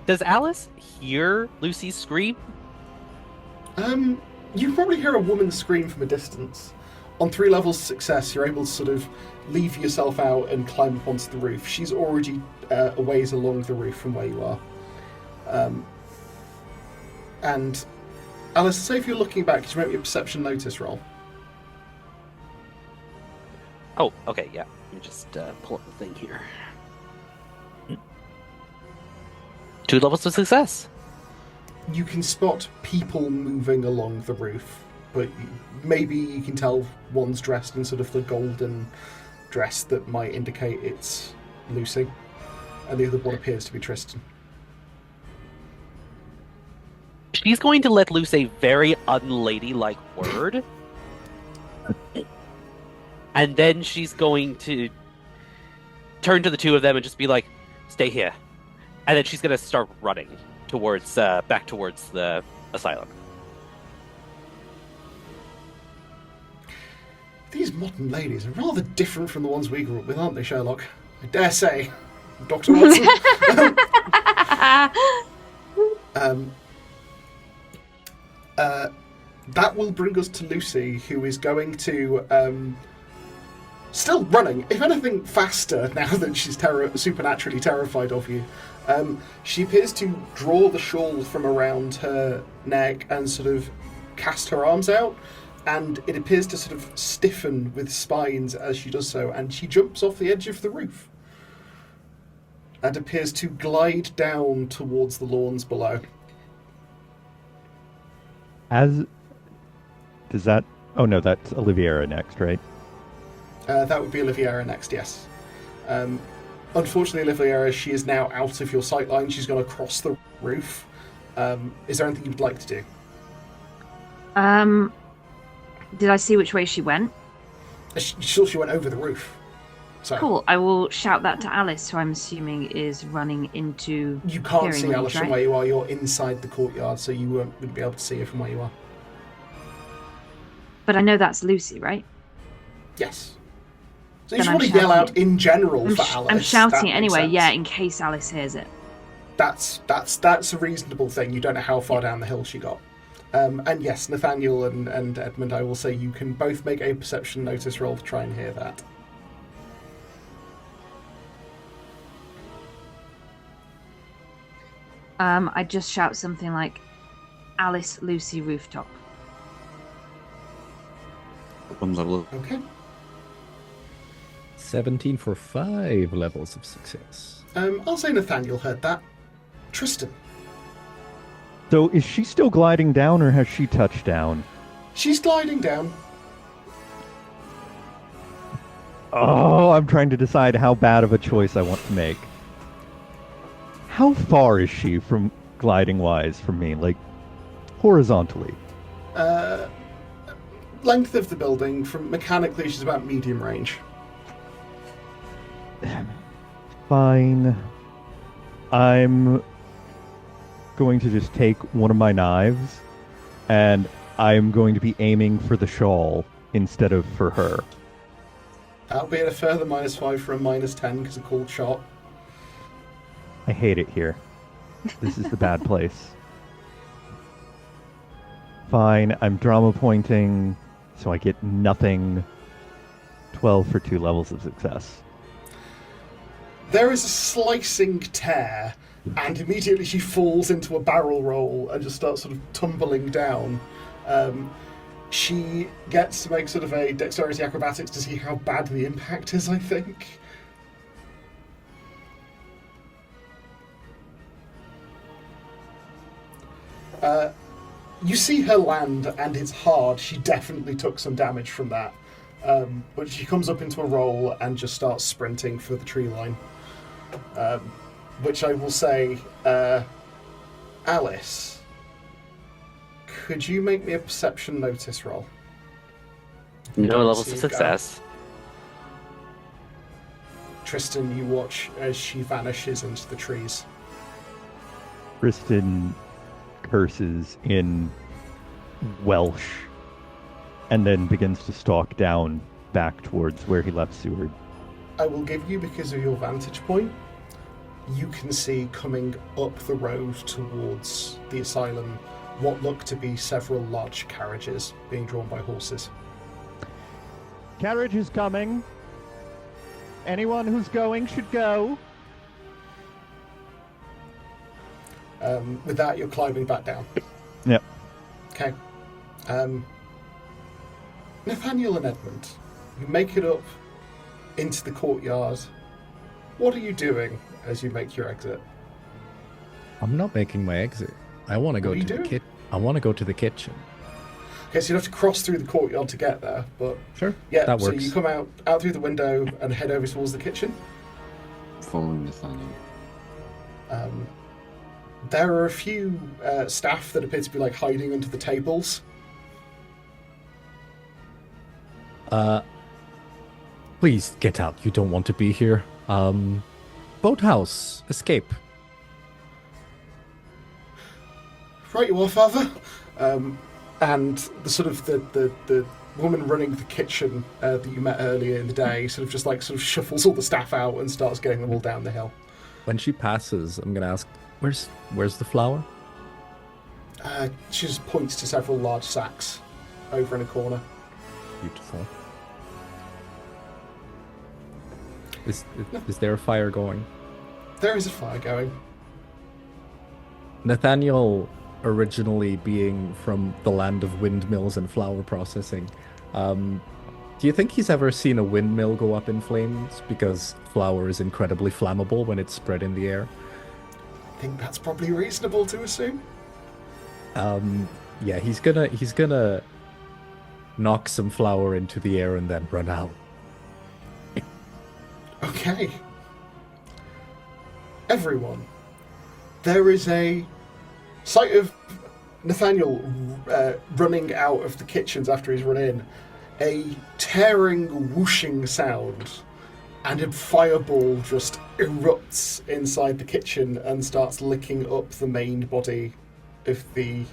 does Alice hear Lucy's scream? You probably hear a woman scream from a distance. On 3 levels of success, you're able to sort of leave yourself out and climb up onto the roof. She's already a ways along the roof from where you are. And Alice, say if you're looking back, could you make me a perception notice roll? Oh, okay, yeah. Let me just pull up the thing here. 2 levels of success. You can spot people moving along the roof, but maybe you can tell one's dressed in sort of the golden dress that might indicate it's Lucy, and the other one appears to be Tristan. She's going to let loose a very unladylike word. And then she's going to turn to the two of them and just be like, stay here. And then she's going to start running towards back towards the asylum. These modern ladies are rather different from the ones we grew up with, aren't they, Sherlock? I dare say. Dr. Watson. That will bring us to Lucy, who is going to... still running, if anything faster now that she's supernaturally terrified of you. She appears to draw the shawl from around her neck and sort of cast her arms out, and it appears to sort of stiffen with spines as she does so, and she jumps off the edge of the roof and appears to glide down towards the lawns below. Does that... Oh no, that's Oliviera next, right? That would be Oliviera next, yes. unfortunately, Oliviera, she is now out of your sight line. She's gone across the roof. Is there anything you'd like to do? Did I see which way she went? She went over the roof. So Cool. I will shout that to Alice, who I'm assuming is running into. you can't hearing see range, Alice from right? where you are. You're inside the courtyard, so you wouldn't be able to see her from where you are. But I know that's Lucy, right? Yes. So you Then just I'm want to yell shouting out it. in general for Alice. I'm shouting it That makes anyway, sense. yeah, in case Alice hears it. That's a reasonable thing. You don't know how far down the hill she got. And yes, Nathaniel and Edmund, I will say you can both make a perception notice roll to try and hear that. I just shout something like, Alice, Lucy, rooftop. One level. Okay. 17 for 5 levels of success. I'll say Nathaniel heard that. Tristan. So is she still gliding down, or has she touched down? She's gliding down. Oh, I'm trying to decide how bad of a choice I want to make. How far is she from gliding-wise from me? Like, horizontally? Length of the building, from mechanically, she's about medium range. Fine. I'm going to just take one of my knives, and I'm going to be aiming for the shawl instead of for her. That'll be at a further -5 for a -10 because a cold shot. I hate it here. This is the bad place. Fine, I'm drama pointing, so I get nothing. 12 for 2 levels of success. There is a slicing tear, and immediately she falls into a barrel roll and just starts sort of tumbling down. She gets to make sort of a dexterity acrobatics to see how bad the impact is, I think. You see her land, and it's hard. She definitely took some damage from that. But she comes up into a roll and just starts sprinting for the tree line. Which I will say, Alice, could you make me a perception notice roll? No levels See of you go. success. Tristan, you watch as she vanishes into the trees. Kristen curses in Welsh and then begins to stalk down back towards where he left Seward. I will give you, because of your vantage point, you can see coming up the road towards the asylum what look to be several large carriages being drawn by horses. Carriage is coming. Anyone who's going should go. With that, you're climbing back down. Yep. Okay. Nathaniel and Edmund, you make it up into the courtyard. What are you doing as you make your exit? I'm not making my exit. I want to go What are you to the doing? kit. I want to go to the kitchen. Okay, so you have to cross through the courtyard to get there, but Sure. yeah, that so works. you come out through the window and head over towards the kitchen. Following Nathaniel. There are a few staff that appear to be like hiding under the tables. Please get out. You don't want to be here. Boathouse. Escape. Right, you are, Father. And the sort of the woman running the kitchen that you met earlier in the day sort of shuffles all the staff out and starts getting them all down the hill. When she passes, I'm gonna ask, where's the flour? She just points to several large sacks over in a corner. Beautiful. Is there a fire going? There is a fire going. Nathaniel, originally being from the land of windmills and flour processing, do you think he's ever seen a windmill go up in flames? Because flour is incredibly flammable when it's spread in the air. I think that's probably reasonable to assume. Yeah, he's gonna knock some flour into the air and then run out. Okay. everyone, there is a sight of Nathaniel running out of the kitchens after he's run in, a tearing, whooshing sound, and a fireball just erupts inside the kitchen and starts licking up the main body of the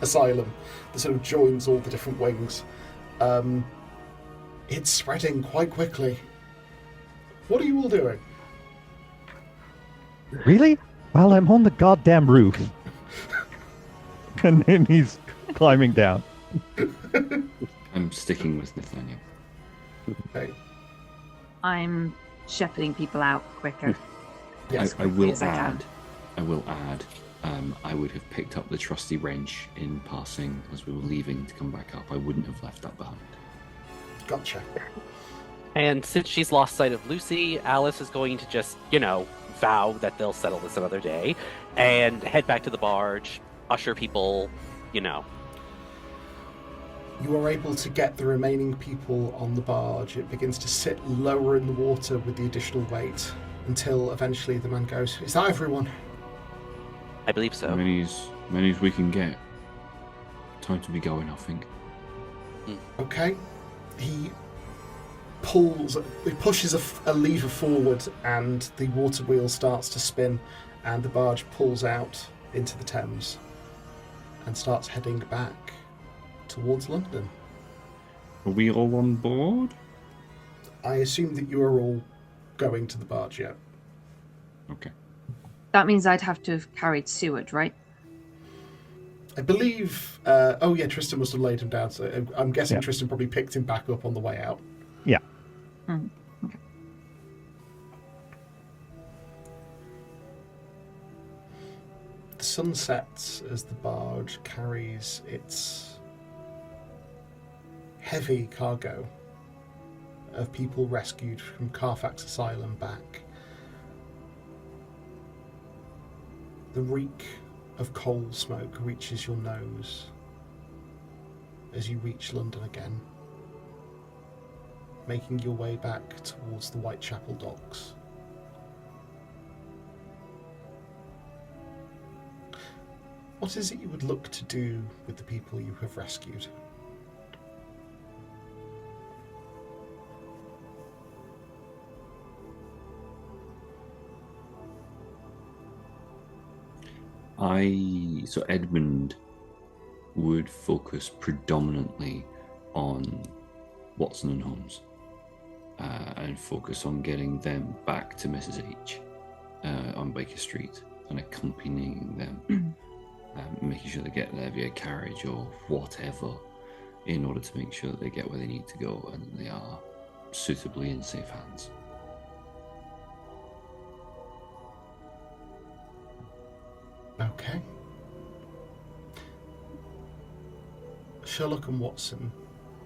asylum that sort of joins all the different wings. It's spreading quite quickly. What are you all doing? Really? While I'm on the goddamn roof. And then he's climbing down. I'm sticking with Nathaniel. Okay. I'm shepherding people out quicker. Yes. I will as I can. add. I will add. I would have picked up the trusty wrench in passing as we were leaving to come back up. I wouldn't have left that behind. Gotcha. And since she's lost sight of Lucy, Alice is going to just, vow that they'll settle this another day and head back to the barge, usher people, You are able to get the remaining people on the barge. It begins to sit lower in the water with the additional weight until eventually the man goes, "Is that everyone?" I believe so. Many as we can get. Time to be going, I think. Okay. He pushes a lever forward and the water wheel starts to spin and the barge pulls out into the Thames and starts heading back towards London. Are we all on board? I assume that you are all going to the barge yet. Okay. That means I'd have to have carried Seward, right? I believe... Tristan must have laid him down, so I'm guessing Tristan probably picked him back up on the way out. Yeah. Okay. The sun sets as the barge carries its heavy cargo of people rescued from Carfax Asylum back. The reek of coal smoke reaches your nose as you reach London again, making your way back towards the Whitechapel docks. What is it you would look to do with the people you have rescued? So Edmund would focus predominantly on Watson and Holmes and focus on getting them back to Mrs. H on Baker Street and accompanying them, making sure they get there via carriage or whatever in order to make sure that they get where they need to go and that they are suitably in safe hands. Okay. Sherlock and Watson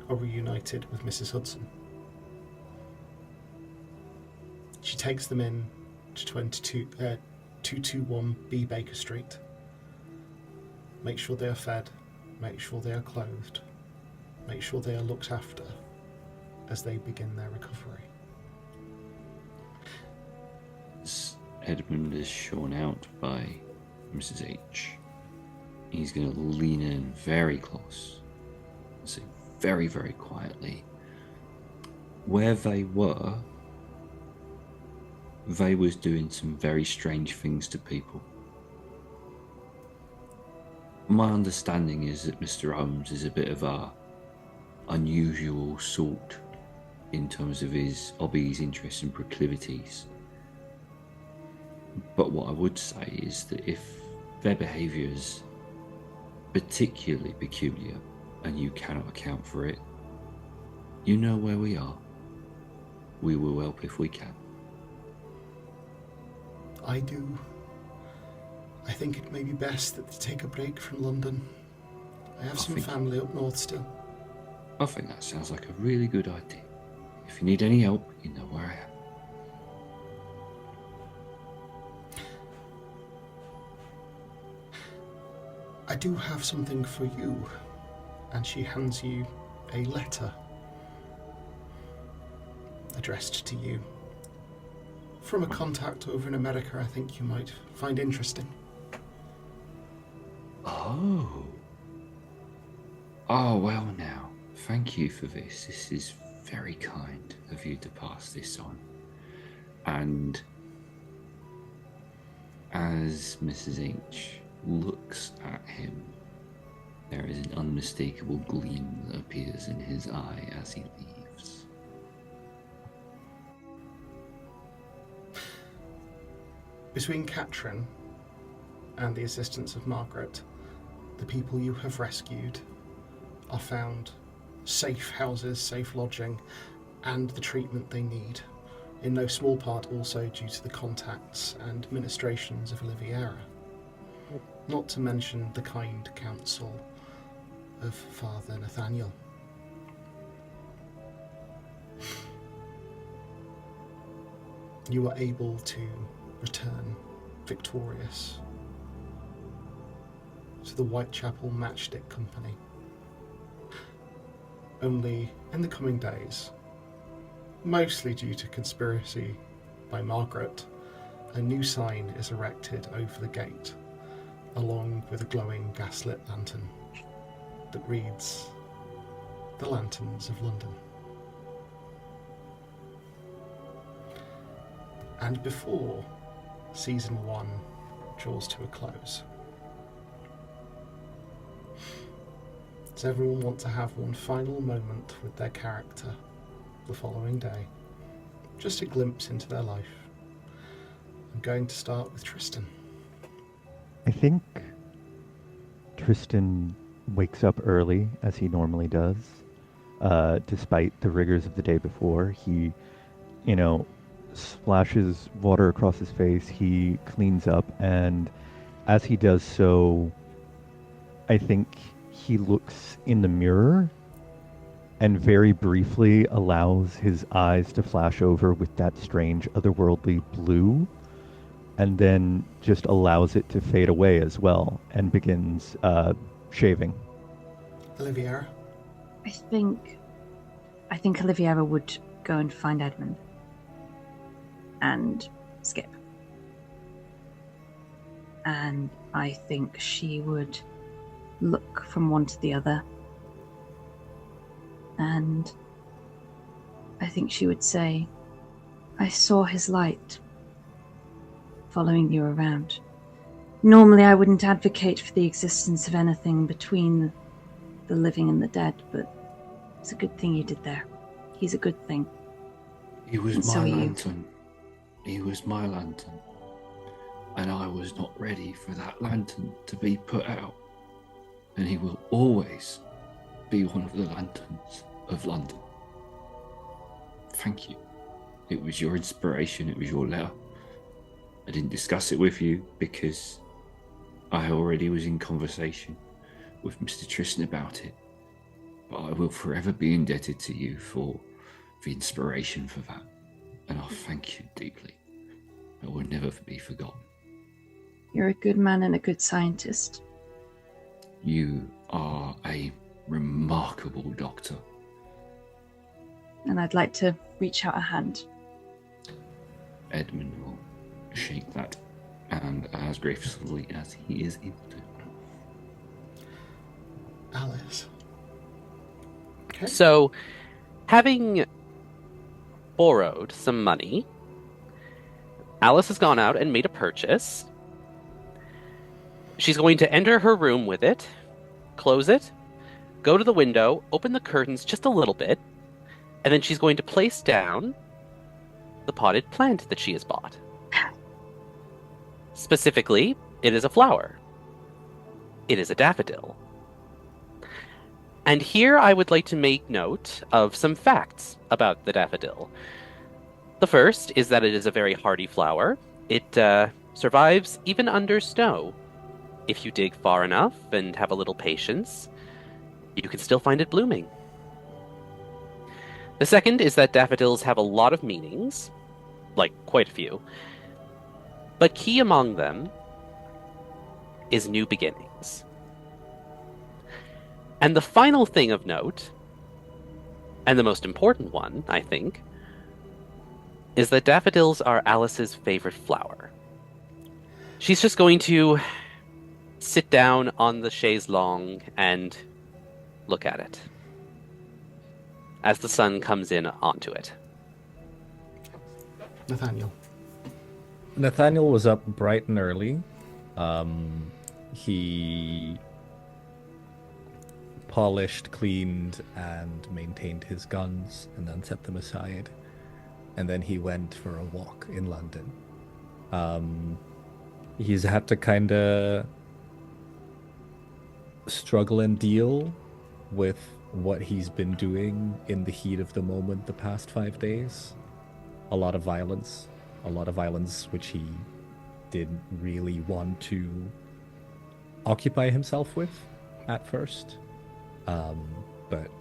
are reunited with Mrs. Hudson. She takes them in to 221B Baker Street. Make sure they are fed, make sure they are clothed, make sure they are looked after as they begin their recovery. Edmund is shown out by Mrs. H. He's going to lean in very close and say very, very quietly, where they were, they was doing some very strange things to people. My understanding is that Mr. Holmes is a bit of a unusual sort in terms of his hobbies, interests and proclivities. But what I would say is that if their behaviour is particularly peculiar and you cannot account for it, you know where we are. We will help if we can. I do. I think it may be best that they take a break from London. I have some family up north still. I think that sounds like a really good idea. If you need any help, you know where I am. I do have something for you. And she hands you a letter addressed to you from a contact over in America I think you might find interesting. Oh. Oh, well now. Thank you for this. This is very kind of you to pass this on. And as Mrs. H looks at him, there is an unmistakable gleam that appears in his eye as he leaves. Between Katrin and the assistance of Margaret, the people you have rescued are found safe houses, safe lodging, and the treatment they need, in no small part also due to the contacts and ministrations of Oliviera. Not to mention the kind counsel of Father Nathaniel. You are able to return victorious to the Whitechapel Matchstick Company. Only in the coming days, mostly due to conspiracy by Margaret, a new sign is erected over the gate, along with a glowing gaslit lantern that reads, "The Lanterns of London." And before Season 1 draws to a close, does everyone want to have one final moment with their character the following day? Just a glimpse into their life. I'm going to start with Tristan. I think Tristan wakes up early, as he normally does, despite the rigors of the day before. He, splashes water across his face, he cleans up, and as he does so, I think he looks in the mirror and very briefly allows his eyes to flash over with that strange otherworldly blue, and then just allows it to fade away as well, and begins shaving. Oliviera? I think Oliviera would go and find Edmund and Skip. And I think she would look from one to the other. And I think she would say, "I saw his light following you around. Normally I wouldn't advocate for the existence of anything between the living and the dead, but it's a good thing you did there. He's a good thing. He was And my so are you. lantern. He was my lantern. And I was not ready for that lantern to be put out. And he will always be one of the lanterns of London. Thank you. It was your inspiration. It was your letter. I didn't discuss it with you because I already was in conversation with Mr. Tristan about it. But I will forever be indebted to you for the inspiration for that. And I'll thank you deeply. It will never be forgotten. You're a good man and a good scientist. You are a remarkable doctor. And I'd like to reach out a hand. Edmund will shake that and as gracefully as he is able to. Alice. Okay. So, having borrowed some money, Alice has gone out and made a purchase. She's going to enter her room with it, close it, go to the window, open the curtains just a little bit, and then she's going to place down the potted plant that she has bought. Specifically, it is a flower. It is a daffodil. And here I would like to make note of some facts about the daffodil. The first is that it is a very hardy flower. It survives even under snow. If you dig far enough and have a little patience, you can still find it blooming. The second is that daffodils have a lot of meanings, like quite a few, but key among them is new beginnings. And the final thing of note, and the most important one, I think, is that daffodils are Alice's favorite flower. She's just going to sit down on the chaise longue and look at it as the sun comes in onto it. Nathaniel. Nathaniel was up bright and early. He polished, cleaned, and maintained his guns, and then set them aside. And then he went for a walk in London. He's had to kind of struggle and deal with what he's been doing in the heat of the moment the past 5 days. A lot of violence which he didn't really want to occupy himself with at first. But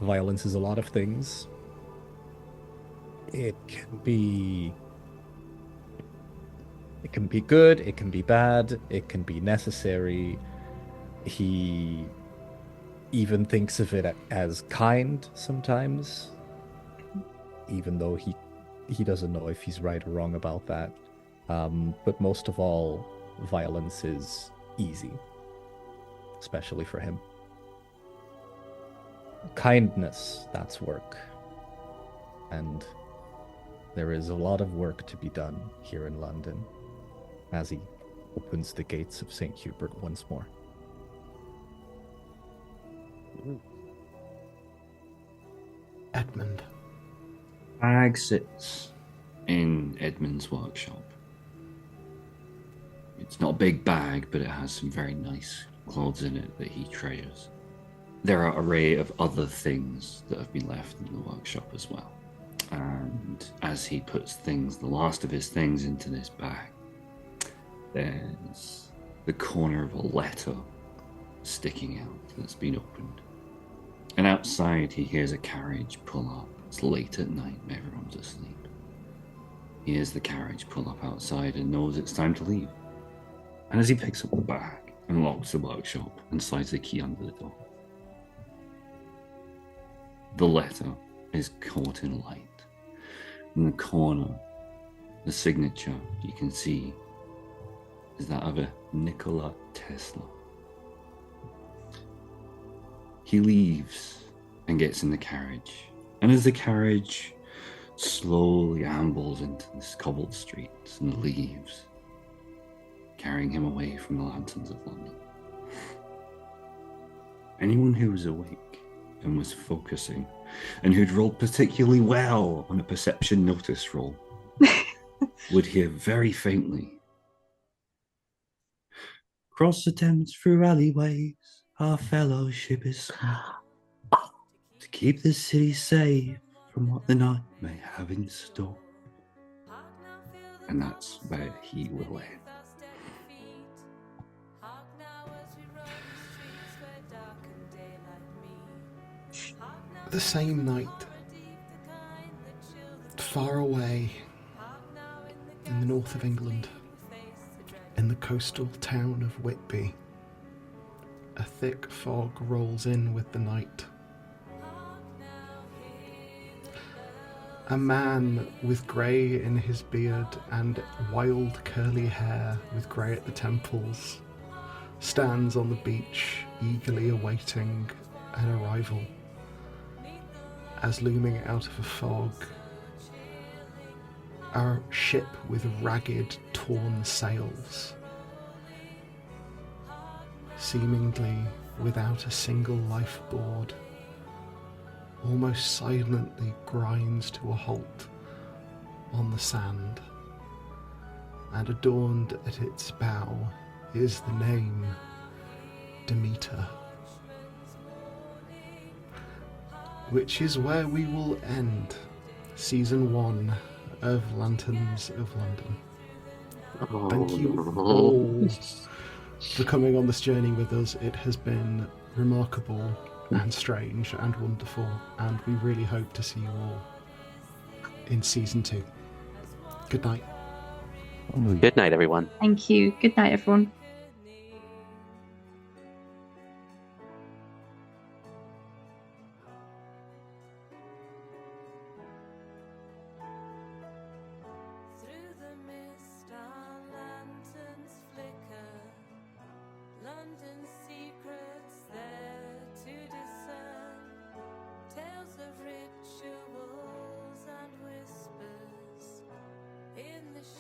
violence is a lot of things. It can be good, it can be bad, it can be necessary. He even thinks of it as kind sometimes, even though he doesn't know if he's right or wrong about that. But most of all, violence is easy, especially for him. Kindness, that's work. And there is a lot of work to be done here in London as he opens the gates of St. Hubert once more. Edmund. Bag sits in Edmund's workshop. It's not a big bag, but it has some very nice clothes in it that he treasures. There are an array of other things that have been left in the workshop as well. And as he puts the last of his things into this bag, there's the corner of a letter sticking out that's been opened. And outside he hears a carriage pull up. It's late at night, everyone's asleep. He hears the carriage pull up outside and knows it's time to leave. And as he picks up the bag and locks the workshop and slides the key under the door, the letter is caught in light. In the corner, the signature you can see is that of a Nikola Tesla. He leaves and gets in the carriage. And as the carriage slowly ambles into this cobbled streets and leaves, carrying him away from the lanterns of London, anyone who was awake and was focusing, and who'd rolled particularly well on a perception notice roll, would hear very faintly, "Cross the Thames through alleyways, our fellowship is small, to keep the city safe from what the night may have in store." And that's where he will end. The same night, far away in the north of England, in the coastal town of Whitby, a thick fog rolls in with the night. A man with grey in his beard and wild curly hair with grey at the temples stands on the beach, eagerly awaiting an arrival. As looming out of a fog, a ship with ragged, torn sails, seemingly without a single lifeboard, almost silently grinds to a halt on the sand, and adorned at its bow is the name Demeter. Which is where we will end Season 1 of Lanterns of London. Thank you all for coming on this journey with us. It has been remarkable and strange and wonderful, and we really hope to see you all in Season 2. Good night. Good night, everyone. Thank you. Good night, everyone.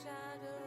shadow